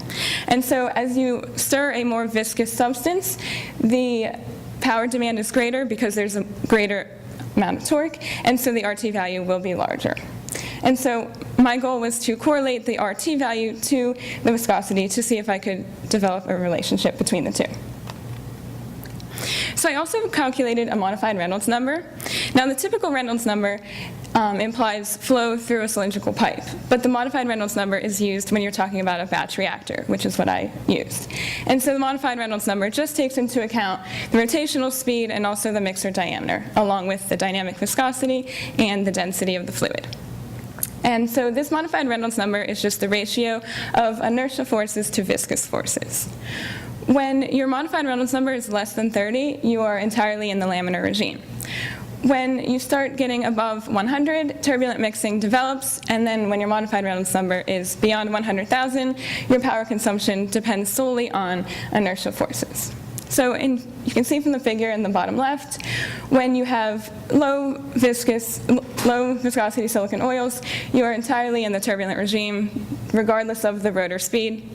And so as you stir a more viscous substance, the power demand is greater because there's a greater amount of torque, and so the RT value will be larger. And so my goal was to correlate the RT value to the viscosity to see if I could develop a relationship between the two. So I also calculated a modified Reynolds number. Now the typical Reynolds number implies flow through a cylindrical pipe, but the modified Reynolds number is used when you're talking about a batch reactor, which is what I used. And so the modified Reynolds number just takes into account the rotational speed and also the mixer diameter, along with the dynamic viscosity and the density of the fluid. And so this modified Reynolds number is just the ratio of inertial forces to viscous forces. When your modified Reynolds number is less than 30, you are entirely in the laminar regime. When you start getting above 100, turbulent mixing develops, and then when your modified Reynolds number is beyond 100,000, your power consumption depends solely on inertial forces. So you can see from the figure in the bottom left, when you have low viscosity silicon oils, you are entirely in the turbulent regime, regardless of the rotor speed.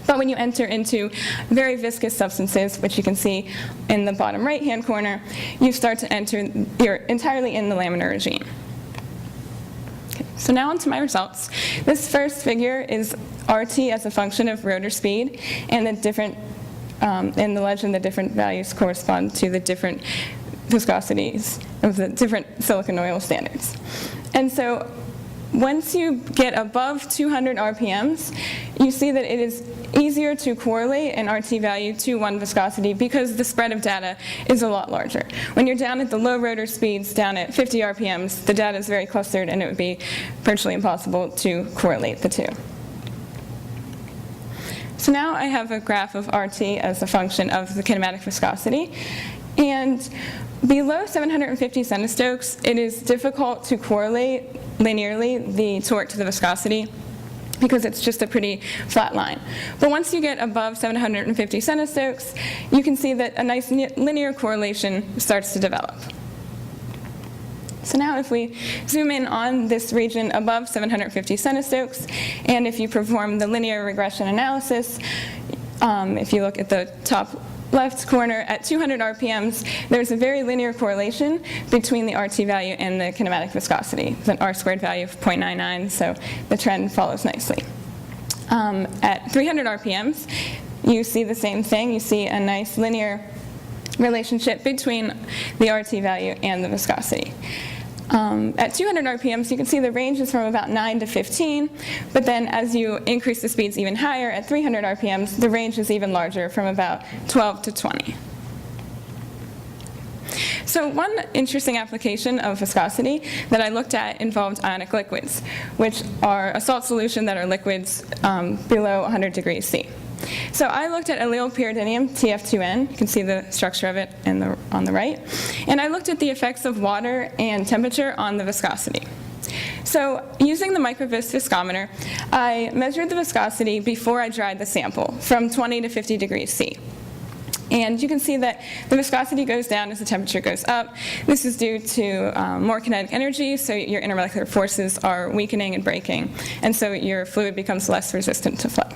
But when you enter into very viscous substances, which you can see in the bottom right-hand corner, you start to enter, you're entirely in the laminar regime. Okay, so now onto my results. This first figure is RT as a function of rotor speed, and the different, in the legend, the different values correspond to the different viscosities of the different silicon oil standards. And so once you get above 200 RPMs, you see that it is easier to correlate an RT value to one viscosity because the spread of data is a lot larger. When you're down at the low rotor speeds, down at 50 RPMs, the data is very clustered and it would be virtually impossible to correlate the two. So now I have a graph of RT as a function of the kinematic viscosity. And below 750 centistokes, it is difficult to correlate linearly the torque to the viscosity because it's just a pretty flat line. But once you get above 750 centistokes, you can see that a nice linear correlation starts to develop. So now if we zoom in on this region above 750 centistokes, and if you perform the linear regression analysis, if you look at the top left corner at 200 RPMs, there's a very linear correlation between the RT value and the kinematic viscosity. It's an R squared value of 0.99, so the trend follows nicely. At 300 RPMs, you see the same thing. You see a nice linear relationship between the RT value and the viscosity. At 200 RPMs, you can see the range is from about 9 to 15, but then as you increase the speeds even higher, at 300 RPMs, the range is even larger, from about 12 to 20. So one interesting application of viscosity that I looked at involved ionic liquids, which are a salt solution that are liquids below 100 degrees C. So I looked at allylpyridinium, TF2N, you can see the structure of it on the right, and I looked at the effects of water and temperature on the viscosity. So using the microvis viscometer, I measured the viscosity before I dried the sample from 20 to 50 degrees C. And you can see that the viscosity goes down as the temperature goes up. This is due to more kinetic energy, so your intermolecular forces are weakening and breaking, and so your fluid becomes less resistant to flow.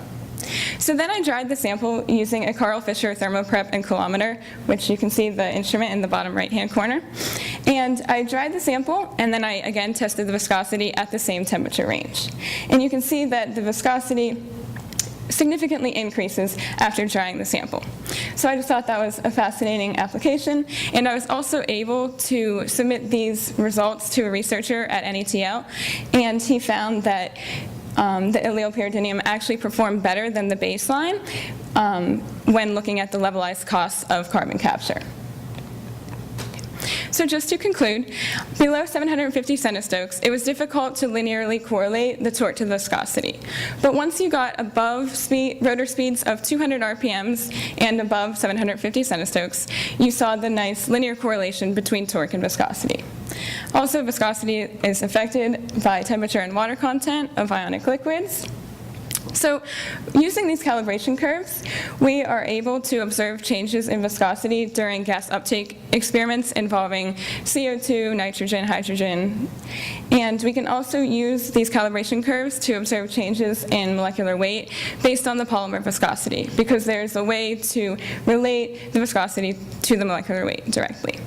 So then I dried the sample using a Carl Fisher thermoprep and coulometer, which you can see the instrument in the bottom right-hand corner. And I dried the sample, and then I again tested the viscosity at the same temperature range. And you can see that the viscosity significantly increases after drying the sample. So I just thought that was a fascinating application, and I was also able to submit these results to a researcher at NETL, and he found that the allylpyridinium actually performed better than the baseline when looking at the levelized costs of carbon capture. So just to conclude, below 750 centistokes, it was difficult to linearly correlate the torque to the viscosity. But once you got above rotor speeds of 200 RPMs and above 750 centistokes, you saw the nice linear correlation between torque and viscosity. Also, viscosity is affected by temperature and water content of ionic liquids. So using these calibration curves, we are able to observe changes in viscosity during gas uptake experiments involving CO2, nitrogen, hydrogen. And we can also use these calibration curves to observe changes in molecular weight based on the polymer viscosity, because there's a way to relate the viscosity to the molecular weight directly.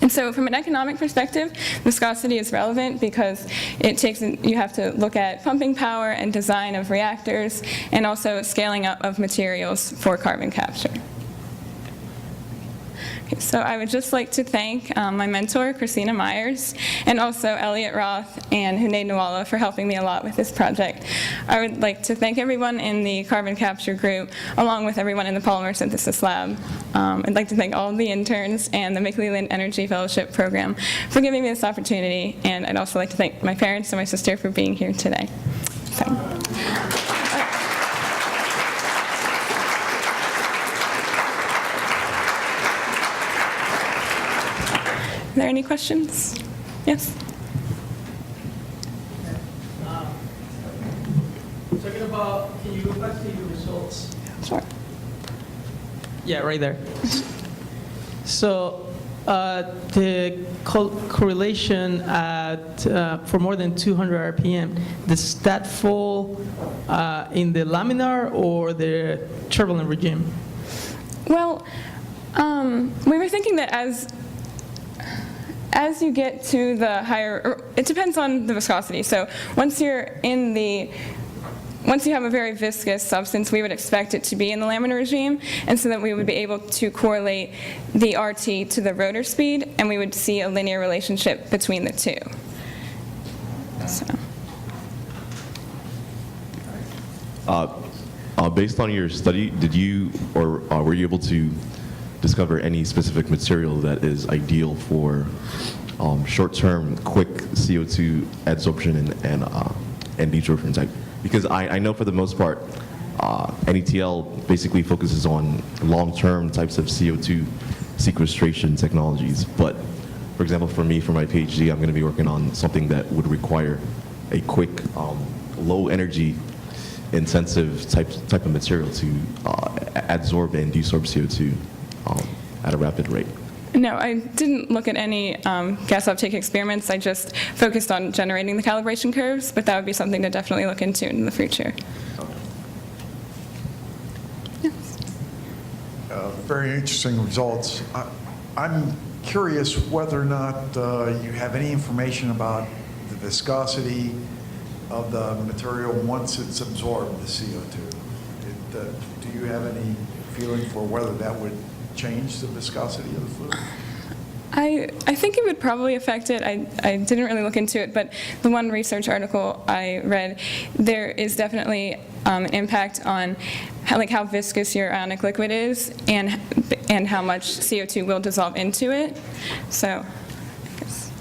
And so from an economic perspective, viscosity is relevant because you have to look at pumping power and design of reactors and also scaling up of materials for carbon capture. So I would just like to thank my mentor, Christina Myers, and also Elliot Roth and Hunaid Nawala for helping me a lot with this project. I would like to thank everyone in the carbon capture group, along with everyone in the polymer synthesis lab. I'd like to thank all of the interns and the Leland Energy Fellowship Program for giving me this opportunity, and I'd also like to thank my parents and my sister for being here today. Are there any questions? Yes? Talking about, can you go back to your results? Sure. Yeah, right there. So the correlation for more than 200 RPM, does that fall in the laminar or the turbulent regime? Well, we were thinking that as you get to the higher, it depends on the viscosity. So once you have a very viscous substance, we would expect it to be in the laminar regime, and so that we would be able to correlate the RT to the rotor speed, and we would see a linear relationship between the two. So. Based on your study, did you or were you able to discover any specific material that is ideal for short-term, quick CO2 adsorption and desorption type? Because I know for the most part, NETL basically focuses on long-term types of CO2 sequestration technologies. But for example, for me, for my PhD, I'm going to be working on something that would require a quick, low-energy intensive type of material to adsorb and desorb CO2 at a rapid rate. No, I didn't look at any gas uptake experiments. I just focused on generating the calibration curves, but that would be something to definitely look into in the future. Yes. Very interesting results. I'm curious whether or not you have any information about the viscosity of the material once it's absorbed the CO2. Do you have any feeling for whether that would change the viscosity of the fluid? I think it would probably affect it. I didn't really look into it, but the one research article I read, there is definitely an impact on how viscous your ionic liquid is and how much CO2 will dissolve into it. So, I guess.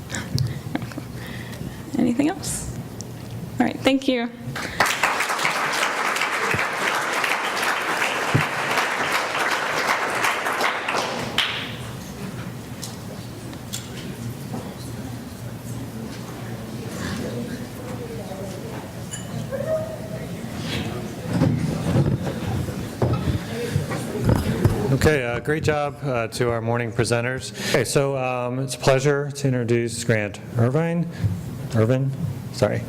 Anything else? All right, thank you. Okay, great job to our morning presenters. Okay, so it's a pleasure to introduce Grant Irvin. Sorry.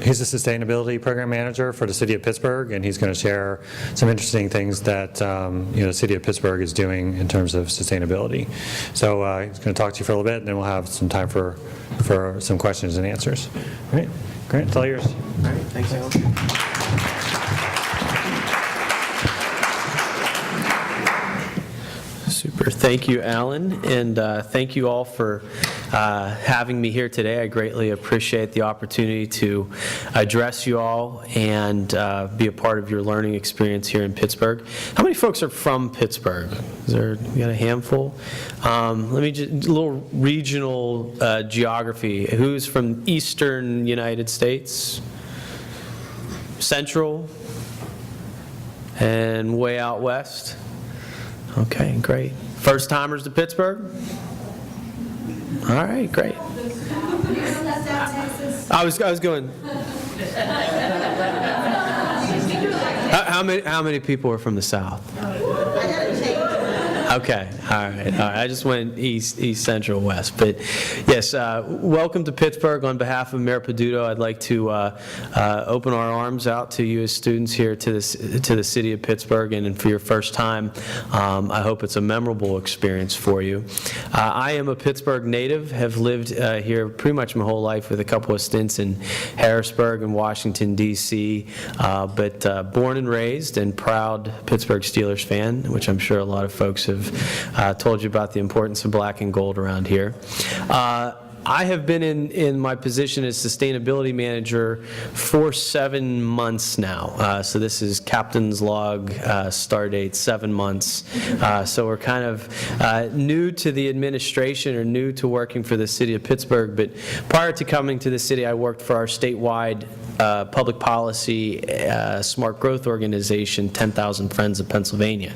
He's the Sustainability Program Manager for the City of Pittsburgh, and he's going to share some interesting things that the City of Pittsburgh is doing in terms of sustainability. So he's going to talk to you for a little bit, and then we'll have some time for some questions and answers. All right, Grant, it's all yours. All right, thanks, Alan. Super. Thank you, Alan, and thank you all for having me here today. I greatly appreciate the opportunity to address you all and be a part of your learning experience here in Pittsburgh. How many folks are from Pittsburgh? You got a handful? Let me just, a little regional geography. Who's from eastern United States? Central? And way out west? Okay, great. First timers to Pittsburgh? All right, great. I was going. How many people are from the South? Okay, all right. I just went east, central, west. But yes, welcome to Pittsburgh. On behalf of Mayor Peduto, I'd like to open our arms out to you as students here to the city of Pittsburgh. And for your first time, I hope it's a memorable experience for you. I am a Pittsburgh native, have lived here pretty much my whole life with a couple of stints in Harrisburg and Washington, D.C., but born and raised and proud Pittsburgh Steelers fan, which I'm sure a lot of folks have told you about the importance of black and gold around here. I have been in my position as sustainability manager for 7 months now. So this is captain's log, start date 7 months. So we're kind of new to the administration or new to working for the city of Pittsburgh. But prior to coming to the city, I worked for our statewide public policy smart growth organization, 10,000 Friends of Pennsylvania.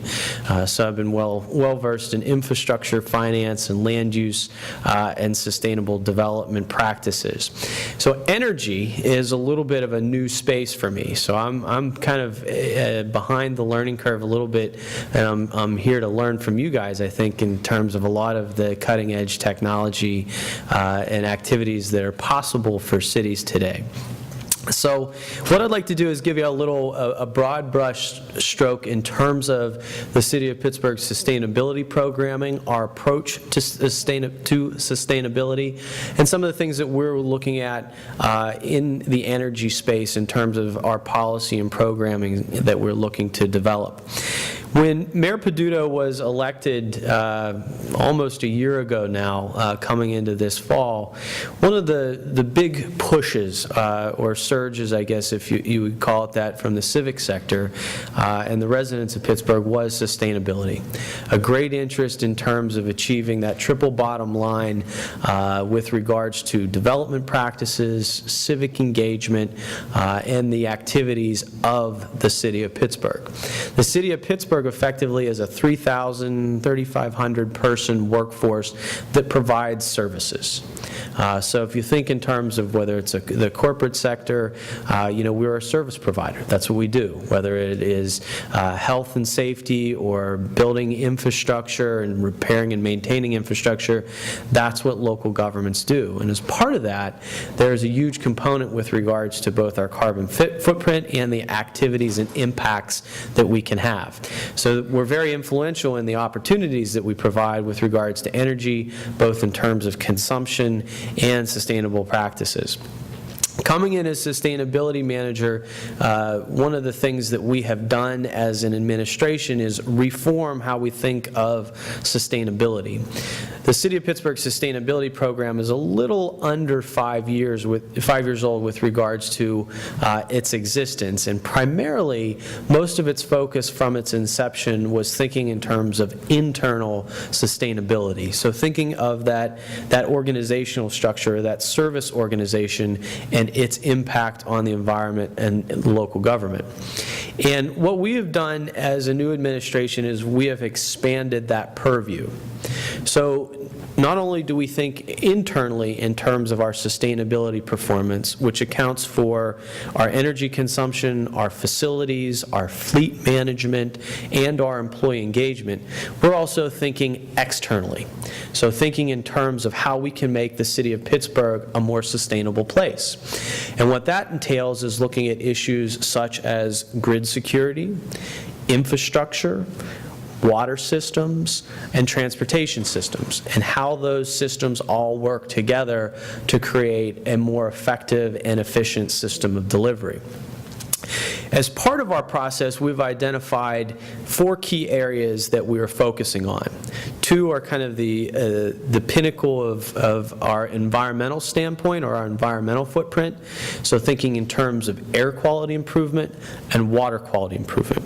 So I've been well versed in infrastructure, finance, and land use and sustainable development practices. So energy is a little bit of a new space for me. So I'm kind of behind the learning curve a little bit, and I'm here to learn from you guys, I think, in terms of a lot of the cutting edge technology and activities that are possible for cities today. So what I'd like to do is give you a broad brush stroke in terms of the City of Pittsburgh's sustainability programming, our approach to sustainability, and some of the things that we're looking at in the energy space in terms of our policy and programming that we're looking to develop. When Mayor Peduto was elected almost a year ago now, coming into this fall, one of the big pushes or surges, I guess if you would call it that, from the civic sector and the residents of Pittsburgh was sustainability. A great interest in terms of achieving that triple bottom line with regards to development practices, civic engagement, and the activities of the City of Pittsburgh. The City of Pittsburgh effectively is a 3,500 person workforce that provides services. So if you think in terms of whether it's the corporate sector, we're a service provider. That's what we do, whether it is health and safety or building infrastructure and repairing and maintaining infrastructure. That's what local governments do. And as part of that, there's a huge component with regards to both our carbon footprint and the activities and impacts that we can have. So we're very influential in the opportunities that we provide with regards to energy, both in terms of consumption and sustainable practices. Coming in as sustainability manager, one of the things that we have done as an administration is reform how we think of sustainability. The City of Pittsburgh Sustainability Program is a little under 5 years old with regards to its existence, and primarily most of its focus from its inception was thinking in terms of internal sustainability. So thinking of that organizational structure, that service organization, and its impact on the environment and local government. And what we have done as a new administration is we have expanded that purview. So not only do we think internally in terms of our sustainability performance, which accounts for our energy consumption, our facilities, our fleet management, and our employee engagement, we're also thinking externally. So thinking in terms of how we can make the City of Pittsburgh a more sustainable place. And what that entails is looking at issues such as grid security, infrastructure, water systems, and transportation systems, and how those systems all work together to create a more effective and efficient system of delivery. As part of our process, we've identified 4 key areas that we are focusing on. 2 are kind of the pinnacle of our environmental standpoint or our environmental footprint, so thinking in terms of air quality improvement and water quality improvement.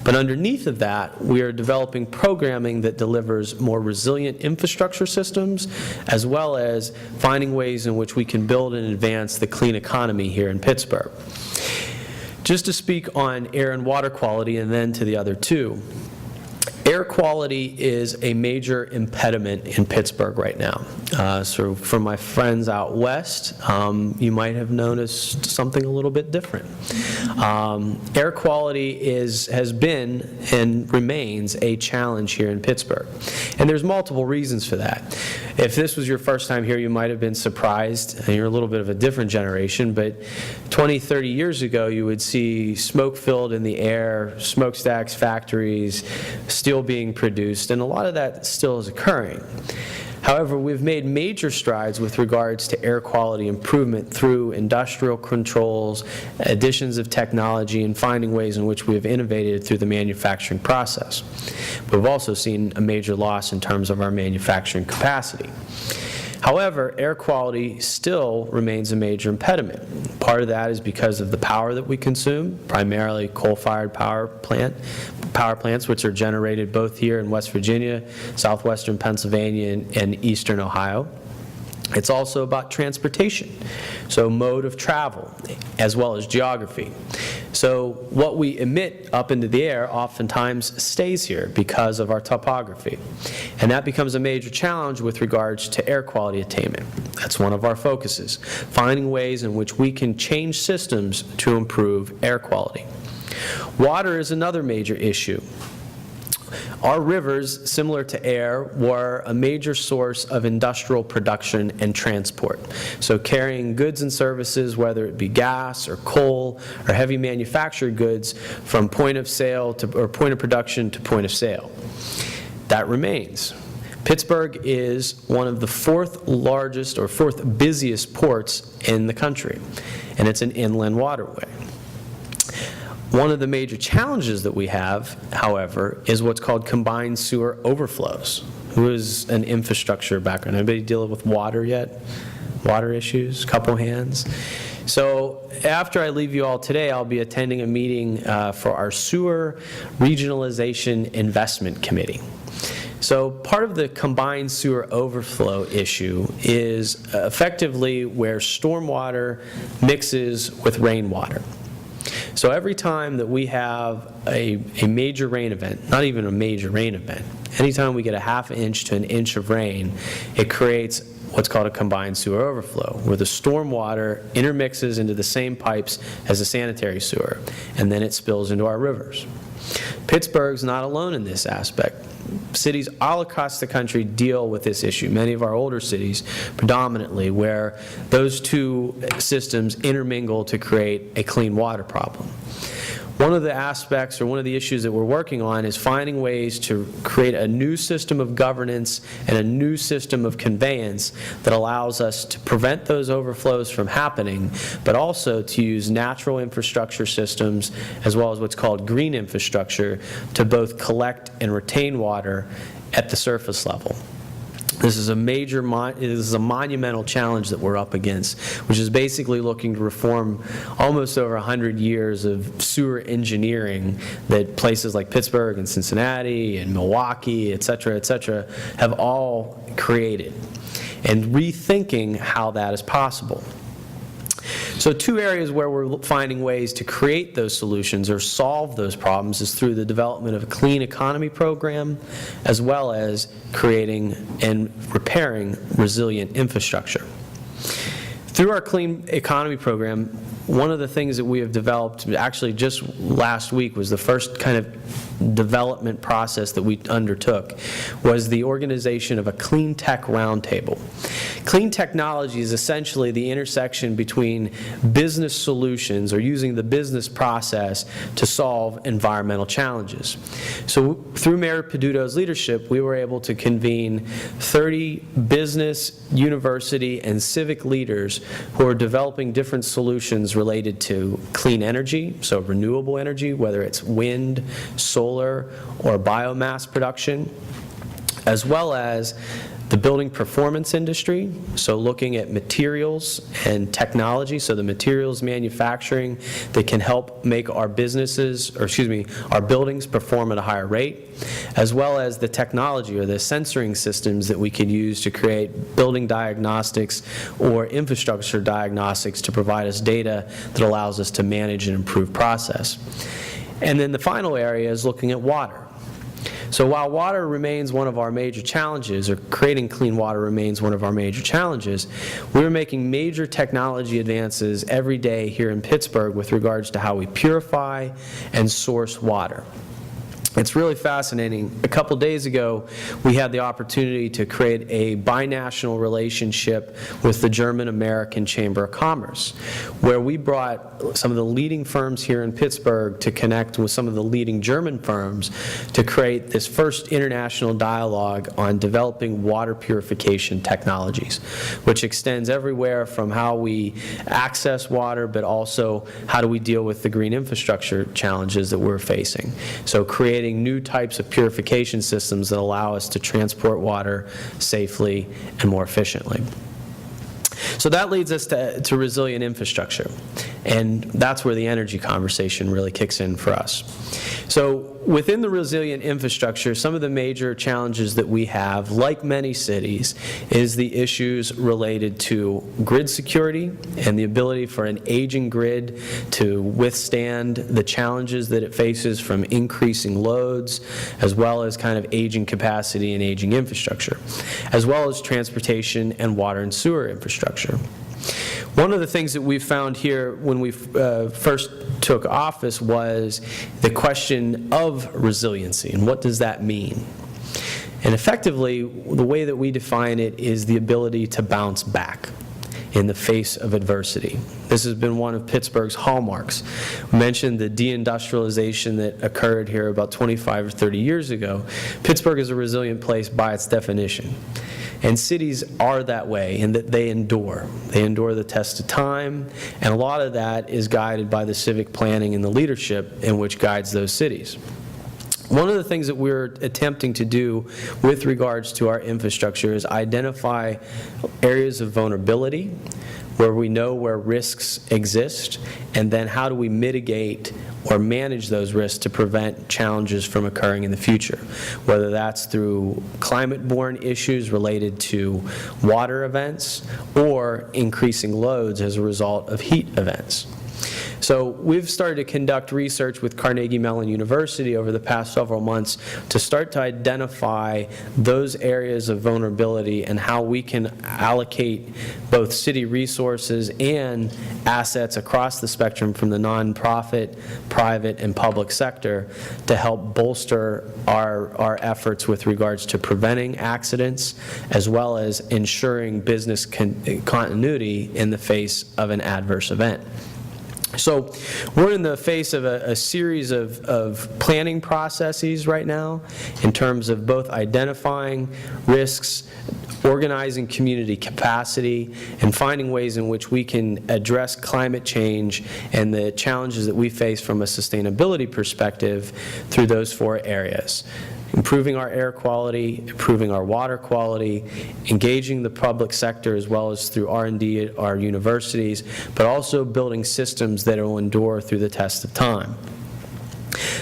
But underneath of that, we are developing programming that delivers more resilient infrastructure systems, as well as finding ways in which we can build and advance the clean economy here in Pittsburgh. Just to speak on air and water quality and then to the other 2. Air quality is a major impediment in Pittsburgh right now. So for my friends out west, you might have noticed something a little bit different. Air quality has been and remains a challenge here in Pittsburgh. And there's multiple reasons for that. If this was your first time here, you might have been surprised, and you're a little bit of a different generation, but 20, 30 years ago, you would see smoke filled in the air, smokestacks, factories, steel being produced, and a lot of that still is occurring. However, we've made major strides with regards to air quality improvement through industrial controls, additions of technology, and finding ways in which we have innovated through the manufacturing process. We've also seen a major loss in terms of our manufacturing capacity. However, air quality still remains a major impediment. Part of that is because of the power that we consume, primarily coal-fired power plants, which are generated both here in West Virginia, southwestern Pennsylvania, and eastern Ohio. It's also about transportation, so mode of travel, as well as geography. So what we emit up into the air oftentimes stays here because of our topography. And that becomes a major challenge with regards to air quality attainment. That's one of our focuses, finding ways in which we can change systems to improve air quality. Water is another major issue. Our rivers, similar to air, were a major source of industrial production and transport. So carrying goods and services, whether it be gas or coal or heavy manufactured goods, from point of sale to, or point of production to point of sale. That remains. Pittsburgh is one of the 4th largest or 4th busiest ports in the country, and it's an inland waterway. One of the major challenges that we have, however, is what's called combined sewer overflows. Who is an infrastructure background? Anybody dealing with water yet? Water issues? Couple hands? So after I leave you all today, I'll be attending a meeting for our Sewer Regionalization Investment Committee. So part of the combined sewer overflow issue is effectively where stormwater mixes with rainwater. So every time that we have a major rain event, not even a major rain event, anytime we get a ½ inch to an inch of rain, it creates what's called a combined sewer overflow, where the stormwater intermixes into the same pipes as the sanitary sewer, and then it spills into our rivers. Pittsburgh's not alone in this aspect. Cities all across the country deal with this issue, many of our older cities predominantly, where those 2 systems intermingle to create a clean water problem. One of the aspects or one of the issues that we're working on is finding ways to create a new system of governance and a new system of conveyance that allows us to prevent those overflows from happening, but also to use natural infrastructure systems as well as what's called green infrastructure to both collect and retain water at the surface level. This is a monumental challenge that we're up against, which is basically looking to reform almost over 100 years of sewer engineering that places like Pittsburgh and Cincinnati and Milwaukee, et cetera, have all created, and rethinking how that is possible. So 2 areas where we're finding ways to create those solutions or solve those problems is through the development of a clean economy program, as well as creating and repairing resilient infrastructure. Through our clean economy program, one of the things that we have developed, actually just last week, was the first kind of development process that we undertook was the organization of a clean tech roundtable. Clean technology is essentially the intersection between business solutions or using the business process to solve environmental challenges. So through Mayor Peduto's leadership, we were able to convene 30 business, university, and civic leaders who are developing different solutions related to clean energy, so renewable energy, whether it's wind, solar, or biomass production, as well as the building performance industry, so looking at materials and technology, so the materials manufacturing that can help make our businesses, or excuse me, our buildings perform at a higher rate, as well as the technology or the sensoring systems that we could use to create building diagnostics or infrastructure diagnostics to provide us data that allows us to manage and improve process. And then the final area is looking at water. So while water remains one of our major challenges, or creating clean water remains one of our major challenges, we're making major technology advances every day here in Pittsburgh with regards to how we purify and source water. It's really fascinating. A couple days ago, we had the opportunity to create a binational relationship with the German-American Chamber of Commerce, where we brought some of the leading firms here in Pittsburgh to connect with some of the leading German firms to create this first international dialogue on developing water purification technologies, which extends everywhere from how we access water, but also how do we deal with the green infrastructure challenges that we're facing. So creating new types of purification systems that allow us to transport water safely and more efficiently. So that leads us to resilient infrastructure, and that's where the energy conversation really kicks in for us. So within the resilient infrastructure, some of the major challenges that we have, like many cities, is the issues related to grid security and the ability for an aging grid to withstand the challenges that it faces from increasing loads, as well as kind of aging capacity and aging infrastructure, as well as transportation and water and sewer infrastructure. One of the things that we found here when we first took office was the question of resiliency, and what does that mean? And effectively, the way that we define it is the ability to bounce back in the face of adversity. This has been one of Pittsburgh's hallmarks. We mentioned the deindustrialization that occurred here about 25 or 30 years ago. Pittsburgh is a resilient place by its definition. And cities are that way in that they endure. They endure the test of time, and a lot of that is guided by the civic planning and the leadership in which guides those cities. One of the things that we're attempting to do with regards to our infrastructure is identify areas of vulnerability where we know where risks exist, and then how do we mitigate or manage those risks to prevent challenges from occurring in the future, whether that's through climate-borne issues related to water events or increasing loads as a result of heat events. So we've started to conduct research with Carnegie Mellon University over the past several months to start to identify those areas of vulnerability and how we can allocate both city resources and assets across the spectrum from the nonprofit, private, and public sector to help bolster our efforts with regards to preventing accidents as well as ensuring business continuity in the face of an adverse event. So we're in the face of a series of planning processes right now in terms of both identifying risks, organizing community capacity, and finding ways in which we can address climate change and the challenges that we face from a sustainability perspective through those four areas. Improving our air quality, improving our water quality, engaging the public sector as well as through R&D at our universities, but also building systems that will endure through the test of time.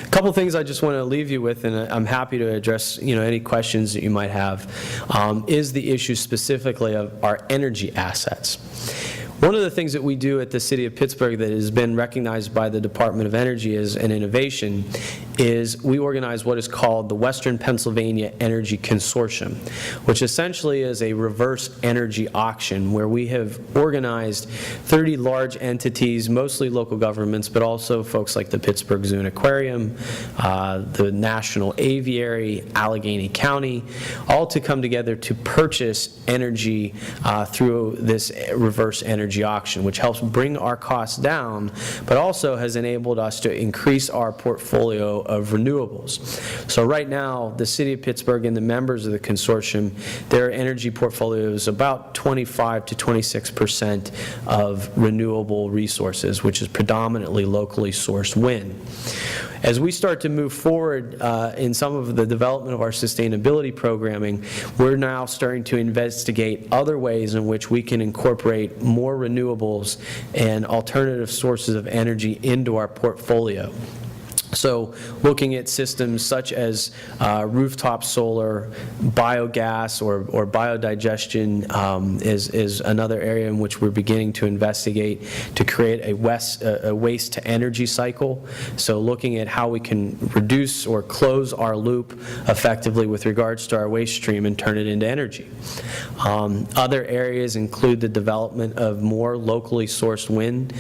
A couple things I just want to leave you with, and I'm happy to address any questions that you might have, is the issue specifically of our energy assets. One of the things that we do at the City of Pittsburgh that has been recognized by the Department of Energy as an innovation is we organize what is called the Western Pennsylvania Energy Consortium, which essentially is a reverse energy auction where we have organized 30 large entities, mostly local governments, but also folks like the Pittsburgh Zoo and Aquarium, the National Aviary, Allegheny County, all to come together to purchase energy through this reverse energy auction, which helps bring our costs down, but also has enabled us to increase our portfolio of renewables. So right now, the City of Pittsburgh and the members of the consortium, their energy portfolio is about 25 to 26% of renewable resources, which is predominantly locally sourced wind. As we start to move forward in some of the development of our sustainability programming, we're now starting to investigate other ways in which we can incorporate more renewables and alternative sources of energy into our portfolio. So looking at systems such as rooftop solar, biogas, or biodigestion is another area in which we're beginning to investigate to create a waste-to-energy cycle. So looking at how we can reduce or close our loop effectively with regards to our waste stream and turn it into energy. Other areas include the development of more locally sourced wind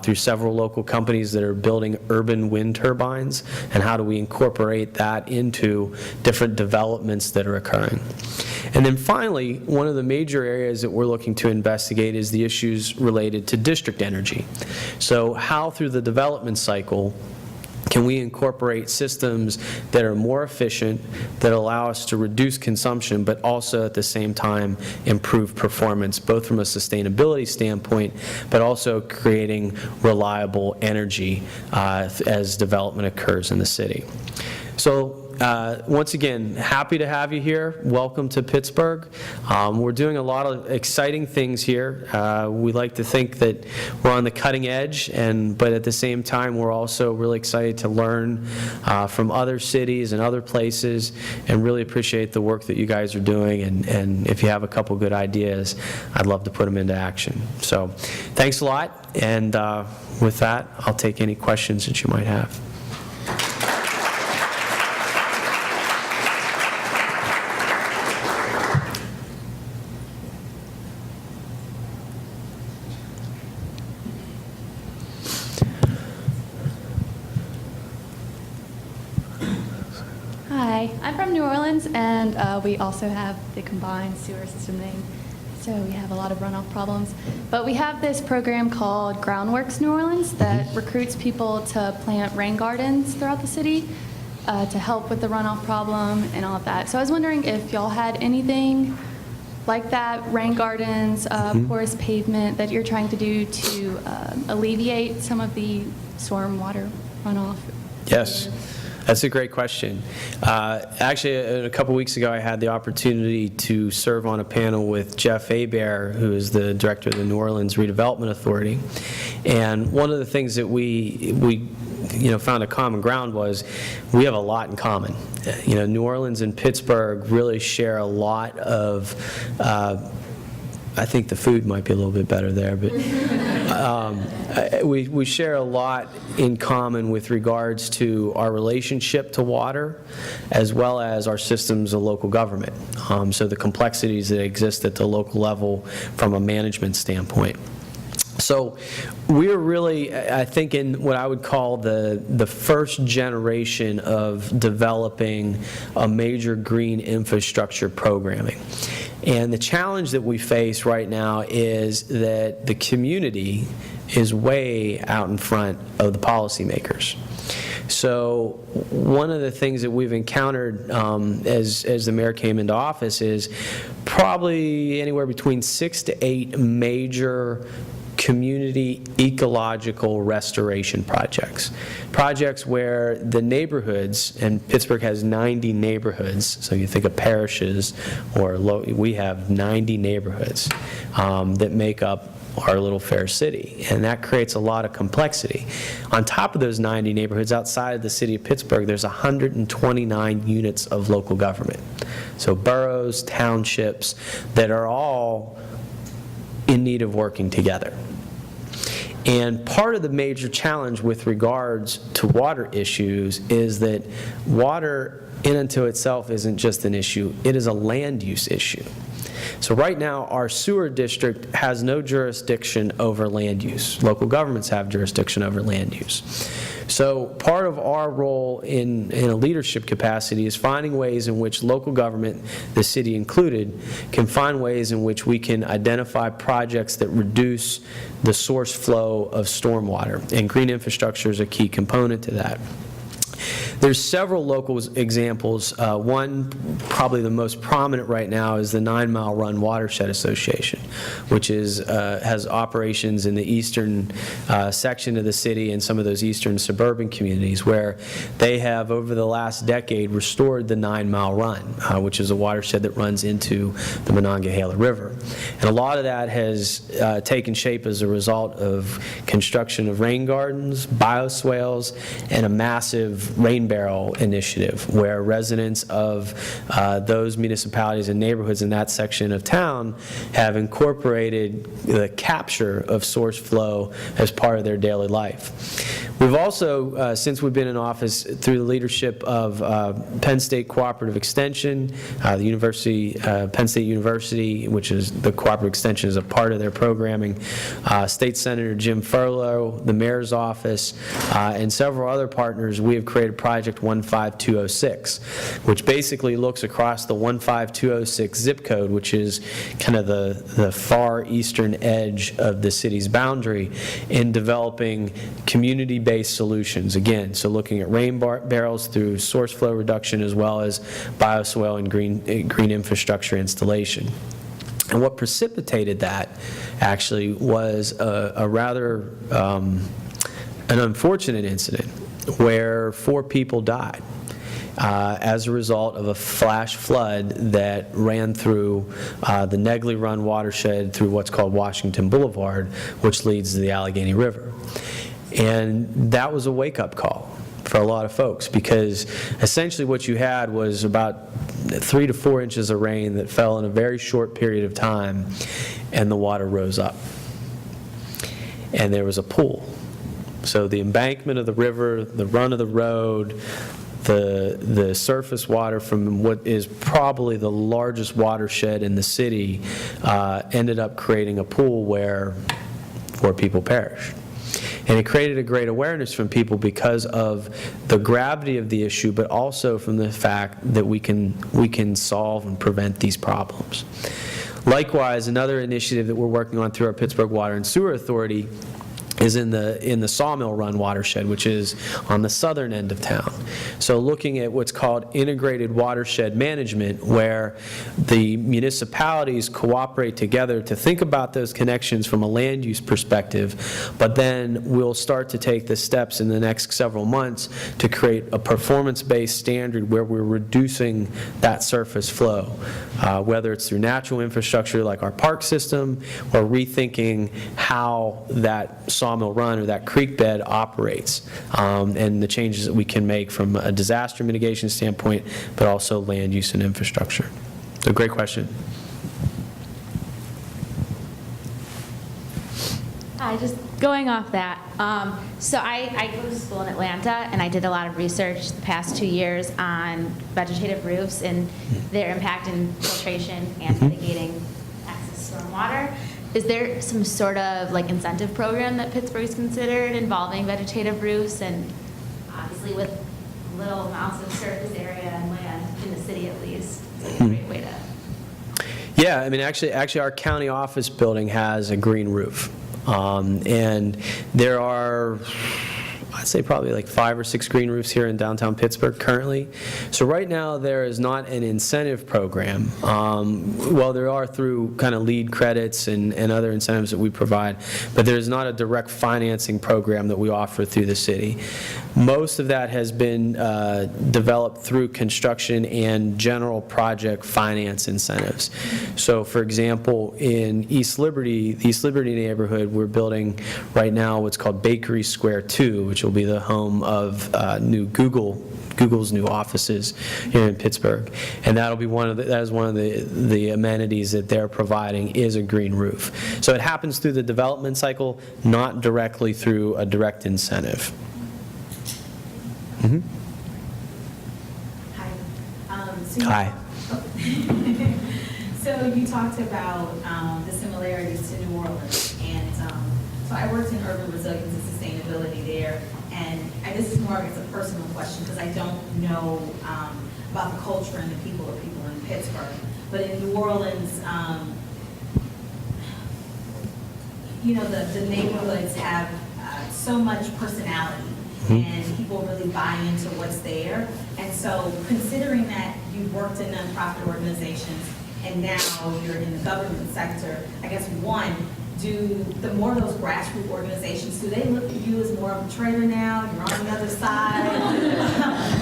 through several local companies that are building urban wind turbines, and how do we incorporate that into different developments that are occurring. And then finally, one of the major areas that we're looking to investigate is the issues related to district energy. So how through the development cycle can we incorporate systems that are more efficient, that allow us to reduce consumption, but also at the same time improve performance, both from a sustainability standpoint, but also creating reliable energy as development occurs in the city. So once again, happy to have you here. Welcome to Pittsburgh. We're doing a lot of exciting things here. We like to think that we're on the cutting edge, but at the same time, we're also really excited to learn from other cities and other places, and really appreciate the work that you guys are doing. And if you have a couple good ideas, I'd love to put them into action. So thanks a lot. And with that, I'll take any questions that you might have. Hi, I'm from New Orleans, and we also have the combined sewer system thing, so we have a lot of runoff problems. But we have this program called Groundworks New Orleans that recruits people to plant rain gardens throughout the city to help with the runoff problem and all of that. So I was wondering if y'all had anything like that, rain gardens, porous pavement that you're trying to do to alleviate some of the storm water runoff. Yes. That's a great question. Actually, a couple weeks ago, I had the opportunity to serve on a panel with Jeff Hebert, who is the director of the New Orleans Redevelopment Authority. And one of the things that we found a common ground was we have a lot in common. New Orleans and Pittsburgh really share a lot of I think the food might be a little bit better there, but we share a lot in common with regards to our relationship to water, as well as our systems of local government. So the complexities that exist at the local level from a management standpoint. So we're really, I think, in what I would call the first generation of developing a major green infrastructure programming. And the challenge that we face right now is that the community is way out in front of the policymakers. So one of the things that we've encountered as the mayor came into office is probably anywhere between 6 to 8 major community ecological restoration projects. Projects where the neighborhoods, and Pittsburgh has 90 neighborhoods, so you think of parishes, we have 90 neighborhoods that make up our little fair city, and that creates a lot of complexity. On top of those 90 neighborhoods outside of the city of Pittsburgh, there's 129 units of local government. So boroughs, townships that are all in need of working together. And part of the major challenge with regards to water issues is that water in and to itself isn't just an issue, it is a land use issue. So right now, our sewer district has no jurisdiction over land use. Local governments have jurisdiction over land use. So part of our role in a leadership capacity is finding ways in which local government, the city included, can find ways in which we can identify projects that reduce the source flow of stormwater. And green infrastructure is a key component to that. There's several local examples. One, probably the most prominent right now, is the 9 Mile Run Watershed Association, which has operations in the eastern section of the city and some of those eastern suburban communities, where they have, over the last decade, restored the 9 Mile Run, which is a watershed that runs into the Monongahela River. And a lot of that has taken shape as a result of construction of rain gardens, bioswales, and a massive rain barrel initiative, where residents of those municipalities and neighborhoods in that section of town have incorporated the capture of source flow as part of their daily life. We've also, since we've been in office, through the leadership of Penn State Cooperative Extension, the University, Penn State University, which is the Cooperative Extension is a part of their programming, State Senator Jim Furlow, the Mayor's Office, and several other partners, we have created Project 15206, which basically looks across the 15206 zip code, which is kind of the far eastern edge of the city's boundary, in developing community-based solutions. Again, so looking at rain barrels through source flow reduction, as well as bioswale and green infrastructure installation. And what precipitated that actually was a rather an unfortunate incident where 4 people died as a result of a flash flood that ran through the Negley Run watershed through what's called Washington Boulevard, which leads to the Allegheny River. And that was a wake-up call for a lot of folks, because essentially what you had was about 3 to 4 inches of rain that fell in a very short period of time, and the water rose up. And there was a pool. So the embankment of the river, the run of the road, the surface water from what is probably the largest watershed in the city ended up creating a pool where 4 people perished. And it created a great awareness from people because of the gravity of the issue, but also from the fact that we can solve and prevent these problems. Likewise, another initiative that we're working on through our Pittsburgh Water and Sewer Authority is in the Sawmill Run watershed, which is on the southern end of town. So looking at what's called integrated watershed management, where the municipalities cooperate together to think about those connections from a land use perspective, but then we'll start to take the steps in the next several months to create a performance-based standard where we're reducing that surface flow, whether it's through natural infrastructure like our park system, or rethinking how that Sawmill Run or that creek bed operates, and the changes that we can make from a disaster mitigation standpoint, but also land use and infrastructure. So great question. Hi, just going off that. So I go to school in Atlanta, and I did a lot of research the past 2 years on vegetative roofs and their impact in filtration and mitigating excess stormwater. Is there some sort of like incentive program that Pittsburgh's considered involving vegetative roofs, and obviously with little amounts of surface area and land in the city at least? It's a great way to. Yeah, I mean, actually our county office building has a green roof. And there are, I'd say probably like 5 or 6 green roofs here in downtown Pittsburgh currently. So right now there is not an incentive program. Well, there are through kind of lead credits and other incentives that we provide, but there's not a direct financing program that we offer through the city. Most of that has been developed through construction and general project finance incentives. So for example, in East Liberty, the East Liberty neighborhood, we're building right now what's called Bakery Square 2, which will be the home of Google's new offices here in Pittsburgh, and that is one of the amenities that they're providing is a green roof. So it happens through the development cycle, not directly through a direct incentive. Mm-hmm. Hi. So you talked about the similarities to New Orleans, and so I worked in urban resilience and sustainability there, and this is more of a personal question because I don't know about the culture and the people in Pittsburgh, but in New Orleans, the neighborhoods have so much personality. And people really buy into what's there. And so considering that you've worked in nonprofit organizations and now you're in the government sector, I guess one, do the more of those grassroots organizations, do they look at you as more of a traitor now, you're on the other side?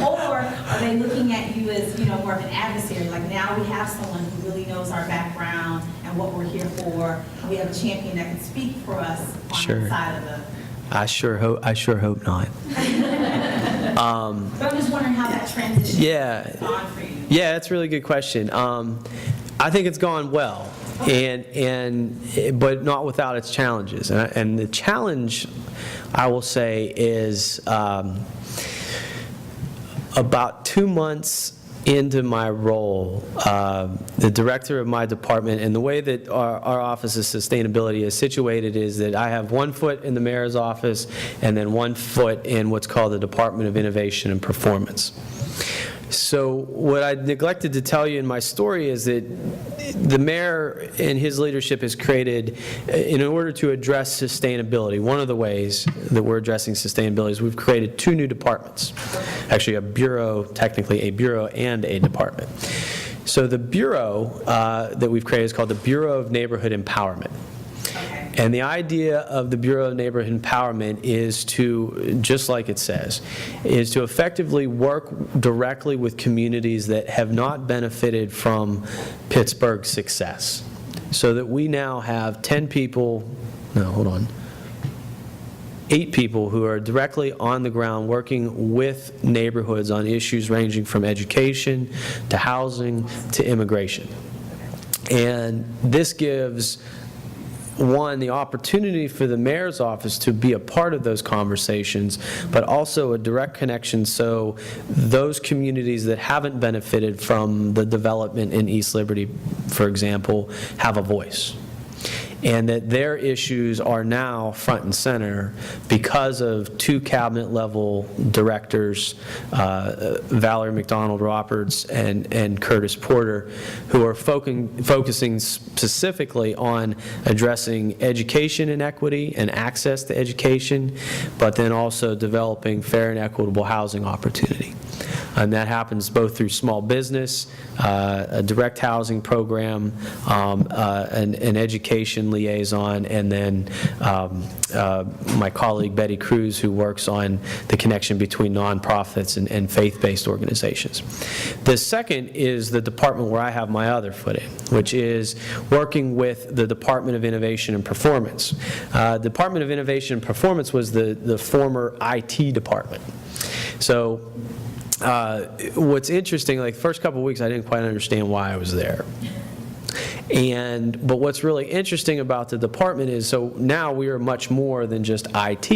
Or are they looking at you as, more of an adversary, like now we have someone who really knows our background and what we're here for, and we have a champion that can speak for us on the side of the... I sure hope not. But I'm just wondering how that transition has gone for you. Yeah, that's a really good question. I think it's gone well, but not without its challenges. And the challenge, I will say, is about 2 months into my role, the director of my department, and the way that our Office of Sustainability is situated is that I have 1 foot in the mayor's office and then 1 foot in what's called the Department of Innovation and Performance. So what I neglected to tell you in my story is that the mayor and his leadership has created, in order to address sustainability, one of the ways that we're addressing sustainability is we've created 2 new departments. Actually, technically a bureau and a department. So the bureau that we've created is called the Bureau of Neighborhood Empowerment. And the idea of the Bureau of Neighborhood Empowerment is to, just like it says, is to effectively work directly with communities that have not benefited from Pittsburgh's success. So that we now have 8 people who are directly on the ground working with neighborhoods on issues ranging from education to housing to immigration. And this gives the opportunity for the mayor's office to be a part of those conversations, but also a direct connection so those communities that haven't benefited from the development in East Liberty, for example, have a voice. And that their issues are now front and center because of 2 cabinet-level directors, Valerie McDonald-Roberts and Curtis Porter, who are focusing specifically on addressing education inequity and access to education, but then also developing fair and equitable housing opportunity. And that happens both through small business, a direct housing program, an education liaison, and then my colleague Betty Cruz, who works on the connection between nonprofits and faith-based organizations. The second is the department where I have my other foot in, which is working with the Department of Innovation and Performance. Department of Innovation and Performance was the former IT department. So what's interesting, like the first couple of weeks, I didn't quite understand why I was there. But what's really interesting about the department is, so now we are much more than just IT.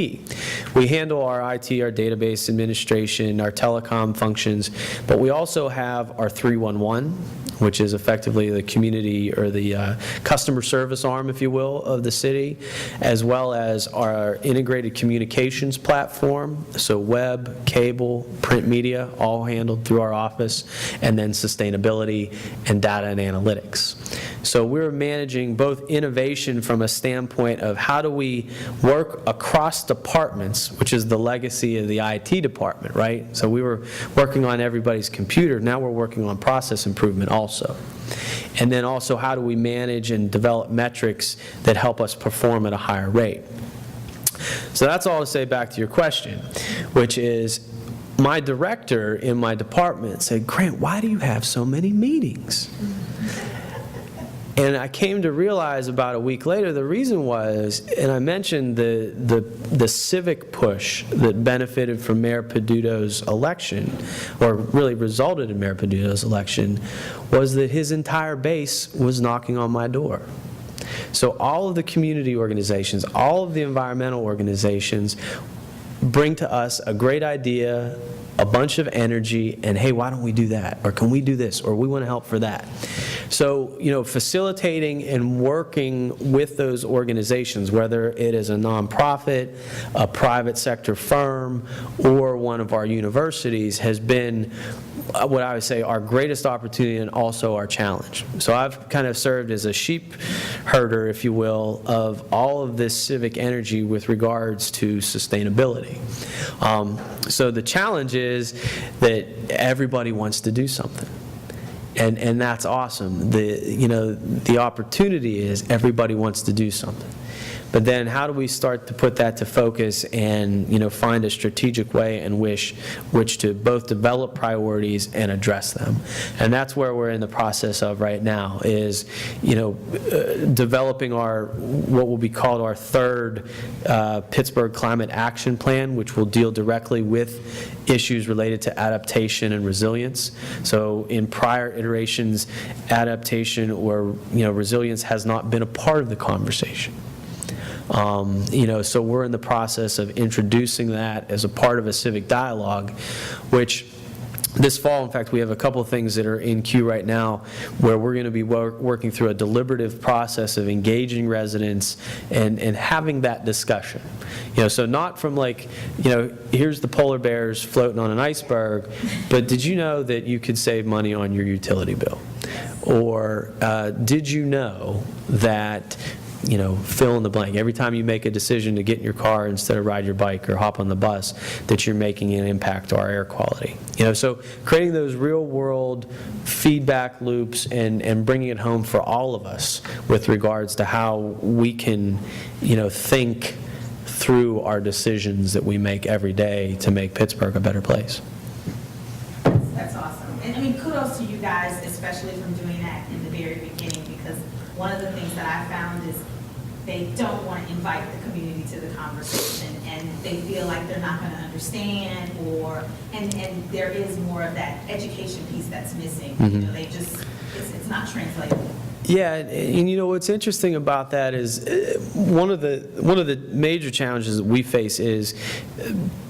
We handle our IT, our database administration, our telecom functions, but we also have our 311, which is effectively the community or the customer service arm, if you will, of the city, as well as our integrated communications platform, so web, cable, print media, all handled through our office, and then sustainability and data and analytics. So we're managing both innovation from a standpoint of how do we work across departments, which is the legacy of the IT department, right? So we were working on everybody's computer, now we're working on process improvement also. And then also how do we manage and develop metrics that help us perform at a higher rate. So that's all to say back to your question, which is my director in my department said, Grant, why do you have so many meetings? And I came to realize about a week later the reason was, and I mentioned the civic push that benefited from Mayor Peduto's election, or really resulted in Mayor Peduto's election, was that his entire base was knocking on my door. So all of the community organizations, all of the environmental organizations bring to us a great idea, a bunch of energy, and hey, why don't we do that? Or can we do this? Or we want to help for that. So, facilitating and working with those organizations, whether it is a nonprofit, a private sector firm, or one of our universities, has been what I would say our greatest opportunity and also our challenge. So I've kind of served as a sheep herder, if you will, of all of this civic energy with regards to sustainability. So the challenge is that everybody wants to do something. And that's awesome. The opportunity is everybody wants to do something. But then how do we start to put that to focus and, find a strategic way in which to both develop priorities and address them? And that's where we're in the process of right now is, developing what will be called our third Pittsburgh Climate Action Plan, which will deal directly with issues related to adaptation and resilience. So in prior iterations, adaptation or, resilience has not been a part of the conversation. So we're in the process of introducing that as a part of a civic dialogue, which this fall, in fact, we have a couple of things that are in queue right now where we're going to be working through a deliberative process of engaging residents and having that discussion. So not from here's the polar bears floating on an iceberg, but did you know that you could save money on your utility bill? Or did you know that fill in the blank. Every time you make a decision to get in your car instead of ride your bike or hop on the bus, that you're making an impact to our air quality. So creating those real-world feedback loops and bringing it home for all of us with regards to how we can, think through our decisions that we make every day to make Pittsburgh a better place. That's awesome. And kudos to you guys, especially from doing that in the very beginning, because one of the things that I found is they don't want to invite the community to the conversation, and they feel like they're not going to understand, and there is more of that education piece that's missing. Mm-hmm. They just, it's not translatable. Yeah, and what's interesting about that is one of the major challenges that we face is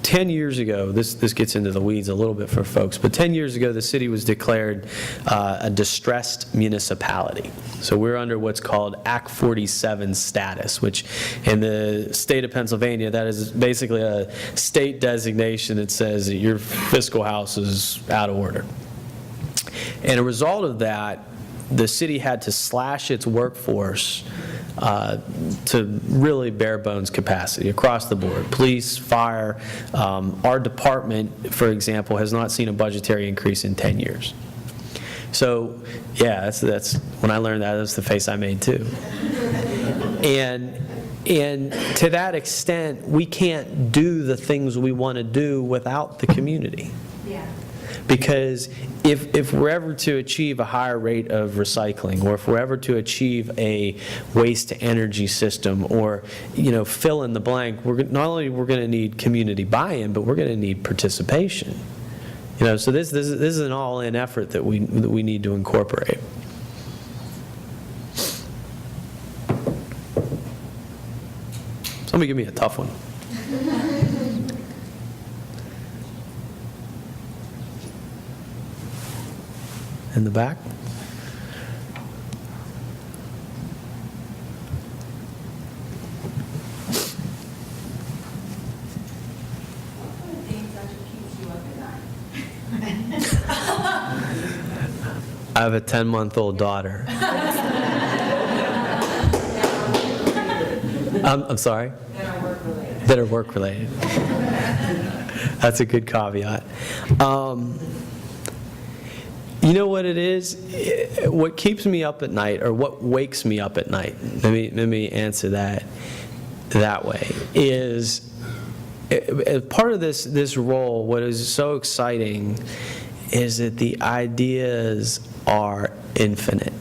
10 years ago, this gets into the weeds a little bit for folks, but 10 years ago the city was declared a distressed municipality. So we're under what's called Act 47 status, which in the state of Pennsylvania, that is basically a state designation that says that your fiscal house is out of order. And a result of that, the city had to slash its workforce to really bare bones capacity across the board. Police, fire. Our department, for example, has not seen a budgetary increase in 10 years. So, yeah, that's when I learned that, that's the face I made too. And to that extent, we can't do the things we want to do without the community. Yeah. Because if we're ever to achieve a higher rate of recycling, or if we're ever to achieve a waste-to-energy system, or fill in the blank, not only we're going to need community buy-in, but we're going to need participation. So this is an all-in effort that we need to incorporate. Somebody give me a tough one. In the back. I have a 10-month-old daughter. I'm sorry? That are work-related. That's a good caveat. You know what it is? What keeps me up at night, or what wakes me up at night? Let me answer that. that way is, as part of this role, what is so exciting is that the ideas are infinite.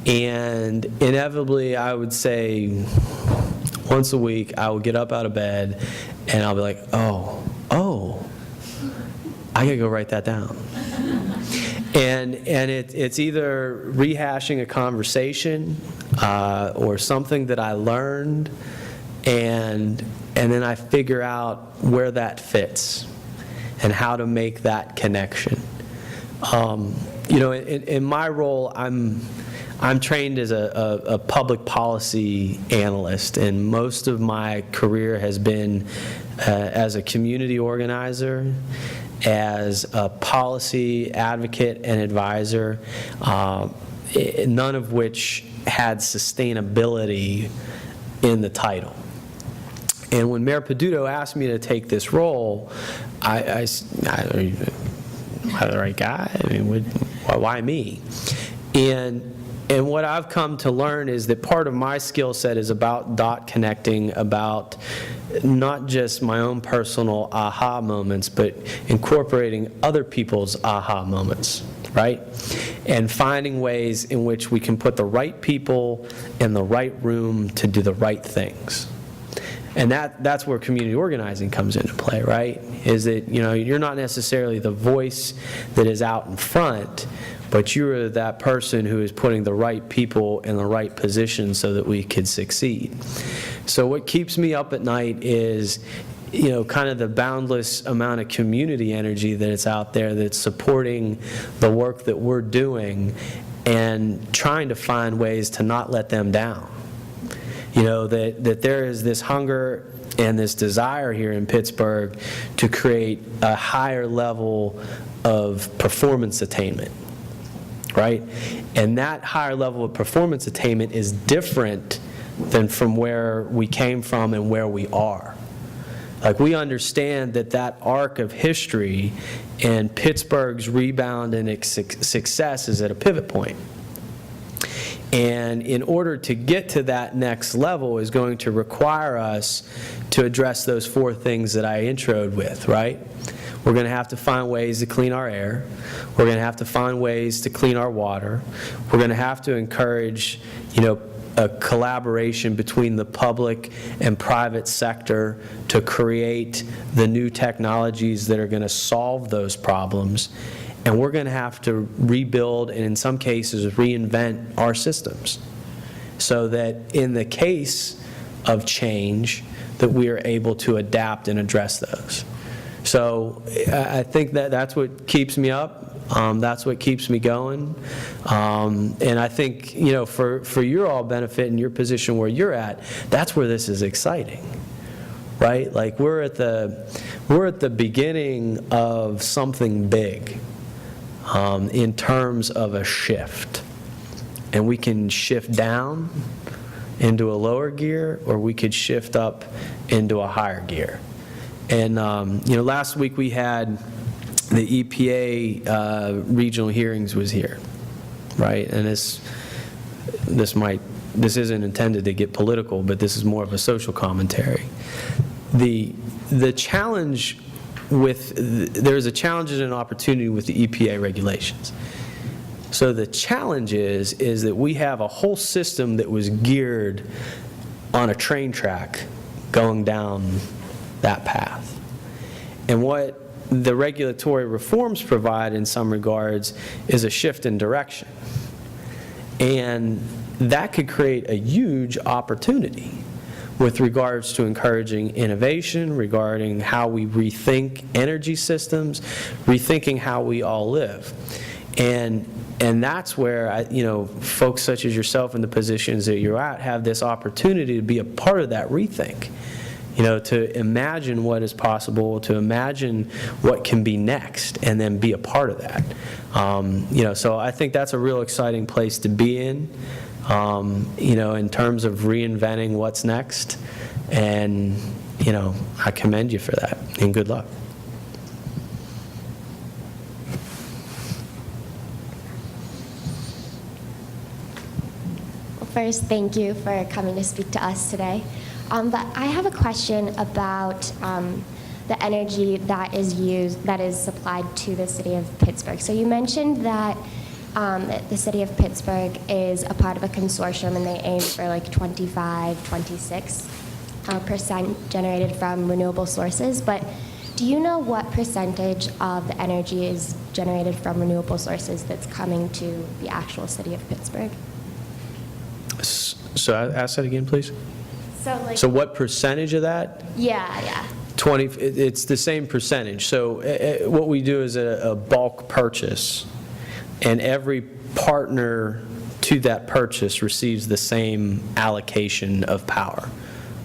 And inevitably, I would say, once a week, I will get up out of bed and I'll be like, oh, I gotta go write that down. And it's either rehashing a conversation or something that I learned, and then I figure out where that fits and how to make that connection. In my role, I'm trained as a public policy analyst, and most of my career has been as a community organizer, as a policy advocate and advisor, none of which had sustainability in the title. And when Mayor Peduto asked me to take this role, I am I the right guy? I mean, why me? And what I've come to learn is that part of my skill set is about dot connecting, about not just my own personal aha moments, but incorporating other people's aha moments, right? And finding ways in which we can put the right people in the right room to do the right things. And that's where community organizing comes into play, right? Is that, you're not necessarily the voice that is out in front, but you're that person who is putting the right people in the right position so that we could succeed. So what keeps me up at night is, kind of the boundless amount of community energy that is out there that's supporting the work that we're doing and trying to find ways to not let them down. That there is this hunger and this desire here in Pittsburgh to create a higher level of performance attainment, right? And that higher level of performance attainment is different than from where we came from and where we are. Like, we understand that arc of history and Pittsburgh's rebound and its success is at a pivot point. And in order to get to that next level is going to require us to address those four things that I introed with, right? We're going to have to find ways to clean our air. We're going to have to find ways to clean our water. We're going to have to encourage, a collaboration between the public and private sector to create the new technologies that are going to solve those problems. And we're going to have to rebuild and, in some cases, reinvent our systems so that in the case of change, that we are able to adapt and address those. So I think that's what keeps me up. That's what keeps me going. And I think, for your all benefit and your position where you're at, that's where this is exciting, right? Like, we're at the beginning of something big. In terms of a shift. And we can shift down into a lower gear, or we could shift up into a higher gear. And, last week we had the EPA regional hearings was here, right? And this isn't intended to get political, but this is more of a social commentary. The challenge there's a challenge and an opportunity with the EPA regulations. So the challenge is that we have a whole system that was geared on a train track going down that path. And what the regulatory reforms provide in some regards is a shift in direction. And that could create a huge opportunity with regards to encouraging innovation, regarding how we rethink energy systems, rethinking how we all live. And that's where, folks such as yourself in the positions that you're at have this opportunity to be a part of that rethink. To imagine what is possible, to imagine what can be next, and then be a part of that. So I think that's a real exciting place to be in. In terms of reinventing what's next. And, I commend you for that, and good luck. Well, First, thank you for coming to speak to us today. But I have a question about the energy that is supplied to the city of Pittsburgh. So you mentioned that the city of Pittsburgh is a part of a consortium and they aim for like 25-26% generated from renewable sources. But do you know what percentage of the energy is generated from renewable sources that's coming to the actual city of Pittsburgh? So ask that again, please. So What percentage of that? Yeah. 20, it's the same percentage. So what we do is a bulk purchase, and every partner to that purchase receives the same allocation of power,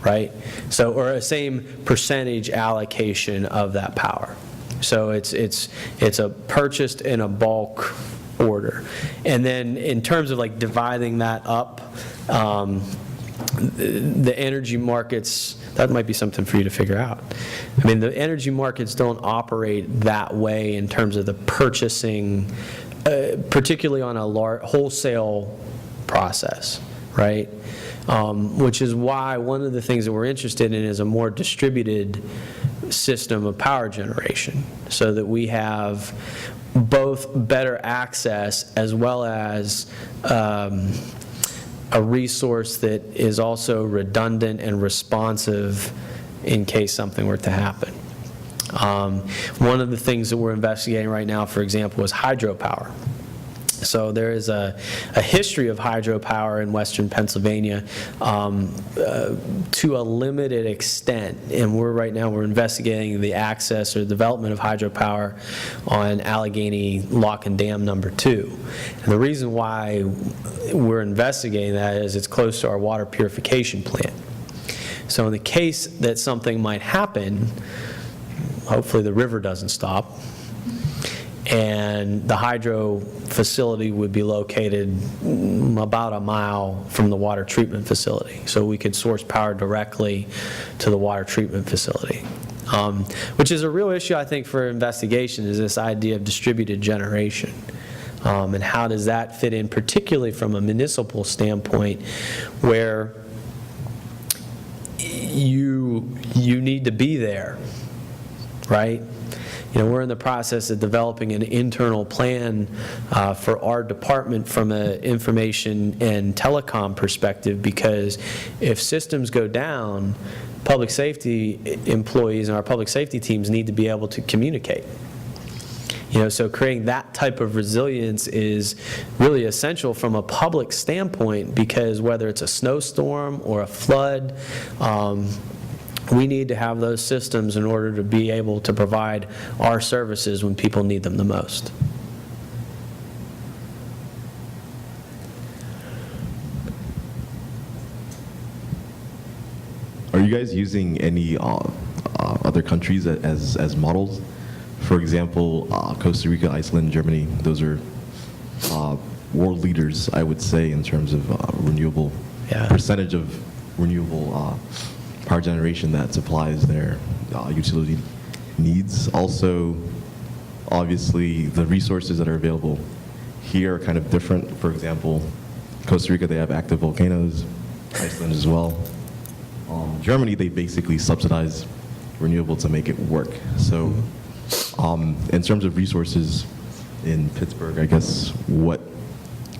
right? So, or a same percentage allocation of that power. So it's a purchased in a bulk order. And then in terms of like dividing that up, the energy markets, that might be something for you to figure out. I mean, the energy markets don't operate that way in terms of the purchasing, particularly on a wholesale process, right? Which is why one of the things that we're interested in is a more distributed system of power generation, so that we have both better access as well as a resource that is also redundant and responsive in case something were to happen. One of the things that we're investigating right now, for example, is hydropower. So there is a history of hydropower in western Pennsylvania to a limited extent, and we're investigating the access or development of hydropower on Allegheny Lock and Dam number 2. And the reason why we're investigating that is it's close to our water purification plant. So in the case that something might happen, hopefully the river doesn't stop, and the hydro facility would be located about a mile from the water treatment facility. So we could source power directly to the water treatment facility, which is a real issue, I think, for investigation, is this idea of distributed generation. And how does that fit in, particularly from a municipal standpoint, where you need to be there, right? You know, we're in the process of developing an internal plan for our department from an information and telecom perspective, because if systems go down, public safety employees and our public safety teams need to be able to communicate. You know, so creating that type of resilience is really essential from a public standpoint, because whether it's a snowstorm or a flood, we need to have those systems in order to be able to provide our services when people need them the most. Are you guys using any other countries as models? For example, Costa Rica, Iceland, Germany, those are world leaders, I would say, in terms of renewable, percentage of renewable power generation that supplies their utility needs. Also, obviously, the resources that are available here are kind of different. For example, Costa Rica, they have active volcanoes, Iceland as well. Germany, they basically subsidize renewable to make it work. So in terms of resources in Pittsburgh, I guess, what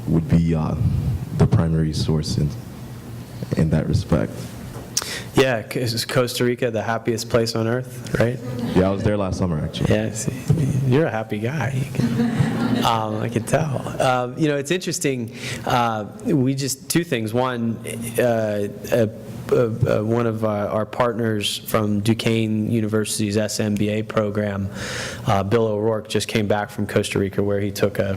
would be the primary source in that respect? Yeah, is Costa Rica the happiest place on earth, right? Yeah, I was there last summer, actually. Yeah, see, you're a happy guy. I can tell. You know, it's interesting. We just, two things. One, one of our partners from Duquesne University's SMBA program, Bill O'Rourke, just came back from Costa Rica, where he took a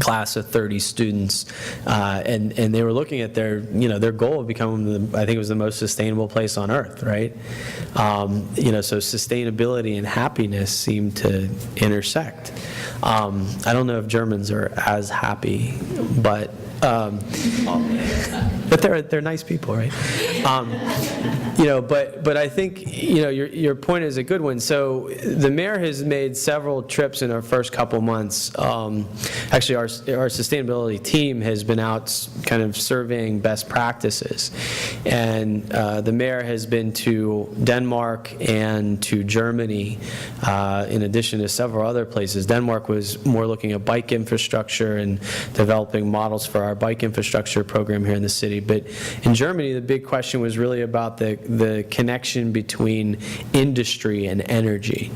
class of 30 students, and they were looking at their goal of becoming, I think it was the most sustainable place on earth, right? You know, so sustainability and happiness seem to intersect. I don't know if Germans are as happy, but they're nice people, right? You know, but I think, you know, your point is a good one. So the mayor has made several trips in our first couple months. Actually, our sustainability team has been out kind of surveying best practices. And the mayor has been to Denmark and to Germany, in addition to several other places. Denmark was more looking at bike infrastructure and developing models for our bike infrastructure program here in the city. But in Germany, the big question was really about the connection between industry and energy.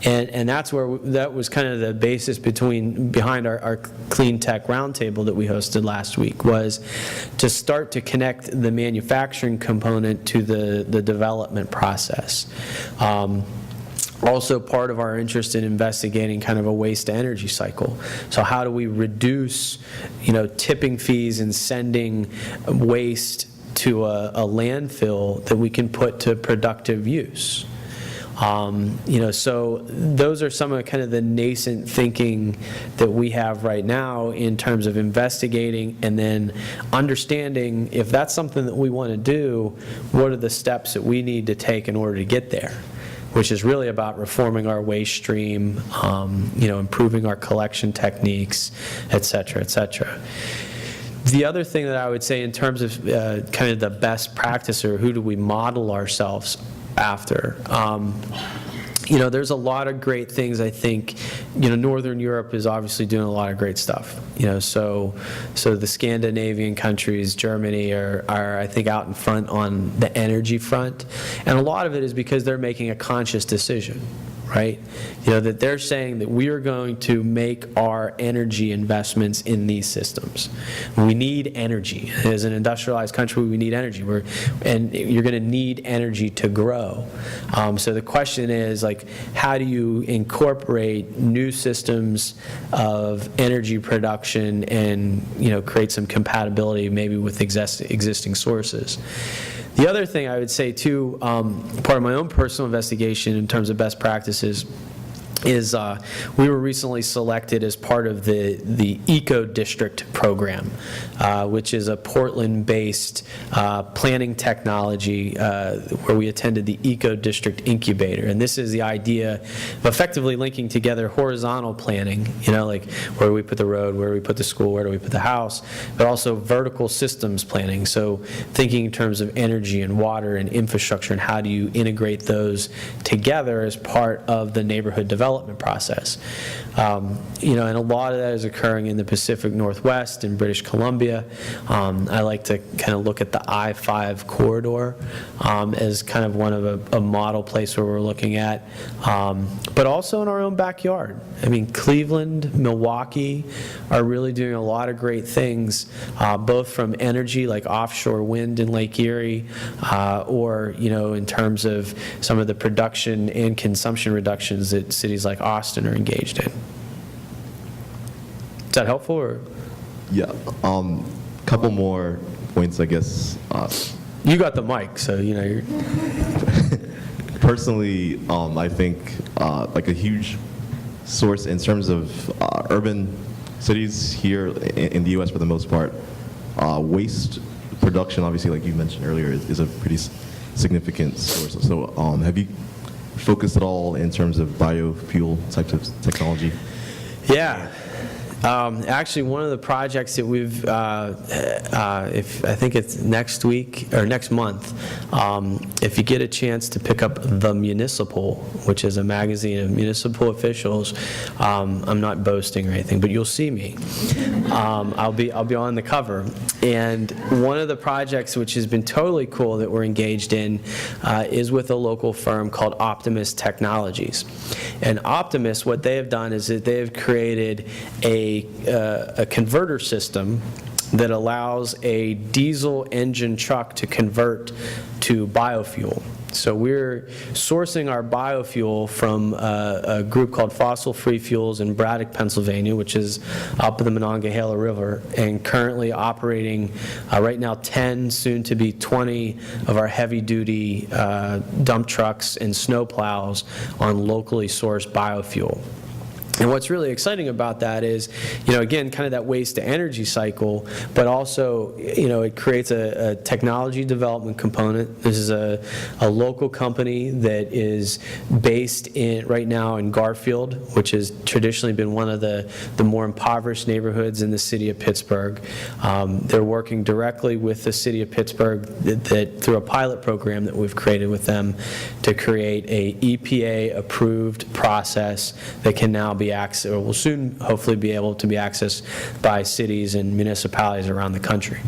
And that was kind of the basis behind our Clean Tech Roundtable that we hosted last week, was to start to connect the manufacturing component to the development process. Also, part of our interest in investigating kind of a waste to energy cycle. So how do we reduce, tipping fees and sending waste to a landfill that we can put to productive use? So those are some of kind of the nascent thinking that we have right now in terms of investigating and then understanding if that's something that we want to do, what are the steps that we need to take in order to get there, which is really about reforming our waste stream, improving our collection techniques, et cetera, et cetera. The other thing that I would say in terms of kind of the best practice, or who do we model ourselves after, there's a lot of great things. I think, Northern Europe is obviously doing a lot of great stuff. So the Scandinavian countries, Germany are I think out in front on the energy front, and a lot of it is because they're making a conscious decision, right? That they're saying that we are going to make our energy investments in these systems. We need energy. As an industrialized country, we need energy. And you're going to need energy to grow. So the question is, how do you incorporate new systems of energy production and, create some compatibility maybe with existing sources? The other thing I would say, too, part of my own personal investigation in terms of best practices is we were recently selected as part of the Eco District program, which is a Portland-based planning technology where we attended the Eco District Incubator. And this is the idea of effectively linking together horizontal planning, where do we put the road, where do we put the school, where do we put the house, but also vertical systems planning. So thinking in terms of energy and water and infrastructure, and how do you integrate those together as part of the neighborhood development process. And a lot of that is occurring in the Pacific Northwest and British Columbia. I like to kind of look at the I-5 corridor as kind of one of a model place where we're looking at, but also in our own backyard. I mean, Cleveland, Milwaukee are really doing a lot of great things, both from energy like offshore wind in Lake Erie, or in terms of some of the production and consumption reductions that cities like Austin are engaged in. Is that helpful? Or? Yeah. Couple more points, I guess. You got the mic, so you're. Personally, I think a huge source in terms of urban cities here in the U.S. for the most part, waste production, obviously, like you mentioned earlier, is a pretty significant source. So have you focused at all in terms of biofuel types of technology? Yeah. Actually, one of the projects that we've, if I think it's next week or next month, if you get a chance to pick up The Municipal, which is a magazine of municipal officials, I'm not boasting or anything, but you'll see me. I'll be on the cover. And one of the projects which has been totally cool that we're engaged in is with a local firm called Optimus Technologies. And Optimus, what they have done is that they have created a converter system that allows a diesel engine truck to convert to biofuel. So we're sourcing our biofuel from a group called Fossil Free Fuels in Braddock, Pennsylvania, which is up the Monongahela River, and currently operating right now 10, soon to be 20 of our heavy-duty dump trucks and snow plows on locally sourced biofuel. And what's really exciting about that is, again, kind of that waste to energy cycle, but also, it creates a technology development component. This is a local company that is based right now in Garfield, which has traditionally been one of the more impoverished neighborhoods in the city of Pittsburgh. They're working directly with the city of Pittsburgh that through a pilot program that we've created with them to create a EPA-approved process that can now be accessed, or will soon hopefully be able to be accessed by cities and municipalities around the country.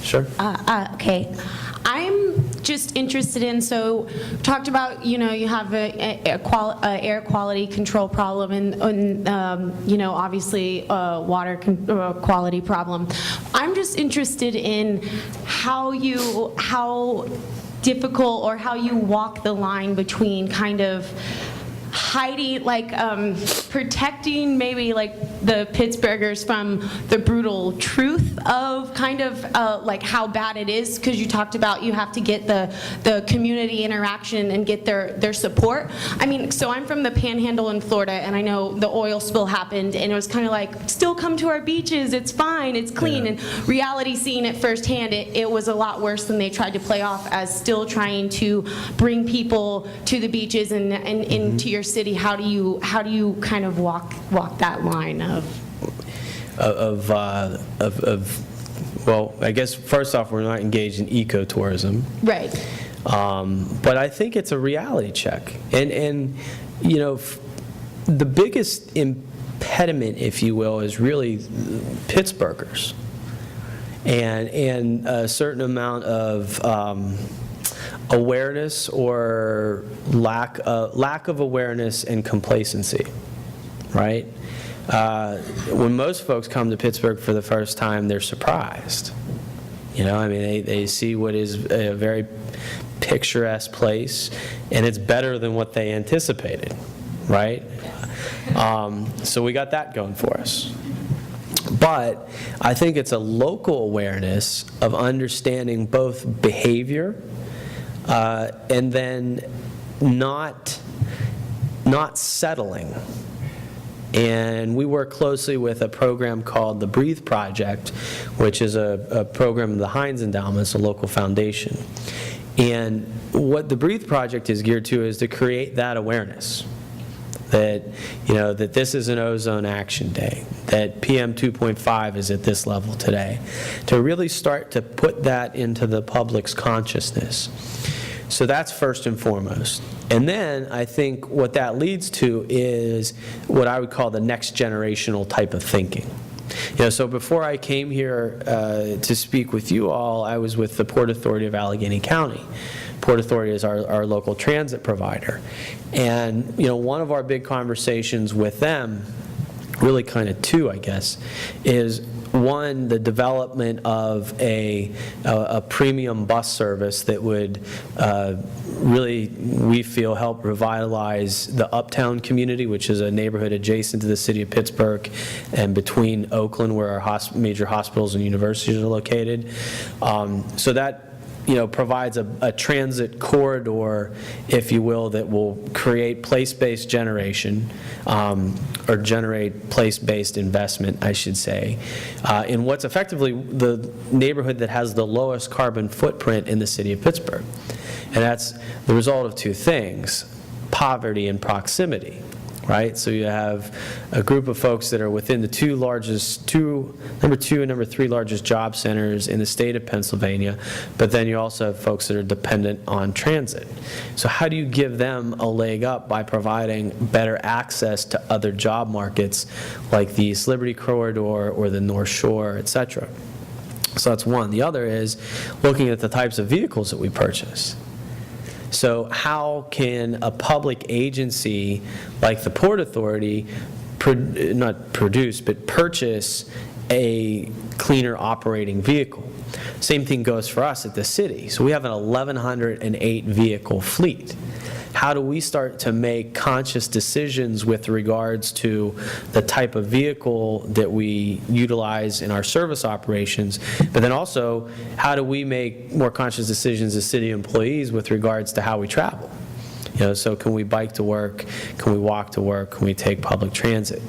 Sure. Okay. I'm just interested in, so talked about, you have a air quality control problem and obviously a water quality problem. I'm just interested in how difficult or how you walk the line between kind of hiding, protecting maybe the Pittsburghers from the brutal truth of kind of how bad it is, because you talked about you have to get the community interaction and get their support. I mean, so I'm from the Panhandle in Florida, and I know the oil spill happened, and it was kind of still come to our beaches, it's fine, it's clean. Yeah. And reality, seeing it firsthand, it was a lot worse than they tried to play off as still trying to bring people to the beaches and into your city. How do you kind of walk that line well, I guess first off, we're not engaged in ecotourism. Right. But I think it's a reality check. And the biggest impediment, if you will, is really Pittsburghers and a certain amount of awareness or lack of awareness and complacency, right? When most folks come to Pittsburgh for the first time, they're surprised. They see what is a very picturesque place, and it's better than what they anticipated, right? So we got that going for us. But I think it's a local awareness of understanding both behavior and then not settling. And we work closely with a program called the Breathe Project, which is a program of the Heinz Endowment, it's a local foundation. And what the Breathe Project is geared to is to create that awareness that, that this is an ozone action day, that PM 2.5 is at this level today, to really start to put that into the public's consciousness. So that's first and foremost. And then I think what that leads to is what I would call the next generational type of thinking. So before I came here to speak with you all, I was with the Port Authority of Allegheny County. Port Authority is our local transit provider. And, one of our big conversations with them, really kind of two, I guess, is one, the development of a premium bus service that would really, we feel, help revitalize the Uptown community, which is a neighborhood adjacent to the city of Pittsburgh and between Oakland, where our major hospitals and universities are located. So that provides a transit corridor, if you will, that will create place-based generation, or generate place-based investment, I should say, in what's effectively the neighborhood that has the lowest carbon footprint in the city of Pittsburgh. And that's the result of two things: poverty and proximity. Right? So you have a group of folks that are within the number two and number three largest job centers in the state of Pennsylvania, but then you also have folks that are dependent on transit. So how do you give them a leg up by providing better access to other job markets like the East Liberty Corridor or the North Shore, et cetera? So that's one. The other is looking at the types of vehicles that we purchase. So how can a public agency like the Port Authority not produce, but purchase a cleaner operating vehicle? Same thing goes for us at the city. So we have an 1,108 vehicle fleet. how do we start to make conscious decisions with regards to the type of vehicle that we utilize in our service operations, but then also, how do we make more conscious decisions as city employees with regards to how we travel? You know, so can we bike to work? Can we walk to work? Can we take public transit?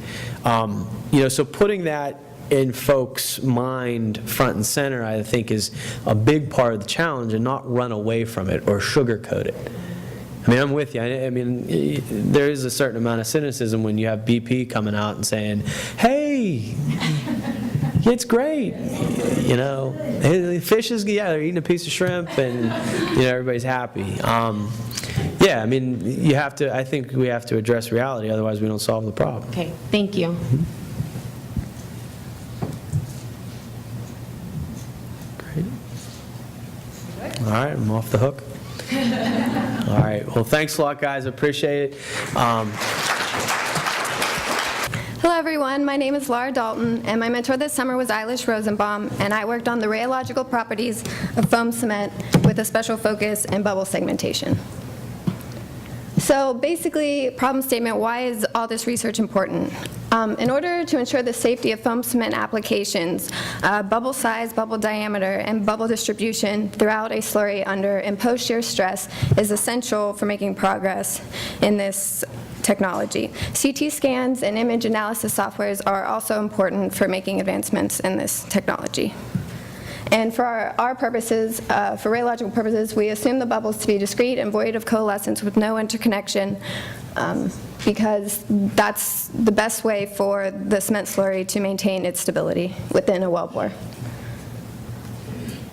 You know, so putting that in folks' mind front and center, I think, is a big part of the challenge, and not run away from it or sugarcoat it. I mean, I'm with you. I mean, there is a certain amount of cynicism when you have BP coming out and saying, hey, it's great. You know, fish is, yeah, they're eating a piece of shrimp and, you know, everybody's happy. Yeah, I mean, you have to, I think we have to address reality, otherwise we don't solve the problem. Okay, thank you. Great. All right, I'm off the hook. All right, well, thanks a lot, guys, appreciate it. Hello, everyone. My name is Laura Dalton, and my mentor this summer was Eilish Rosenbaum, and I worked on the rheological properties of foam cement with a special focus in bubble segmentation. So basically, problem statement, why is all this research important? In order to ensure the safety of foam cement applications, bubble size, bubble diameter, and bubble distribution throughout a slurry under imposed shear stress is essential for making progress in this technology. CT scans and image analysis softwares are also important for making advancements in this technology. And for our purposes, for rheological purposes, we assume the bubbles to be discrete and void of coalescence with no interconnection, because that's the best way for the cement slurry to maintain its stability within a wellbore.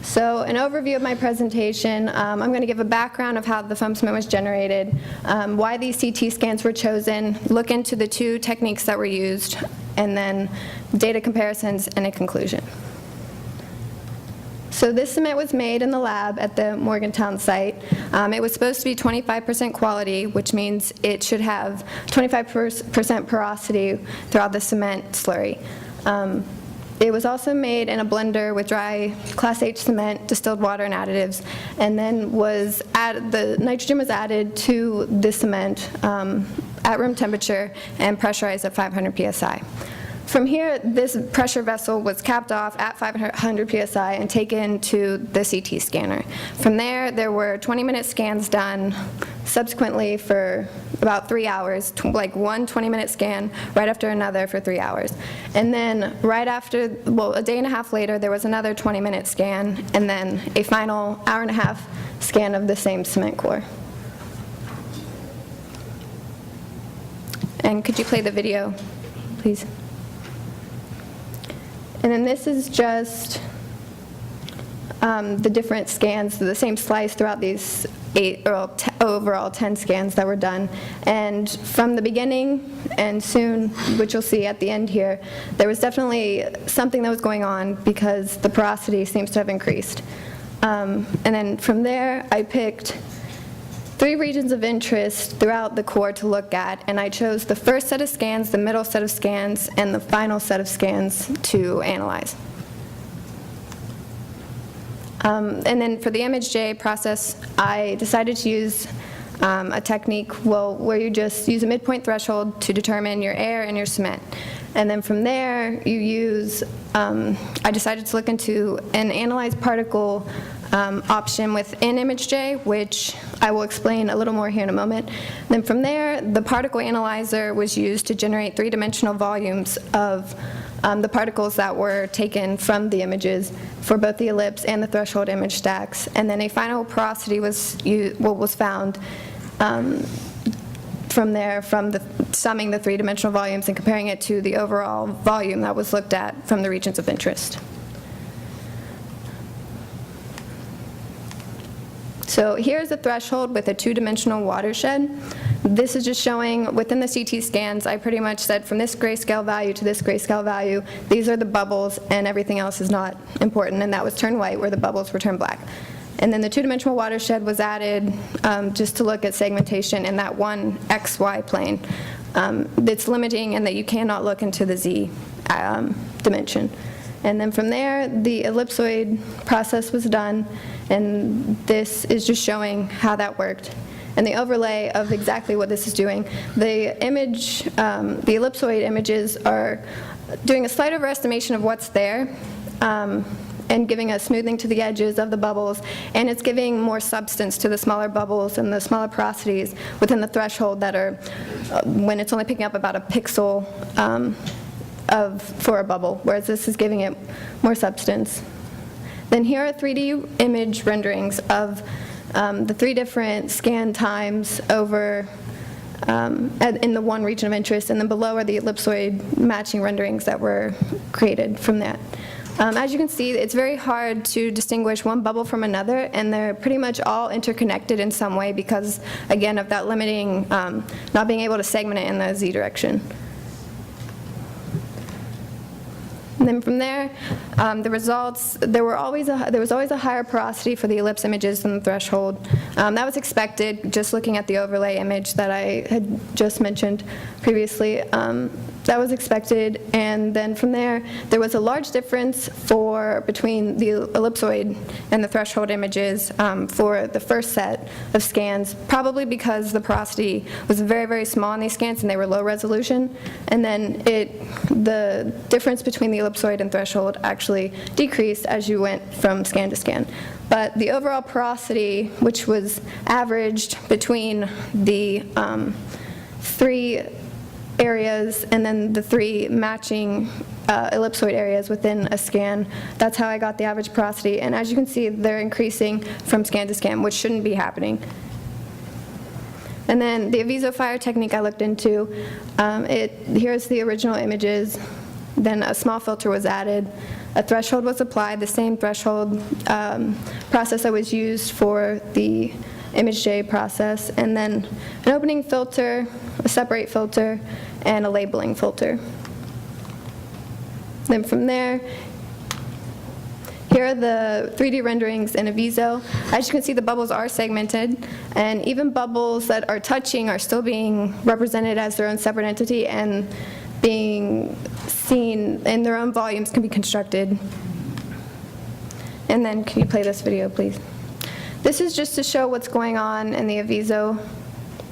So an overview of my presentation, I'm going to give a background of how the foam cement was generated, why these CT scans were chosen, look into the two techniques that were used, and then data comparisons and a conclusion. So this cement was made in the lab at the Morgantown site. It was supposed to be 25% quality, which means it should have 25% porosity throughout the cement slurry. It was also made in a blender with dry Class H cement, distilled water, and additives, and then was added, the nitrogen was added to the cement at room temperature and pressurized at 500 psi. From here, this pressure vessel was capped off at 500 psi and taken to the CT scanner. From there, there were 20-minute scans done subsequently for about 3 hours, like one 20-minute scan right after another for 3 hours. And then right after, well, a day and a half later, there was another 20-minute scan, and then a final hour-and-a-half scan of the same cement core. And could you play the video, please? And then this is just the different scans, the same slice throughout these overall 10 scans that were done. And from the beginning and soon, which you'll see at the end here, there was definitely something that was going on because the porosity seems to have increased. And then from there, I picked 3 regions of interest throughout the core to look at, and I chose the first set of scans, the middle set of scans, and the final set of scans to analyze. And then for the ImageJ process, I decided to use a technique where you just use a midpoint threshold to determine your air and your cement. And then from there, you use, I decided to look into an analyzed particle option within ImageJ, which I will explain a little more here in a moment. Then from there, the particle analyzer was used to generate 3-dimensional volumes of the particles that were taken from the images for both the ellipse and the threshold image stacks. And then a final porosity was found from there, from summing the 3-dimensional volumes and comparing it to the overall volume that was looked at from the regions of interest. So here's a threshold with a 2-dimensional watershed. This is just showing within the CT scans, I pretty much said from this grayscale value to this grayscale value, these are the bubbles and everything else is not important, and that was turned white where the bubbles were turned black. And then the 2-dimensional watershed was added just to look at segmentation in that one XY plane. It's limiting in that you cannot look into the Z dimension. And then from there, the ellipsoid process was done, and this is just showing how that worked. and the overlay of exactly what this is doing. The image, the ellipsoid images are doing a slight overestimation of what's there, and giving a smoothing to the edges of the bubbles, and it's giving more substance to the smaller bubbles and the smaller porosities within the threshold that are, when it's only picking up about a pixel for a bubble, whereas this is giving it more substance. Then here are 3D image renderings of the 3 different scan times over in the one region of interest, and then below are the ellipsoid matching renderings that were created from that. As you can see, it's very hard to distinguish one bubble from another, and they're pretty much all interconnected in some way because, again, of that limiting, not being able to segment it in the Z direction. And then from there, the results, there was always a higher porosity for the ellipse images than the threshold. That was expected, just looking at the overlay image that I had just mentioned previously. That was expected, and then from there was a large difference between the ellipsoid and the threshold images for the first set of scans, probably because the porosity was very, very small in these scans and they were low resolution, and then the difference between the ellipsoid and threshold actually decreased as you went from scan to scan. But the overall porosity, which was averaged between the 3 areas and then the 3 matching ellipsoid areas within a scan, that's how I got the average porosity. And as you can see, they're increasing from scan to scan, which shouldn't be happening. And then the Aviso fire technique I looked into, here's the original images. Then a small filter was added. A threshold was applied, the same threshold process that was used for the ImageJ process, and then an opening filter, a separate filter, and a labeling filter. Then from there, here are the 3D renderings in Aviso. As you can see, the bubbles are segmented, and even bubbles that are touching are still being represented as their own separate entity and being seen in their own volumes can be constructed. And then can you play this video, please? This is just to show what's going on in the Aviso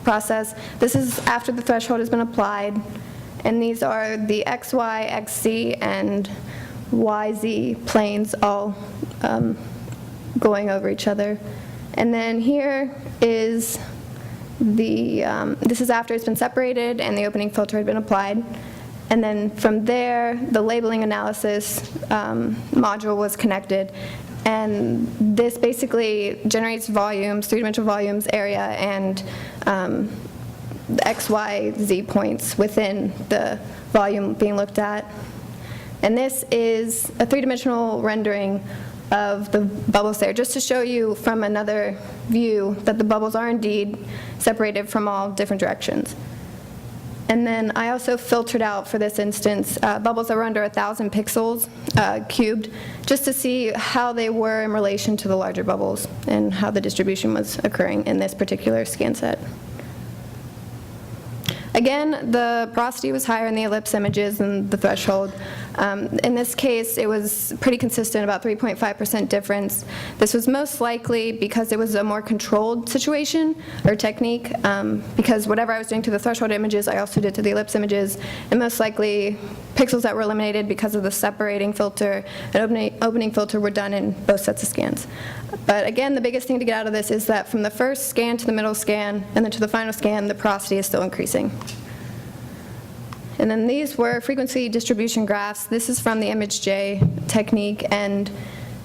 process. This is after the threshold has been applied, and these are the XY, XZ, and YZ planes all going over each other. And then here is this is after it's been separated and the opening filter had been applied. And then from there, the labeling analysis module was connected. And this basically generates volumes, 3-dimensional volumes, area, and the X, Y, Z points within the volume being looked at. And this is a 3-dimensional rendering of the bubbles there, just to show you from another view that the bubbles are indeed separated from all different directions. And then I also filtered out, for this instance, bubbles that were under 1,000 pixels cubed, just to see how they were in relation to the larger bubbles and how the distribution was occurring in this particular scan set. Again, the porosity was higher in the ellipse images than the threshold. In this case, it was pretty consistent, about 3.5% difference. This was most likely because it was a more controlled situation or technique, because whatever I was doing to the threshold images, I also did to the ellipse images, and most likely pixels that were eliminated because of the separating filter and opening filter were done in both sets of scans. But again, the biggest thing to get out of this is that from the first scan to the middle scan and then to the final scan, the porosity is still increasing. And then these were frequency distribution graphs. This is from the ImageJ technique, and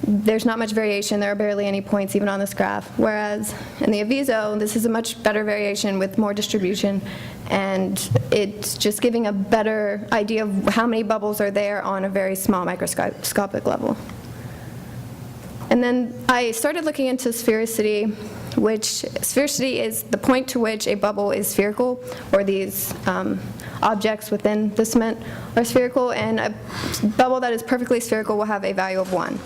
there's not much variation. There are barely any points even on this graph. Whereas in the Aviso, this is a much better variation with more distribution, and it's just giving a better idea of how many bubbles are there on a very small microscopic level. And then I started looking into sphericity, which sphericity is the point to which a bubble is spherical, or these objects within the cement are spherical, and a bubble that is perfectly spherical will have a value of 1.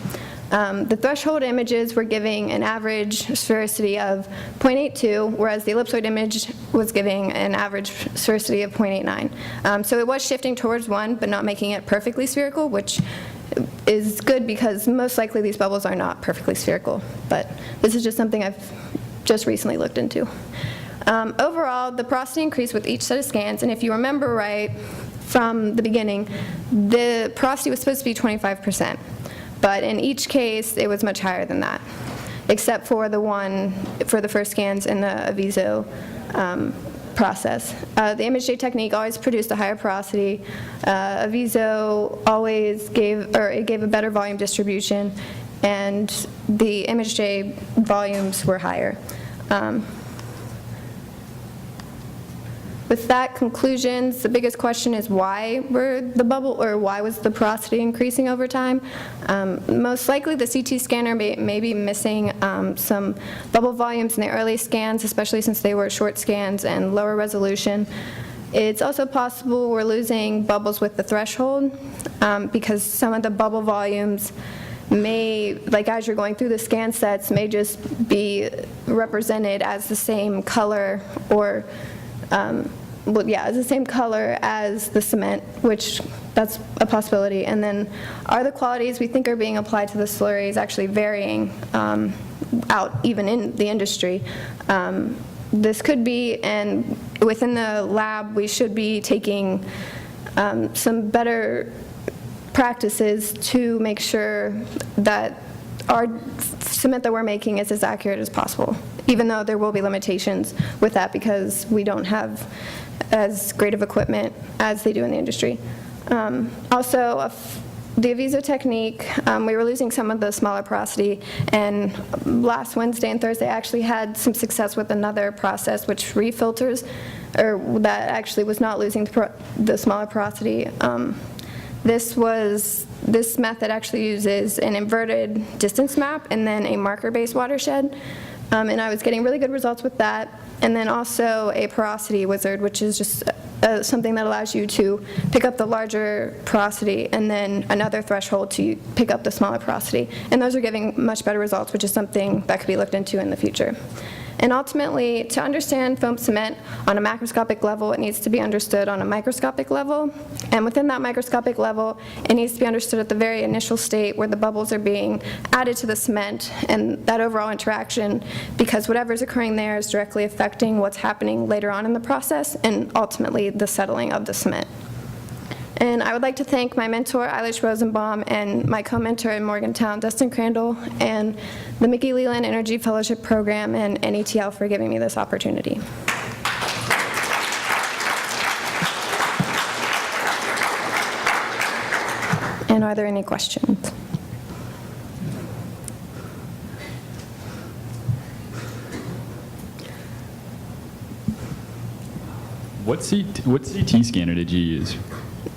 The threshold images were giving an average sphericity of 0.82, whereas the ellipsoid image was giving an average sphericity of 0.89. So it was shifting towards 1, but not making it perfectly spherical, which is good because most likely these bubbles are not perfectly spherical. But this is just something I've just recently looked into. Overall, the porosity increased with each set of scans, and if you remember right from the beginning, the porosity was supposed to be 25%, but in each case, it was much higher than that, except for the one for the first scans in the Aviso process. The image J technique always produced a higher porosity. Aviso always gave a better volume distribution, and the image J volumes were higher. With that conclusions, the biggest question is why why was the porosity increasing over time? Most likely the CT scanner may be missing some bubble volumes in the early scans, especially since they were short scans and lower resolution. It's also possible we're losing bubbles with the threshold because some of the bubble volumes may, like as you're going through the scan sets, may just be represented as the same color or as the same color as the cement, which that's a possibility. And then are the qualities we think are being applied to the slurries actually varying out even in the industry? This could be, and within the lab we should be taking some better practices to make sure that our cement that we're making is as accurate as possible, even though there will be limitations with that because we don't have as great of equipment as they do in the industry. Also, the Aviso technique, we were losing some of the smaller porosity, and last Wednesday and Thursday I actually had some success with another process which refilters, or that actually was not losing the smaller porosity. This method actually uses an inverted distance map and then a marker-based watershed, and I was getting really good results with that. And then also a porosity wizard, which is just something that allows you to pick up the larger porosity and then another threshold to pick up the smaller porosity. And those are giving much better results, which is something that could be looked into in the future. And ultimately, to understand foam cement on a macroscopic level, it needs to be understood on a microscopic level. And within that microscopic level, it needs to be understood at the very initial state where the bubbles are being added to the cement and that overall interaction, because whatever's occurring there is directly affecting what's happening later on in the process and ultimately the settling of the cement. And I would like to thank my mentor, Eilish Rosenbaum, and my co-mentor in Morgantown, Dustin Crandall, and the Mickey Leland Energy Fellowship Program and NETL for giving me this opportunity. And are there any questions? What CT scanner did you use?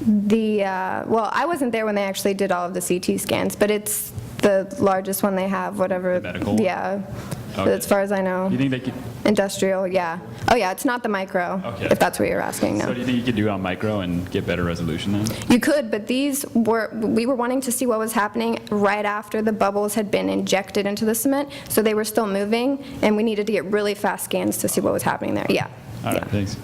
Well, I wasn't there when they actually did all of the CT scans, but it's the largest one they have, whatever. The medical one? Yeah, Okay. as far as I know. Do you think they could? Industrial, yeah. Oh, yeah, it's not the micro, Okay. if that's what you're asking, So no. do you think you could do it on micro and get better resolution then? You could, but we were wanting to see what was happening right after the bubbles had been injected into the cement, so they were still moving, and we needed to get really fast scans to see what was happening there, yeah. All right, thanks.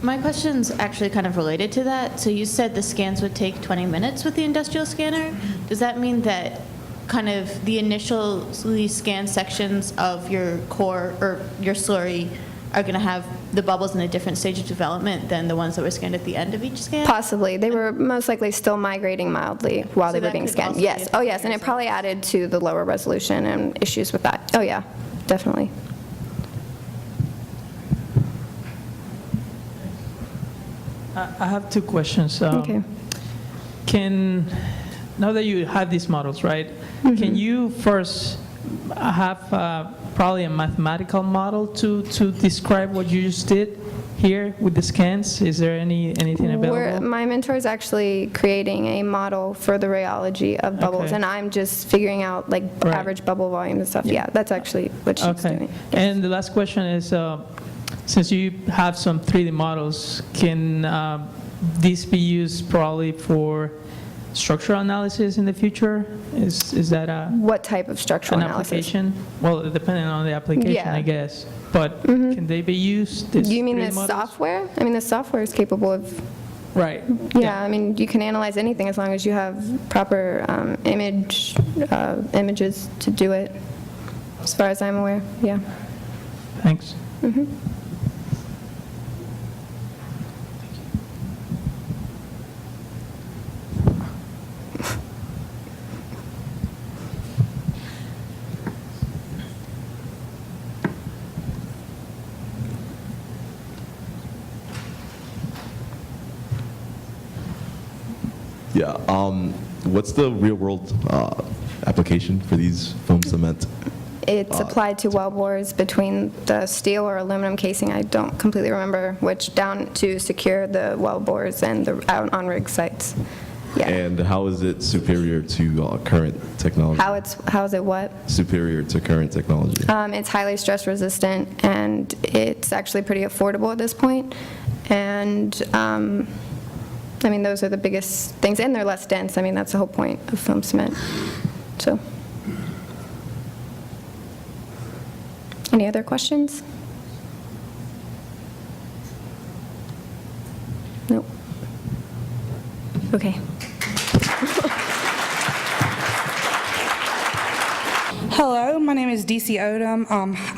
My question's actually kind of related to that. So you said the scans would take 20 minutes with the industrial scanner. Does that mean that kind of the initially scanned sections of your core or your slurry are going to have the bubbles in a different stage of development than the ones that were scanned at the end of each scan? Possibly. They were most likely still migrating mildly while So they were that being could scanned. also Yes. be Oh, yes, and it probably added to the lower resolution and issues with that. Oh, yeah, definitely. I have two questions. Okay. Now that you have these models, right, can you first have probably a mathematical model to describe what you just did here with the scans? Is there anything available? My mentor is actually creating a model for the rheology of bubbles, Okay. and I'm just figuring out like Right. average bubble volume and stuff. Yeah, that's actually what she's doing. And the last question is, since you have some 3D models, can these be used probably for structural analysis in the future? Is that what type of structural an analysis? application? Well, depending on the application, Yeah. I guess. But can they be used? Do you mean 3D the models? software? I mean, the software is capable of Right. Yeah, I mean, you can analyze anything as long as you have proper images to do it, as far as I'm aware, yeah. Thanks. Mhm. Yeah. What's the real-world application for these foam cement? It's applied to wellbores between the steel or aluminum casing, I don't completely remember which, down to secure the wellbores and the out on rig sites. Yeah. And how is it superior to current technology? How is it what? Superior to current technology. It's highly stress resistant, and it's actually pretty affordable at this point. And I mean, those are the biggest things, and they're less dense. I mean, that's the whole point of foam cement. So, any other questions? Nope. Okay. Hello, my name is DC Odom.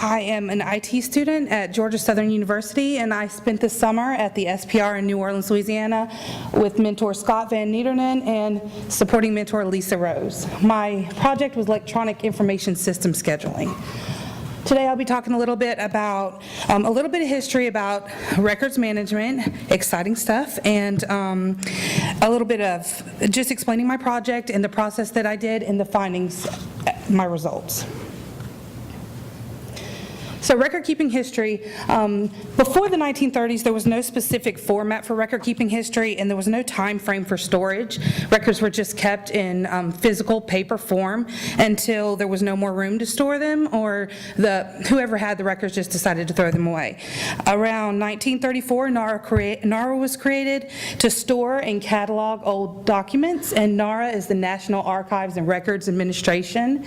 I am an IT student at Georgia Southern University, and I spent the summer at the SPR in New Orleans, Louisiana, with mentor Scott Van Niedernen and supporting mentor Lisa Rose. My project was electronic information system scheduling. Today I'll be talking a little bit about, a little bit of history about records management, exciting stuff, and a little bit of just explaining my project and the process that I did and the findings, my results. So record-keeping history, before the 1930s, there was no specific format for record-keeping history, and there was no time frame for storage. Records were just kept in physical paper form until there was no more room to store them, or whoever had the records just decided to throw them away. Around 1934, NARA was created to store and catalog old documents, and NARA is the National Archives and Records Administration.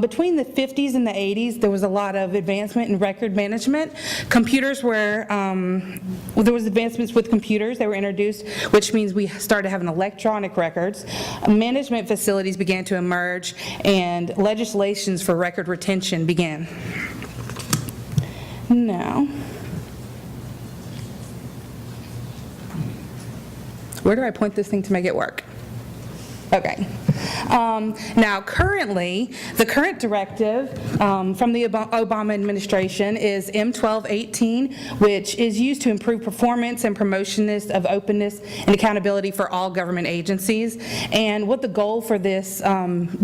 Between the 50s and the 80s, there was a lot of advancement in record management. Computers were, there was advancements with computers that were introduced, which means we started having electronic records. Management facilities began to emerge, and legislations for record retention began. Now, where do I point this thing to make it work? Okay. Now, currently, the current directive from the Obama administration is M1218, which is used to improve performance and promotionness of openness and accountability for all government agencies. And what the goal for this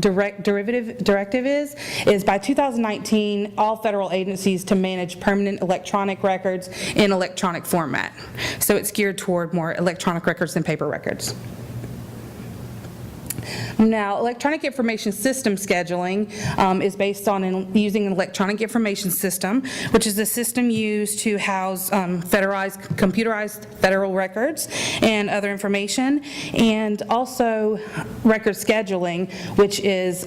directive is by 2019, all federal agencies to manage permanent electronic records in electronic format. So it's geared toward more electronic records than paper records. Now, electronic information system scheduling is based on using an electronic information system, which is a system used to house computerized federal records and other information, and also record scheduling, which is,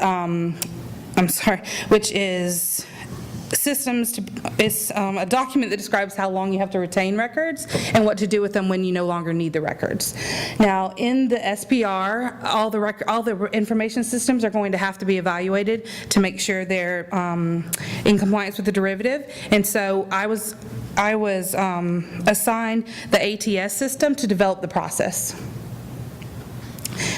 it's a document that describes how long you have to retain records and what to do with them when you no longer need the records. Now, in the SPR, all the information systems are going to have to be evaluated to make sure they're in compliance with the derivative. And so I was assigned the ATS system to develop the process.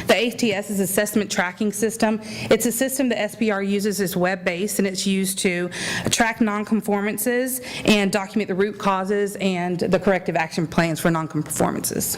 The ATS is Assessment Tracking System. It's a system the SPR uses as web-based, and it's used to track nonconformances and document the root causes and the corrective action plans for nonconformances.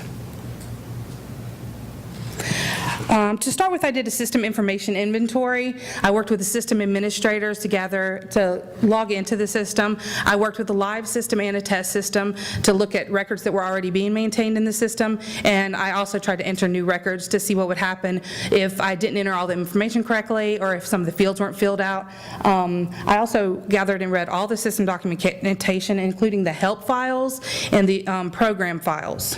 To start with, I did a system information inventory. I worked with the system administrators to log into the system. I worked with a live system and a test system to look at records that were already being maintained in the system, and I also tried to enter new records to see what would happen if I didn't enter all the information correctly or if some of the fields weren't filled out. I also gathered and read all the system documentation, including the help files and the program files,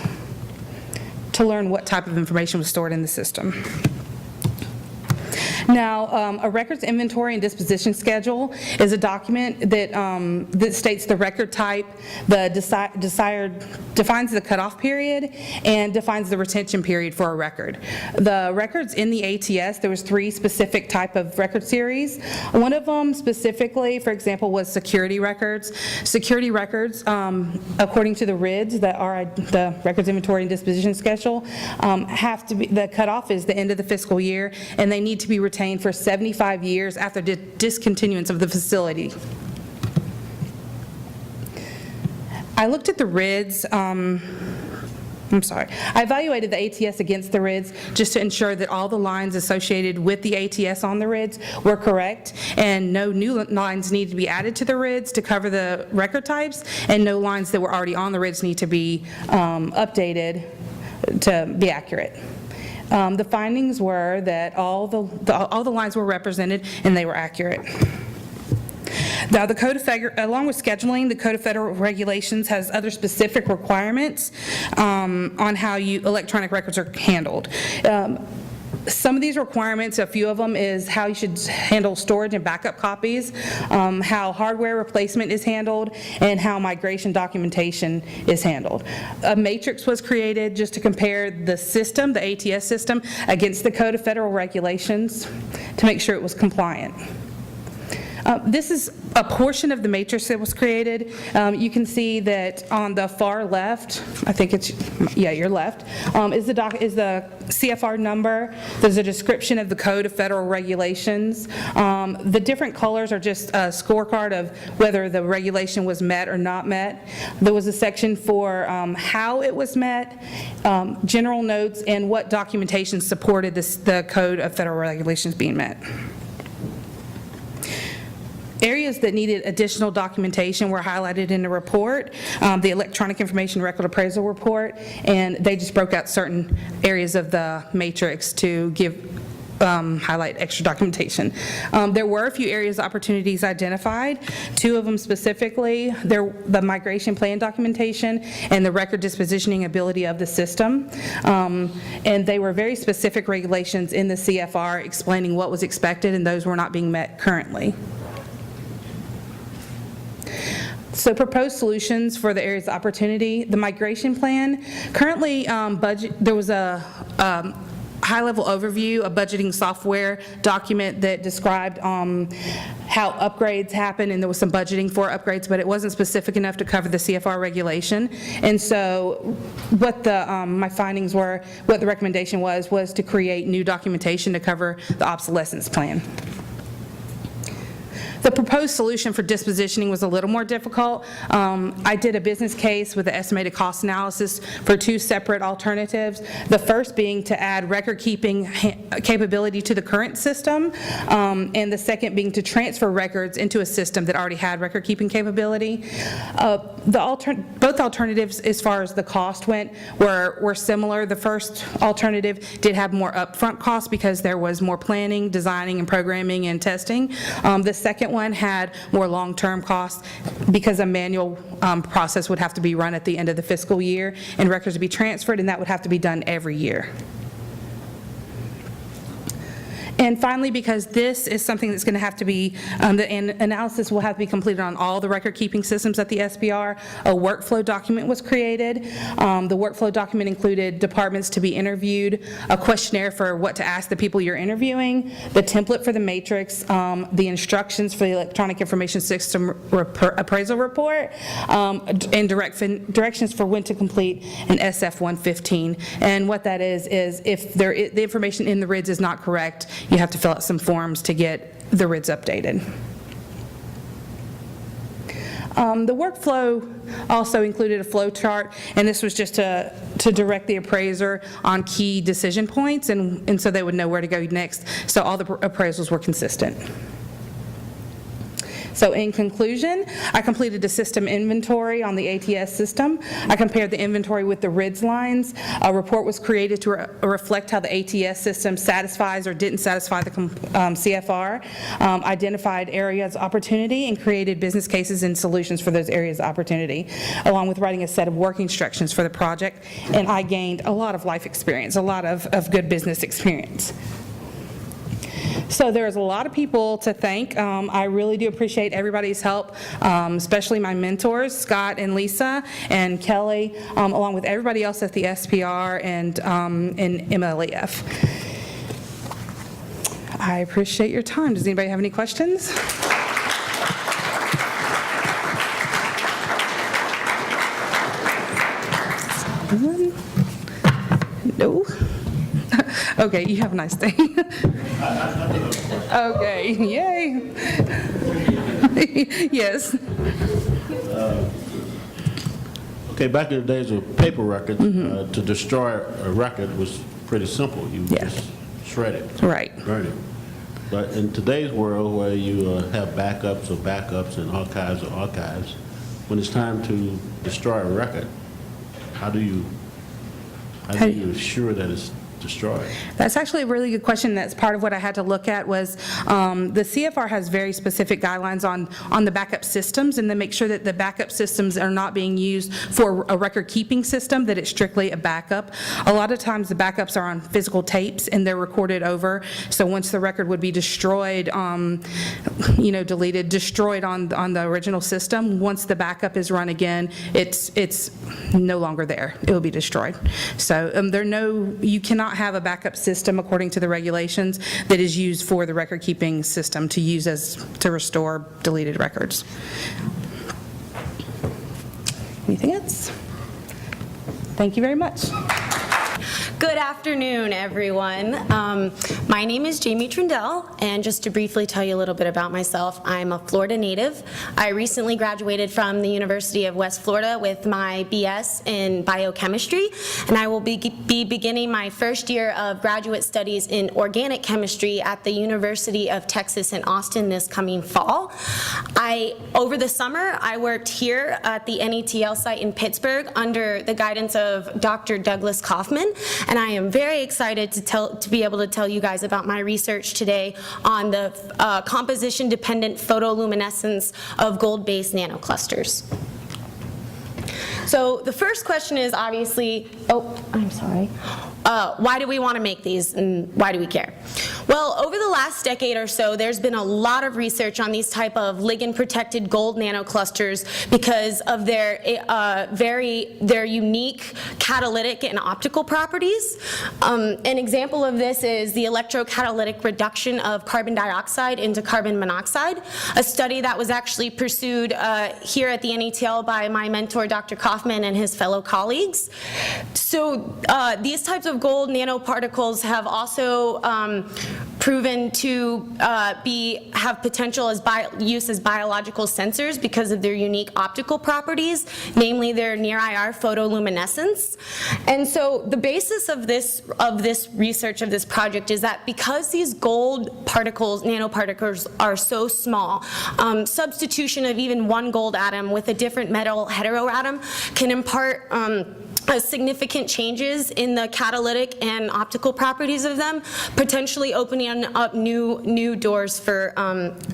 to learn what type of information was stored in the system. Now, a records inventory and disposition schedule is a document that, that states the record type, the defines the cutoff period, and defines the retention period for a record. The records in the ATS, there was 3 specific type of record series. One of them specifically, for example, was security records. Security records, according to the RIDS, the Records Inventory and Disposition Schedule, have to be, the cutoff is the end of the fiscal year, and they need to be retained for 75 years after discontinuance of the facility. I looked at the RIDS, I evaluated the ATS against the RIDS just to ensure that all the lines associated with the ATS on the RIDS were correct, and no new lines need to be added to the RIDS to cover the record types, and no lines that were already on the RIDS need to be updated to be accurate. The findings were that all the lines were represented and they were accurate. Now, the Code of along with scheduling, the Code of Federal Regulations has other specific requirements on how electronic records are handled. Some of these requirements, a few of them, is how you should handle storage and backup copies, how hardware replacement is handled, and how migration documentation is handled. A matrix was created just to compare the system, the ATS system, against the Code of Federal Regulations to make sure it was compliant. This is a portion of the matrix that was created. You can see that on the far left, I think it's, yeah, your left, is the CFR number. There's a description of the Code of Federal Regulations. The different colors are just a scorecard of whether the regulation was met or not met. There was a section for how it was met, general notes, and what documentation supported the Code of Federal Regulations being met. Areas that needed additional documentation were highlighted in the report, the Electronic Information Record Appraisal Report, and they just broke out certain areas of the matrix to highlight extra documentation. There were a few areas of opportunities identified, 2 of them specifically, the migration plan documentation and the record dispositioning ability of the system. And they were very specific regulations in the CFR explaining what was expected, and those were not being met currently. So proposed solutions for the areas of opportunity. The migration plan, currently there was a high-level overview, a budgeting software document that described how upgrades happen, and there was some budgeting for upgrades, but it wasn't specific enough to cover the CFR regulation. And so what my findings were, what the recommendation was to create new documentation to cover the obsolescence plan. The proposed solution for dispositioning was a little more difficult. I did a business case with an estimated cost analysis for 2 separate alternatives. The first being to add record-keeping capability to the current system, and the second being to transfer records into a system that already had record-keeping capability. Both alternatives, as far as the cost went, were similar. The first alternative did have more upfront costs because there was more planning, designing, and programming and testing. The second one had more long-term costs because a manual process would have to be run at the end of the fiscal year and records would be transferred, and that would have to be done every year. And finally, because this is something that's going to have to be, the analysis will have to be completed on all the record-keeping systems at the SBR, a workflow document was created. The workflow document included departments to be interviewed, a questionnaire for what to ask the people you're interviewing, the template for the matrix, the instructions for the Electronic Information System Appraisal Report, and directions for when to complete an SF-115. And what that is if the information in the RIDS is not correct, you have to fill out some forms to get the RIDS updated. The workflow also included a flow chart, and this was just to direct the appraiser on key decision points, and so they would know where to go next, so all the appraisals were consistent. So in conclusion, I completed a system inventory on the ATS system. I compared the inventory with the RIDS lines. A report was created to reflect how the ATS system satisfies or didn't satisfy the CFR, identified areas of opportunity, and created business cases and solutions for those areas of opportunity, along with writing a set of working instructions for the project. And I gained a lot of life experience, a lot of good business experience. So there's a lot of people to thank. I really do appreciate everybody's help, especially my mentors, Scott and Lisa and Kelly, along with everybody else at the SPR and MLEF. I appreciate your time. Does anybody have any questions? No? Okay, you have a nice day. Okay, yay. Yes. Okay, back in the days of paper records, to destroy a record was pretty simple. You just shred it. Right. Burn it. But in today's world where you have backups of backups and archives of archives, when it's time to destroy a record, how do you ensure that it's destroyed? That's actually a really good question. That's part of what I had to look at was the CFR has very specific guidelines on the backup systems, and then make sure that the backup systems are not being used for a record-keeping system, that it's strictly a backup. A lot of times the backups are on physical tapes and they're recorded over, so once the record would be destroyed, deleted, destroyed on the original system, once the backup is run again, it's no longer there. It will be destroyed. So you cannot have a backup system according to the regulations that is used for the record-keeping system to use to restore deleted records. Anything else? Thank you very much. Good afternoon, everyone. My name is Jamie Trindell, and just to briefly tell you a little bit about myself, I'm a Florida native. I recently graduated from the University of West Florida with my BS in biochemistry, and I will be beginning my first year of graduate studies in organic chemistry at the University of Texas in Austin this coming fall. Over the summer, I worked here at the NETL site in Pittsburgh under the guidance of Dr. Douglas Kaufman, and I am very excited to be able to tell you guys about my research today on the composition-dependent photoluminescence of gold-based nanoclusters. So the first question is obviously, why do we want to make these and why do we care? Well, over the last decade or so, there's been a lot of research on these type of ligand-protected gold nanoclusters because of their unique catalytic and optical properties. An example of this is the electrocatalytic reduction of carbon dioxide into carbon monoxide, a study that was actually pursued here at the NETL by my mentor, Dr. Kaufman, and his fellow colleagues. So these types of gold nanoparticles have also proven to have potential as use as biological sensors because of their unique optical properties, namely their near-IR photoluminescence. And so the basis of this research, of this project, is that because these gold particles, nanoparticles, are so small, substitution of even one gold atom with a different metal heteroatom can impart significant changes in the catalytic and optical properties of them, potentially opening up new doors for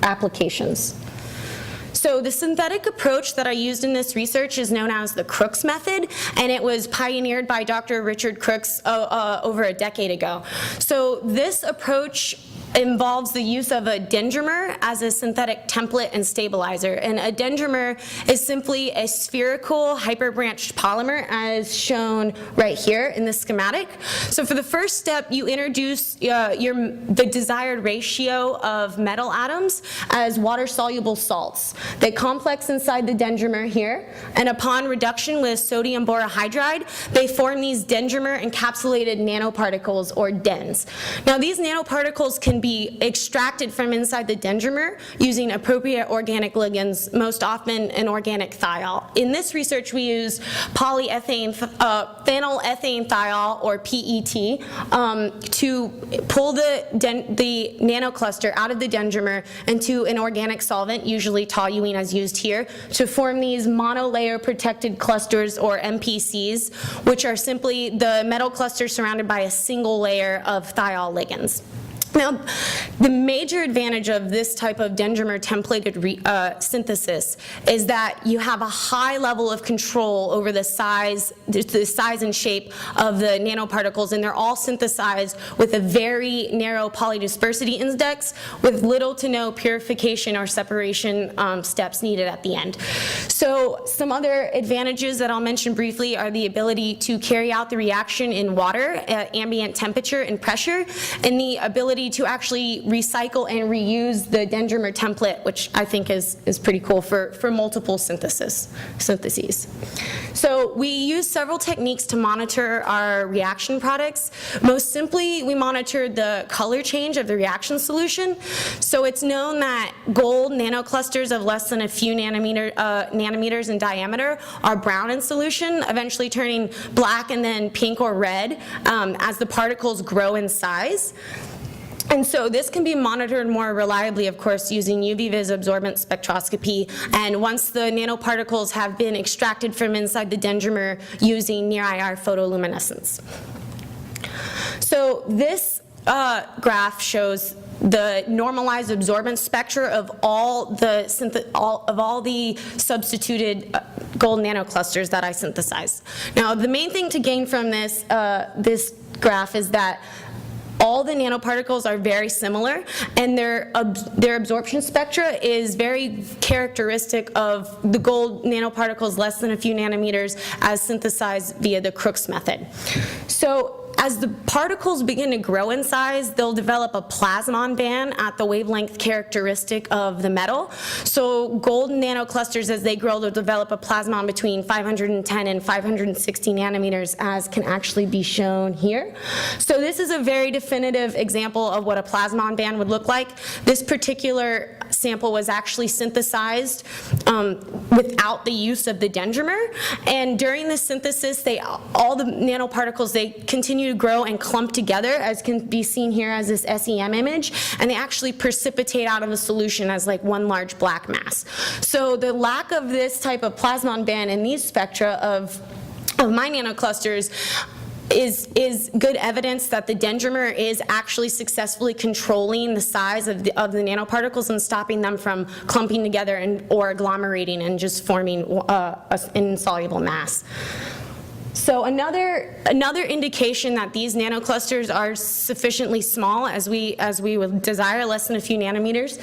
applications. So the synthetic approach that I used in this research is known as the Crookes method, and it was pioneered by Dr. Richard Crookes over a decade ago. So this approach involves the use of a dendrimer as a synthetic template and stabilizer. And a dendrimer is simply a spherical hyperbranched polymer as shown right here in the schematic. So for the first step, you introduce the desired ratio of metal atoms as water-soluble salts. They complex inside the dendrimer here, and upon reduction with sodium borohydride, they form these dendrimer encapsulated nanoparticles, or DENs. Now these nanoparticles can be extracted from inside the dendrimer using appropriate organic ligands, most often an organic thiol. In this research, we use phenylethaneethiol, or PET, to pull the nanocluster out of the dendrimer into an organic solvent, usually toluene as used here, to form these monolayer protected clusters, or MPCs, which are simply the metal clusters surrounded by a single layer of thiol ligands. Now, the major advantage of this type of dendrimer templated synthesis is that you have a high level of control over the size and shape of the nanoparticles, and they're all synthesized with a very narrow polydispersity index with little to no purification or separation steps needed at the end. So some other advantages that I'll mention briefly are the ability to carry out the reaction in water at ambient temperature and pressure, and the ability to actually recycle and reuse the dendrimer template, which I think is pretty cool for multiple syntheses. So we use several techniques to monitor our reaction products. Most simply, we monitor the color change of the reaction solution. So it's known that gold nanoclusters of less than a few nanometers in diameter are brown in solution, eventually turning black and then pink or red as the particles grow in size. And so this can be monitored more reliably, of course, using UV-vis absorbance spectroscopy, and once the nanoparticles have been extracted from inside the dendrimer using near-IR photoluminescence. So this graph shows the normalized absorbance spectra of all the substituted gold nanoclusters that I synthesized. Now, the main thing to gain from this graph is that all the nanoparticles are very similar, and their absorption spectra is very characteristic of the gold nanoparticles less than a few nanometers as synthesized via the Crookes method. So as the particles begin to grow in size, they'll develop a plasmon band at the wavelength characteristic of the metal. So gold nanoclusters, as they grow, they'll develop a plasmon between 510 and 560 nanometers, as can actually be shown here. So this is a very definitive example of what a plasmon band would look like. This particular sample was actually synthesized without the use of the dendrimer, and during the synthesis, all the nanoparticles, they continue to grow and clump together, as can be seen here as this SEM image, and they actually precipitate out of the solution as like one large black mass. So the lack of this type of plasmon band in these spectra of my nanoclusters is good evidence that the dendrimer is actually successfully controlling the size of the nanoparticles and stopping them from clumping together or agglomerating and just forming an insoluble mass. So another indication that these nanoclusters are sufficiently small, as we would desire, less than a few nanometers,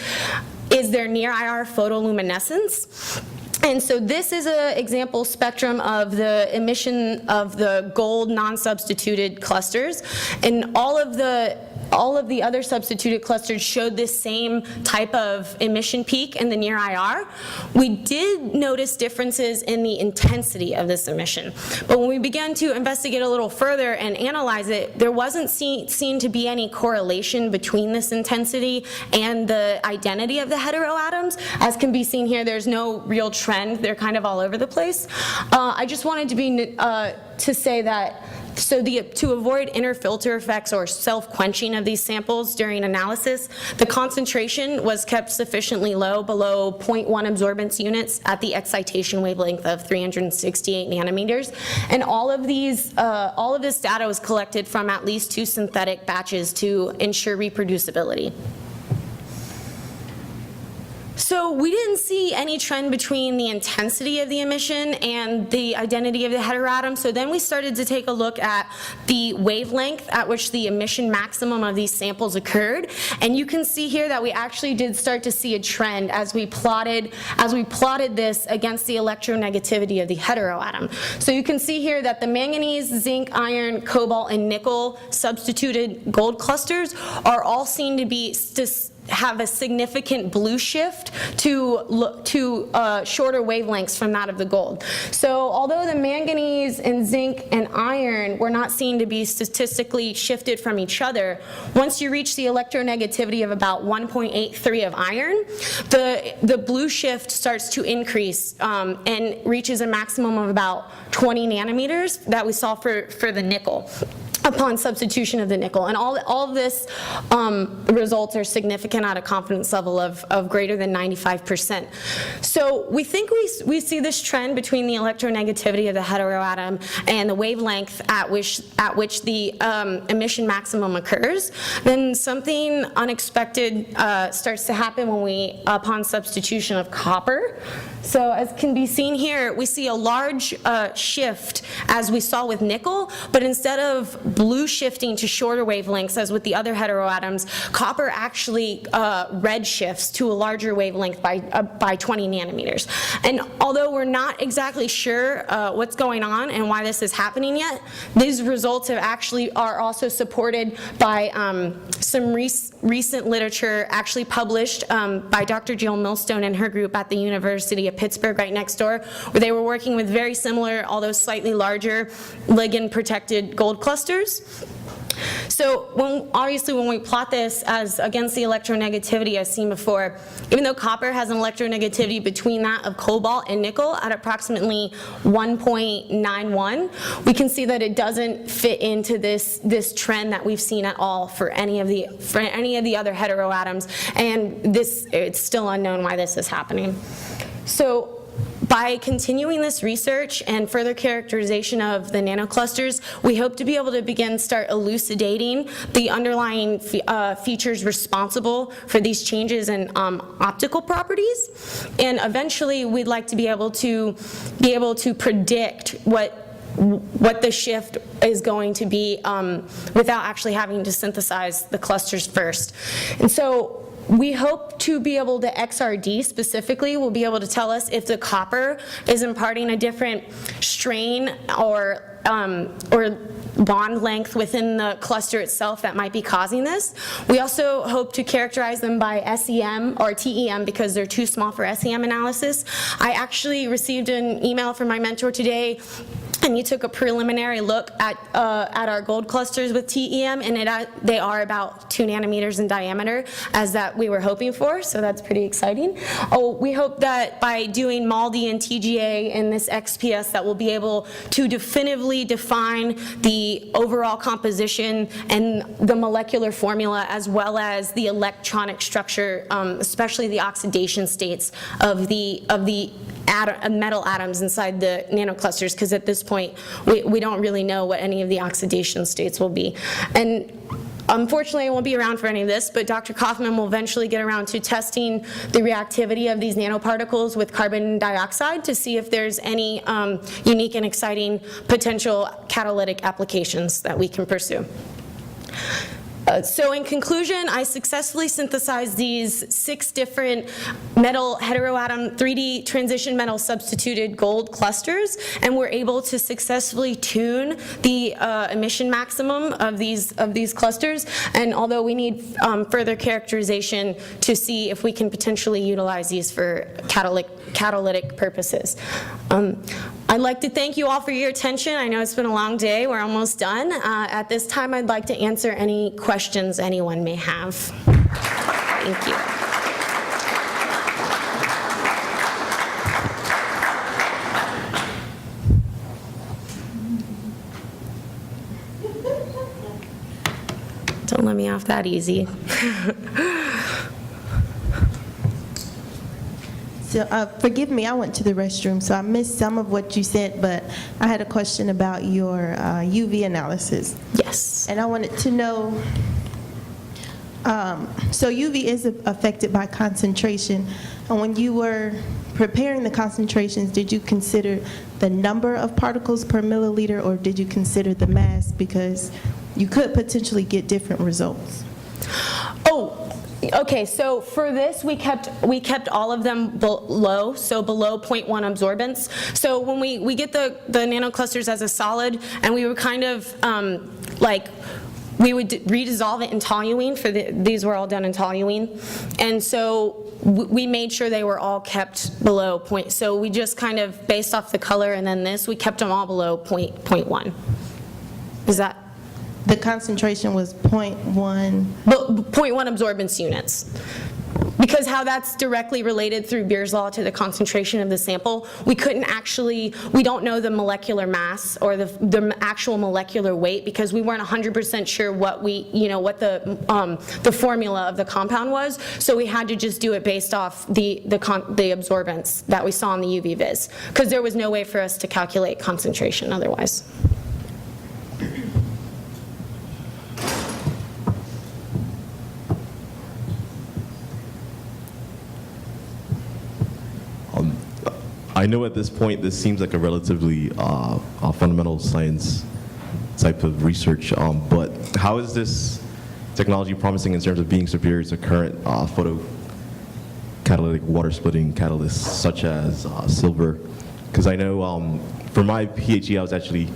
is their near-IR photoluminescence. And so this is an example spectrum of the emission of the gold non-substituted clusters, and all of the other substituted clusters showed this same type of emission peak in the near IR. We did notice differences in the intensity of this emission, but when we began to investigate a little further and analyze it, there wasn't seen to be any correlation between this intensity and the identity of the heteroatoms. As can be seen here, there's no real trend. They're kind of all over the place. I just wanted to say that to avoid interfilter effects or self-quenching of these samples during analysis, the concentration was kept sufficiently low, below 0.1 absorbance units at the excitation wavelength of 368 nanometers. And all of this data was collected from at least 2 synthetic batches to ensure reproducibility. So we didn't see any trend between the intensity of the emission and the identity of the heteroatom. So then we started to take a look at the wavelength at which the emission maximum of these samples occurred. And you can see here that we actually did start to see a trend as we plotted this against the electronegativity of the heteroatom. So you can see here that the manganese, zinc, iron, cobalt, and nickel substituted gold clusters are all seen to have a significant blue shift to shorter wavelengths from that of the gold. So although the manganese and zinc and iron were not seen to be statistically shifted from each other, once you reach the electronegativity of about 1.83 of iron, the blue shift starts to increase and reaches a maximum of about 20 nanometers that we saw for the nickel. upon substitution of the nickel. And all of this results are significant at a confidence level of greater than 95%. So we think we see this trend between the electronegativity of the heteroatom and the wavelength at which the emission maximum occurs. Then something unexpected starts to happen upon substitution of copper. So as can be seen here, we see a large shift as we saw with nickel, but instead of blue shifting to shorter wavelengths as with the other heteroatoms, copper actually red shifts to a larger wavelength by 20 nanometers. And although we're not exactly sure what's going on and why this is happening yet, these results are also supported by some recent literature actually published by Dr. Jill Millstone and her group at the University of Pittsburgh right next door, where they were working with very similar, although slightly larger, ligand-protected gold clusters. So obviously when we plot this as against the electronegativity as seen before, even though copper has an electronegativity between that of cobalt and nickel at approximately 1.91, we can see that it doesn't fit into this trend that we've seen at all for any of the other heteroatoms, and it's still unknown why this is happening. So by continuing this research and further characterization of the nanoclusters, we hope to be able to start elucidating the underlying features responsible for these changes in optical properties. And eventually, we'd like to be able to predict what the shift is going to be without actually having to synthesize the clusters first. And so we hope to be able to, XRD specifically, will be able to tell us if the copper is imparting a different strain or bond length within the cluster itself that might be causing this. We also hope to characterize them by SEM or TEM because they're too small for SEM analysis. I actually received an email from my mentor today, and you took a preliminary look at our gold clusters with TEM, and they are about 2 nanometers in diameter, as that we were hoping for, so that's pretty exciting. We hope that by doing MALDI and TGA in this XPS that we'll be able to definitively define the overall composition and the molecular formula as well as the electronic structure, especially the oxidation states of the metal atoms inside the nanoclusters, because at this point we don't really know what any of the oxidation states will be. And unfortunately, I won't be around for any of this, but Dr. Kaufman will eventually get around to testing the reactivity of these nanoparticles with carbon dioxide to see if there's any unique and exciting potential catalytic applications that we can pursue. So in conclusion, I successfully synthesized these 6 different metal heteroatom 3D transition metal substituted gold clusters, and we're able to successfully tune the emission maximum of these clusters. And although we need further characterization to see if we can potentially utilize these for catalytic purposes. I'd like to thank you all for your attention. I know it's been a long day. We're almost done. At this time, I'd like to answer any questions anyone may have. Thank you. Don't let me off that easy. So forgive me, I went to the restroom, so I missed some of what you said, but I had a question about your UV analysis. Yes. And I wanted to know, so UV is affected by concentration, and when you were preparing the concentrations, did you consider the number of particles per milliliter, or did you consider the mass, because you could potentially get different results? Oh. Okay, so for this, we kept all of them below, so below 0.1 absorbance. So when we get the nanoclusters as a solid, and we were kind of we would redissolve it in toluene. These were all done in toluene, and so we made sure they were all kept below point. So we just kind of based off the color, and then we kept them all below 0.1. Is that? The concentration was 0.1 absorbance units. because how that's directly related through Beer's law to the concentration of the sample, we don't know the molecular mass or the actual molecular weight because we weren't 100% sure what the formula of the compound was, so we had to just do it based off the absorbance that we saw in the UV vis, because there was no way for us to calculate concentration otherwise. I know at this point this seems like a relatively fundamental science type of research, but how is this technology promising in terms of being superior to current photocatalytic water splitting catalysts such as silver? Because I know for my PhD I was actually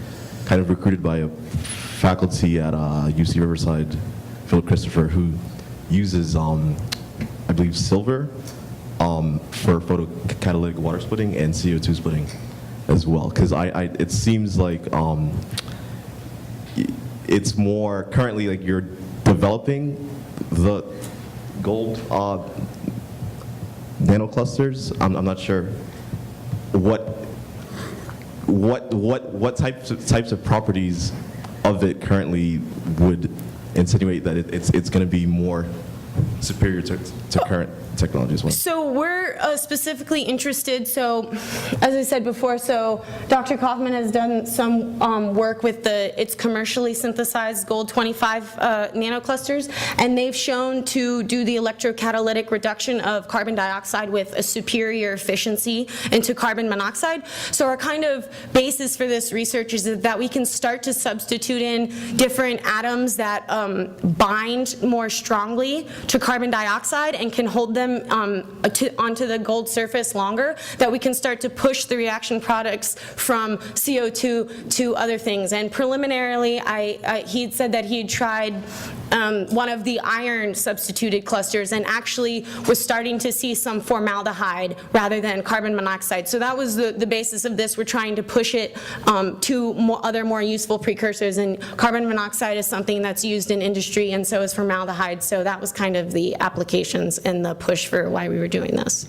kind of recruited by a faculty at UC Riverside, Philip Christopher, who uses I believe silver for photocatalytic water splitting and CO2 splitting as well. Because it seems like it's more currently like you're developing the gold nanoclusters. I'm not sure what types of properties of it currently would insinuate that it's going to be more superior to current technology as well. So we're specifically interested, so as I said before, so Dr. Kaufman has done some work with its commercially synthesized gold 25 nanoclusters, and they've shown to do the electrocatalytic reduction of carbon dioxide with a superior efficiency into carbon monoxide. So our kind of basis for this research is that we can start to substitute in different atoms that bind more strongly to carbon dioxide and can hold them onto the gold surface longer, that we can start to push the reaction products from CO2 to other things. And preliminarily, he'd said that he'd tried one of the iron substituted clusters and actually was starting to see some formaldehyde rather than carbon monoxide. So that was the basis of this. We're trying to push it to other more useful precursors, and carbon monoxide is something that's used in industry, and so is formaldehyde. So that was kind of the applications and the push for why we were doing this.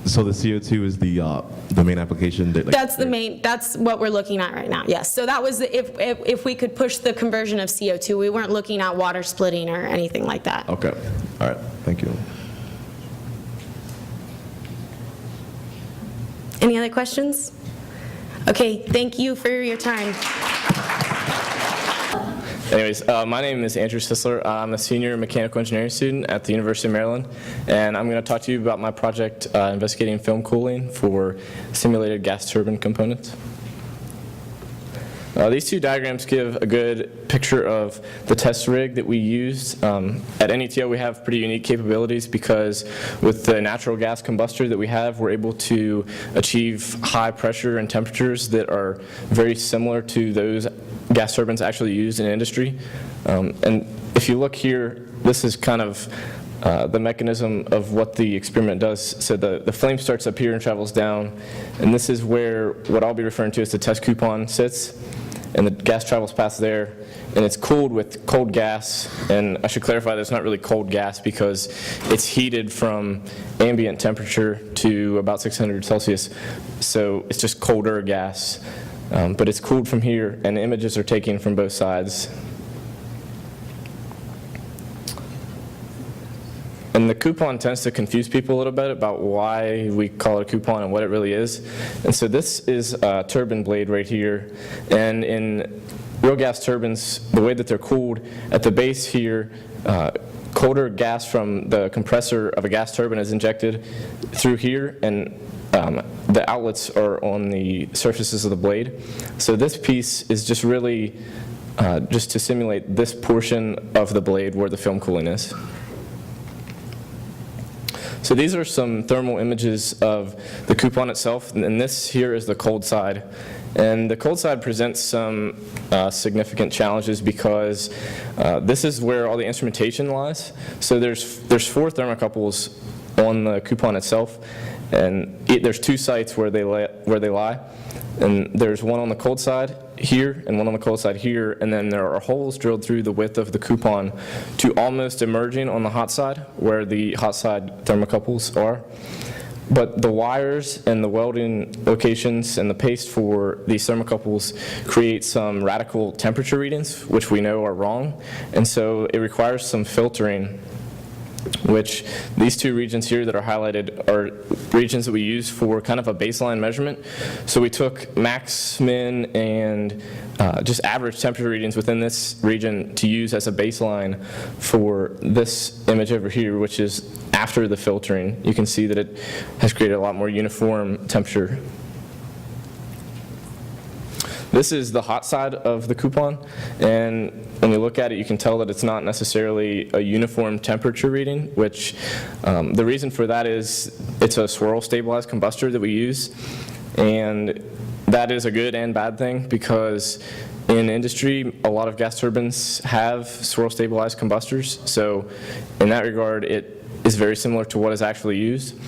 So the CO2 is the main application? That's what we're looking at right now, yes. So that was, if we could push the conversion of CO2, we weren't looking at water splitting or anything like that. Okay, all right, thank you. Any other questions? Okay, thank you for your time. Anyways, my name is Andrew Sisler. I'm a senior mechanical engineering student at the University of Maryland, and I'm going to talk to you about my project investigating film cooling for simulated gas turbine components. These two diagrams give a good picture of the test rig that we used. At NETO we have pretty unique capabilities because with the natural gas combustor that we have, we're able to achieve high pressure and temperatures that are very similar to those gas turbines actually used in industry. And if you look here, this is kind of the mechanism of what the experiment does. So the flame starts up here and travels down, and this is where what I'll be referring to as the test coupon sits, and the gas travels past there, and it's cooled with cold gas. And I should clarify that it's not really cold gas because it's heated from ambient temperature to about 600 Celsius, so it's just colder gas. But it's cooled from here, and images are taken from both sides. And the coupon tends to confuse people a little bit about why we call it a coupon and what it really is. And so this is a turbine blade right here. And in real gas turbines, the way that they're cooled, at the base here, colder gas from the compressor of a gas turbine is injected through here, and the outlets are on the surfaces of the blade. So this piece is just really just to simulate this portion of the blade where the film cooling is. So these are some thermal images of the coupon itself, and this here is the cold side. And the cold side presents some significant challenges because this is where all the instrumentation lies. So there's 4 thermocouples on the coupon itself. And there's 2 sites where they lie. And there's one on the cold side here and one on the cold side here, and then there are holes drilled through the width of the coupon to almost emerging on the hot side where the hot side thermocouples are. But the wires and the welding locations and the paste for these thermocouples create some radical temperature readings, which we know are wrong, and so it requires some filtering, which these 2 regions here that are highlighted are regions that we use for kind of a baseline measurement. So we took max, min, and just average temperature readings within this region to use as a baseline for this image over here, which is after the filtering. You can see that it has created a lot more uniform temperature. This is the hot side of the coupon, and when you look at it, you can tell that it's not necessarily a uniform temperature reading, which the reason for that is it's a swirl stabilized combustor that we use, and that is a good and bad thing because in industry, a lot of gas turbines have swirl stabilized combustors, so in that regard, it is very similar to what is actually used,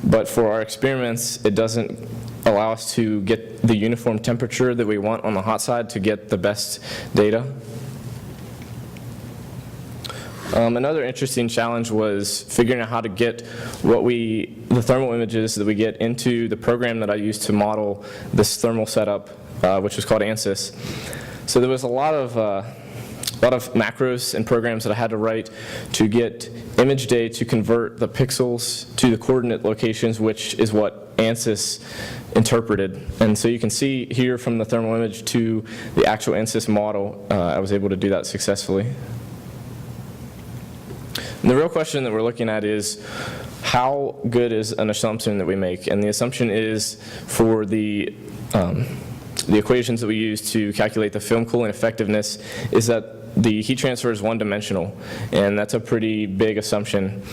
but for our experiments, it doesn't allow us to get the uniform temperature that we want on the hot side to get the best data. Another interesting challenge was figuring out how to get the thermal images that we get into the program that I used to model this thermal setup, which was called ANSYS. So there was a lot of macros and programs that I had to write to get image day to convert the pixels to the coordinate locations, which is what ANSYS interpreted. And so you can see here from the thermal image to the actual ANSYS model, I was able to do that successfully. And the real question that we're looking at is how good is an assumption that we make? And the assumption is for the equations that we use to calculate the film cooling effectiveness is that the heat transfer is one-dimensional, and that's a pretty big assumption.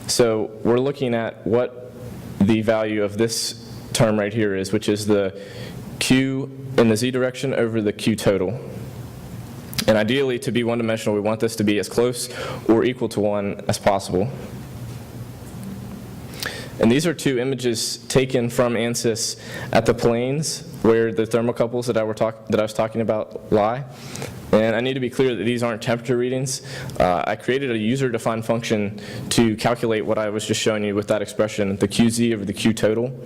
So we're looking at what the value of this term right here is, which is the Q in the z direction over the Q total. And ideally, to be one-dimensional, we want this to be as close or equal to 1 as possible. And these are 2 images taken from ANSYS at the planes where the thermocouples that I was talking about lie. And I need to be clear that these aren't temperature readings. I created a user-defined function to calculate what I was just showing you with that expression, the QZ over the Q total.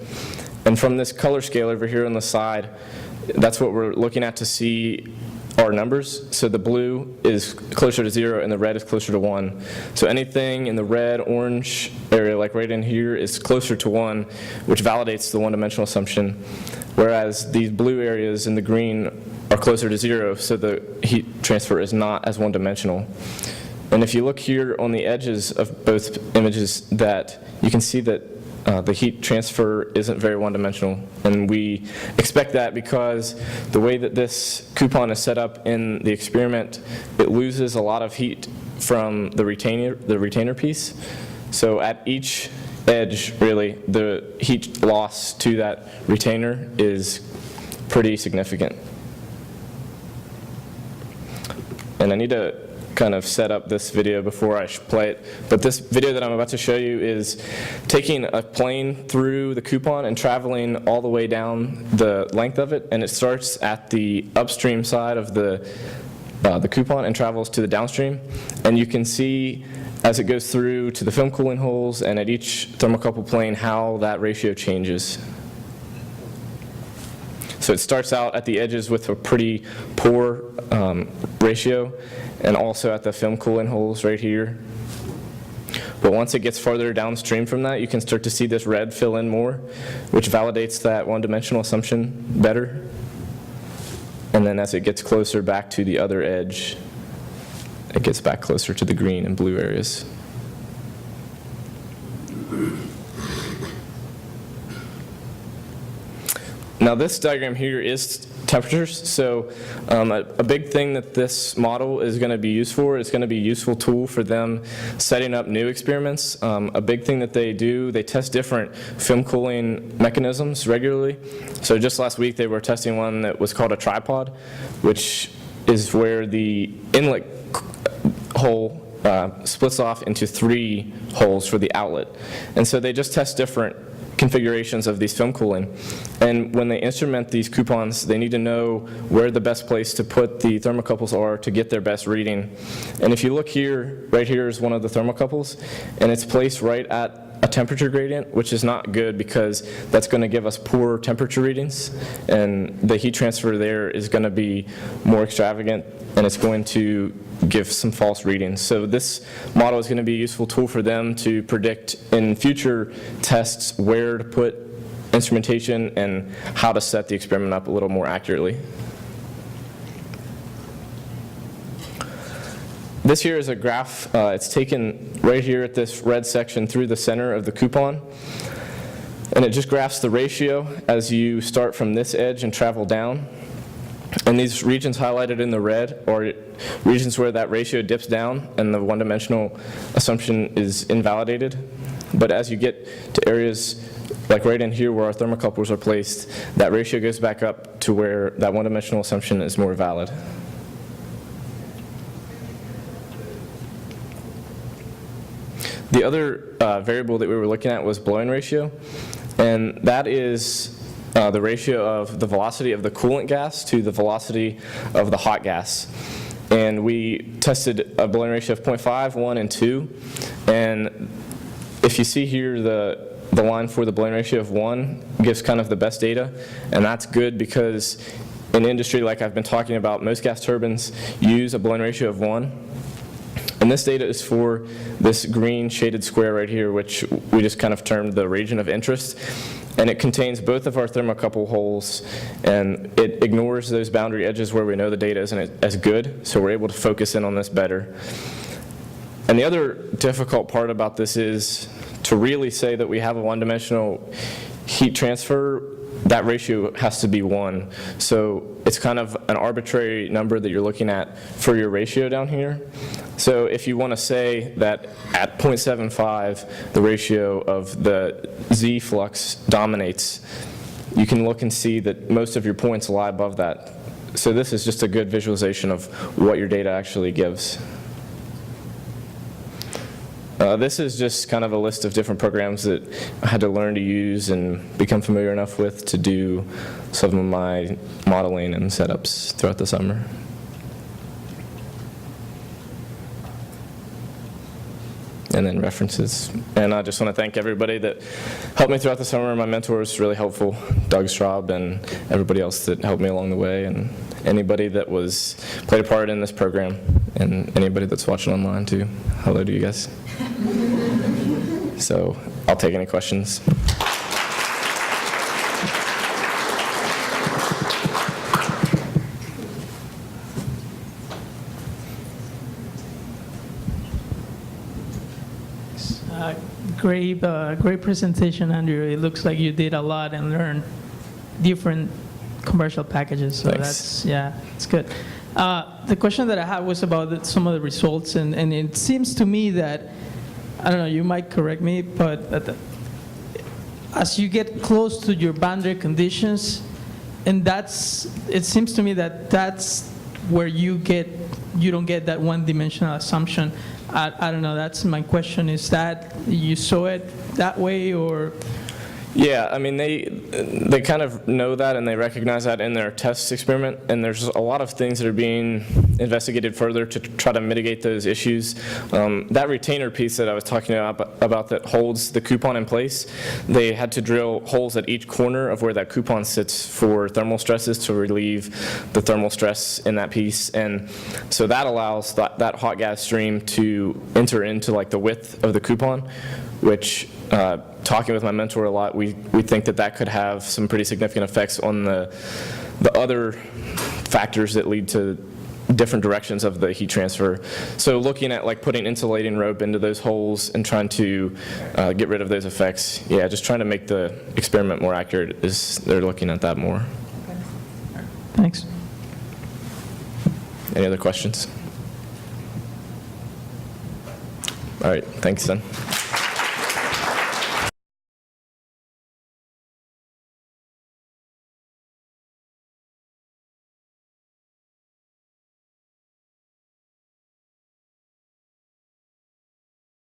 And from this color scale over here on the side, that's what we're looking at to see our numbers. So the blue is closer to 0 and the red is closer to 1. So anything in the red, orange area, like right in here, is closer to 1, which validates the one-dimensional assumption, whereas these blue areas in the green are closer to 0, so the heat transfer is not as one-dimensional. And if you look here on the edges of both images, that you can see that the heat transfer isn't very one-dimensional, and we expect that because the way that this coupon is set up in the experiment, it loses a lot of heat from the retainer piece. So at each edge, really, the heat loss to that retainer is pretty significant. And I need to kind of set up this video before I play it. But this video that I'm about to show you is taking a plane through the coupon and traveling all the way down the length of it, and it starts at the upstream side of the coupon and travels to the downstream. And you can see as it goes through to the film cooling holes and at each thermocouple plane how that ratio changes. So it starts out at the edges with a pretty poor ratio, and also at the film cooling holes right here. But once it gets farther downstream from that, you can start to see this red fill in more, which validates that one-dimensional assumption better. And then as it gets closer back to the other edge, it gets back closer to the green and blue areas. Now this diagram here is temperatures, so a big thing that this model is going to be used for, it's going to be a useful tool for them setting up new experiments. A big thing that they do, they test different film cooling mechanisms regularly. So just last week they were testing one that was called a tripod, which is where the inlet hole splits off into 3 holes for the outlet. And so they just test different configurations of these film cooling. And when they instrument these coupons, they need to know where the best place to put the thermocouples are to get their best reading. And if you look here, right here is one of the thermocouples, and it's placed right at a temperature gradient, which is not good because that's going to give us poor temperature readings, and the heat transfer there is going to be more extravagant, and it's going to give some false readings. So this model is going to be a useful tool for them to predict in future tests where to put instrumentation and how to set the experiment up a little more accurately. This here is a graph. It's taken right here at this red section through the center of the coupon. And it just graphs the ratio as you start from this edge and travel down. And these regions highlighted in the red are regions where that ratio dips down and the one-dimensional assumption is invalidated. But as you get to areas like right in here where our thermocouples are placed, that ratio goes back up to where that one-dimensional assumption is more valid. The other variable that we were looking at was blowing ratio, and that is the ratio of the velocity of the coolant gas to the velocity of the hot gas. And we tested a blowing ratio of 0.5, 1, and 2. And if you see here, the line for the blowing ratio of 1 gives kind of the best data, and that's good because in industry, like I've been talking about, most gas turbines use a blowing ratio of 1. And this data is for this green shaded square right here, which we just kind of termed the region of interest. And it contains both of our thermocouple holes, and it ignores those boundary edges where we know the data isn't as good, so we're able to focus in on this better. And the other difficult part about this is to really say that we have a one-dimensional heat transfer, that ratio has to be 1. So it's kind of an arbitrary number that you're looking at for your ratio down here. So if you want to say that at 0.75, the ratio of the Z flux dominates, you can look and see that most of your points lie above that. So this is just a good visualization of what your data actually gives. This is just kind of a list of different programs that I had to learn to use and become familiar enough with to do some of my modeling and setups throughout the summer. And then references. And I just want to thank everybody that helped me throughout the summer. My mentor was really helpful, Doug Straub, and everybody else that helped me along the way, and anybody that played a part in this program, and anybody that's watching online too. Hello to you guys. So I'll take any questions. Great presentation, Andrew. It looks like you did a lot and learned different commercial packages. So Thanks. it's good. The question that I had was about some of the results, and it seems to me that, I don't know, you might correct me, but as you get close to your boundary conditions, and it seems to me that that's where you don't get that one-dimensional assumption. I don't know, that's my question. Is that you saw it that way, or? Yeah, I mean, they kind of know that and they recognize that in their test experiment, and there's a lot of things that are being investigated further to try to mitigate those issues. That retainer piece that I was talking about that holds the coupon in place, they had to drill holes at each corner of where that coupon sits for thermal stresses to relieve the thermal stress in that piece, and so that allows that hot gas stream to enter into like the width of the coupon, which talking with my mentor a lot, we think that could have some pretty significant effects on the other factors that lead to different directions of the heat transfer. So looking at like putting insulating rope into those holes and trying to get rid of those effects, yeah, just trying to make the experiment more accurate they're looking at that more. Thanks. Any other questions? All right, thanks then.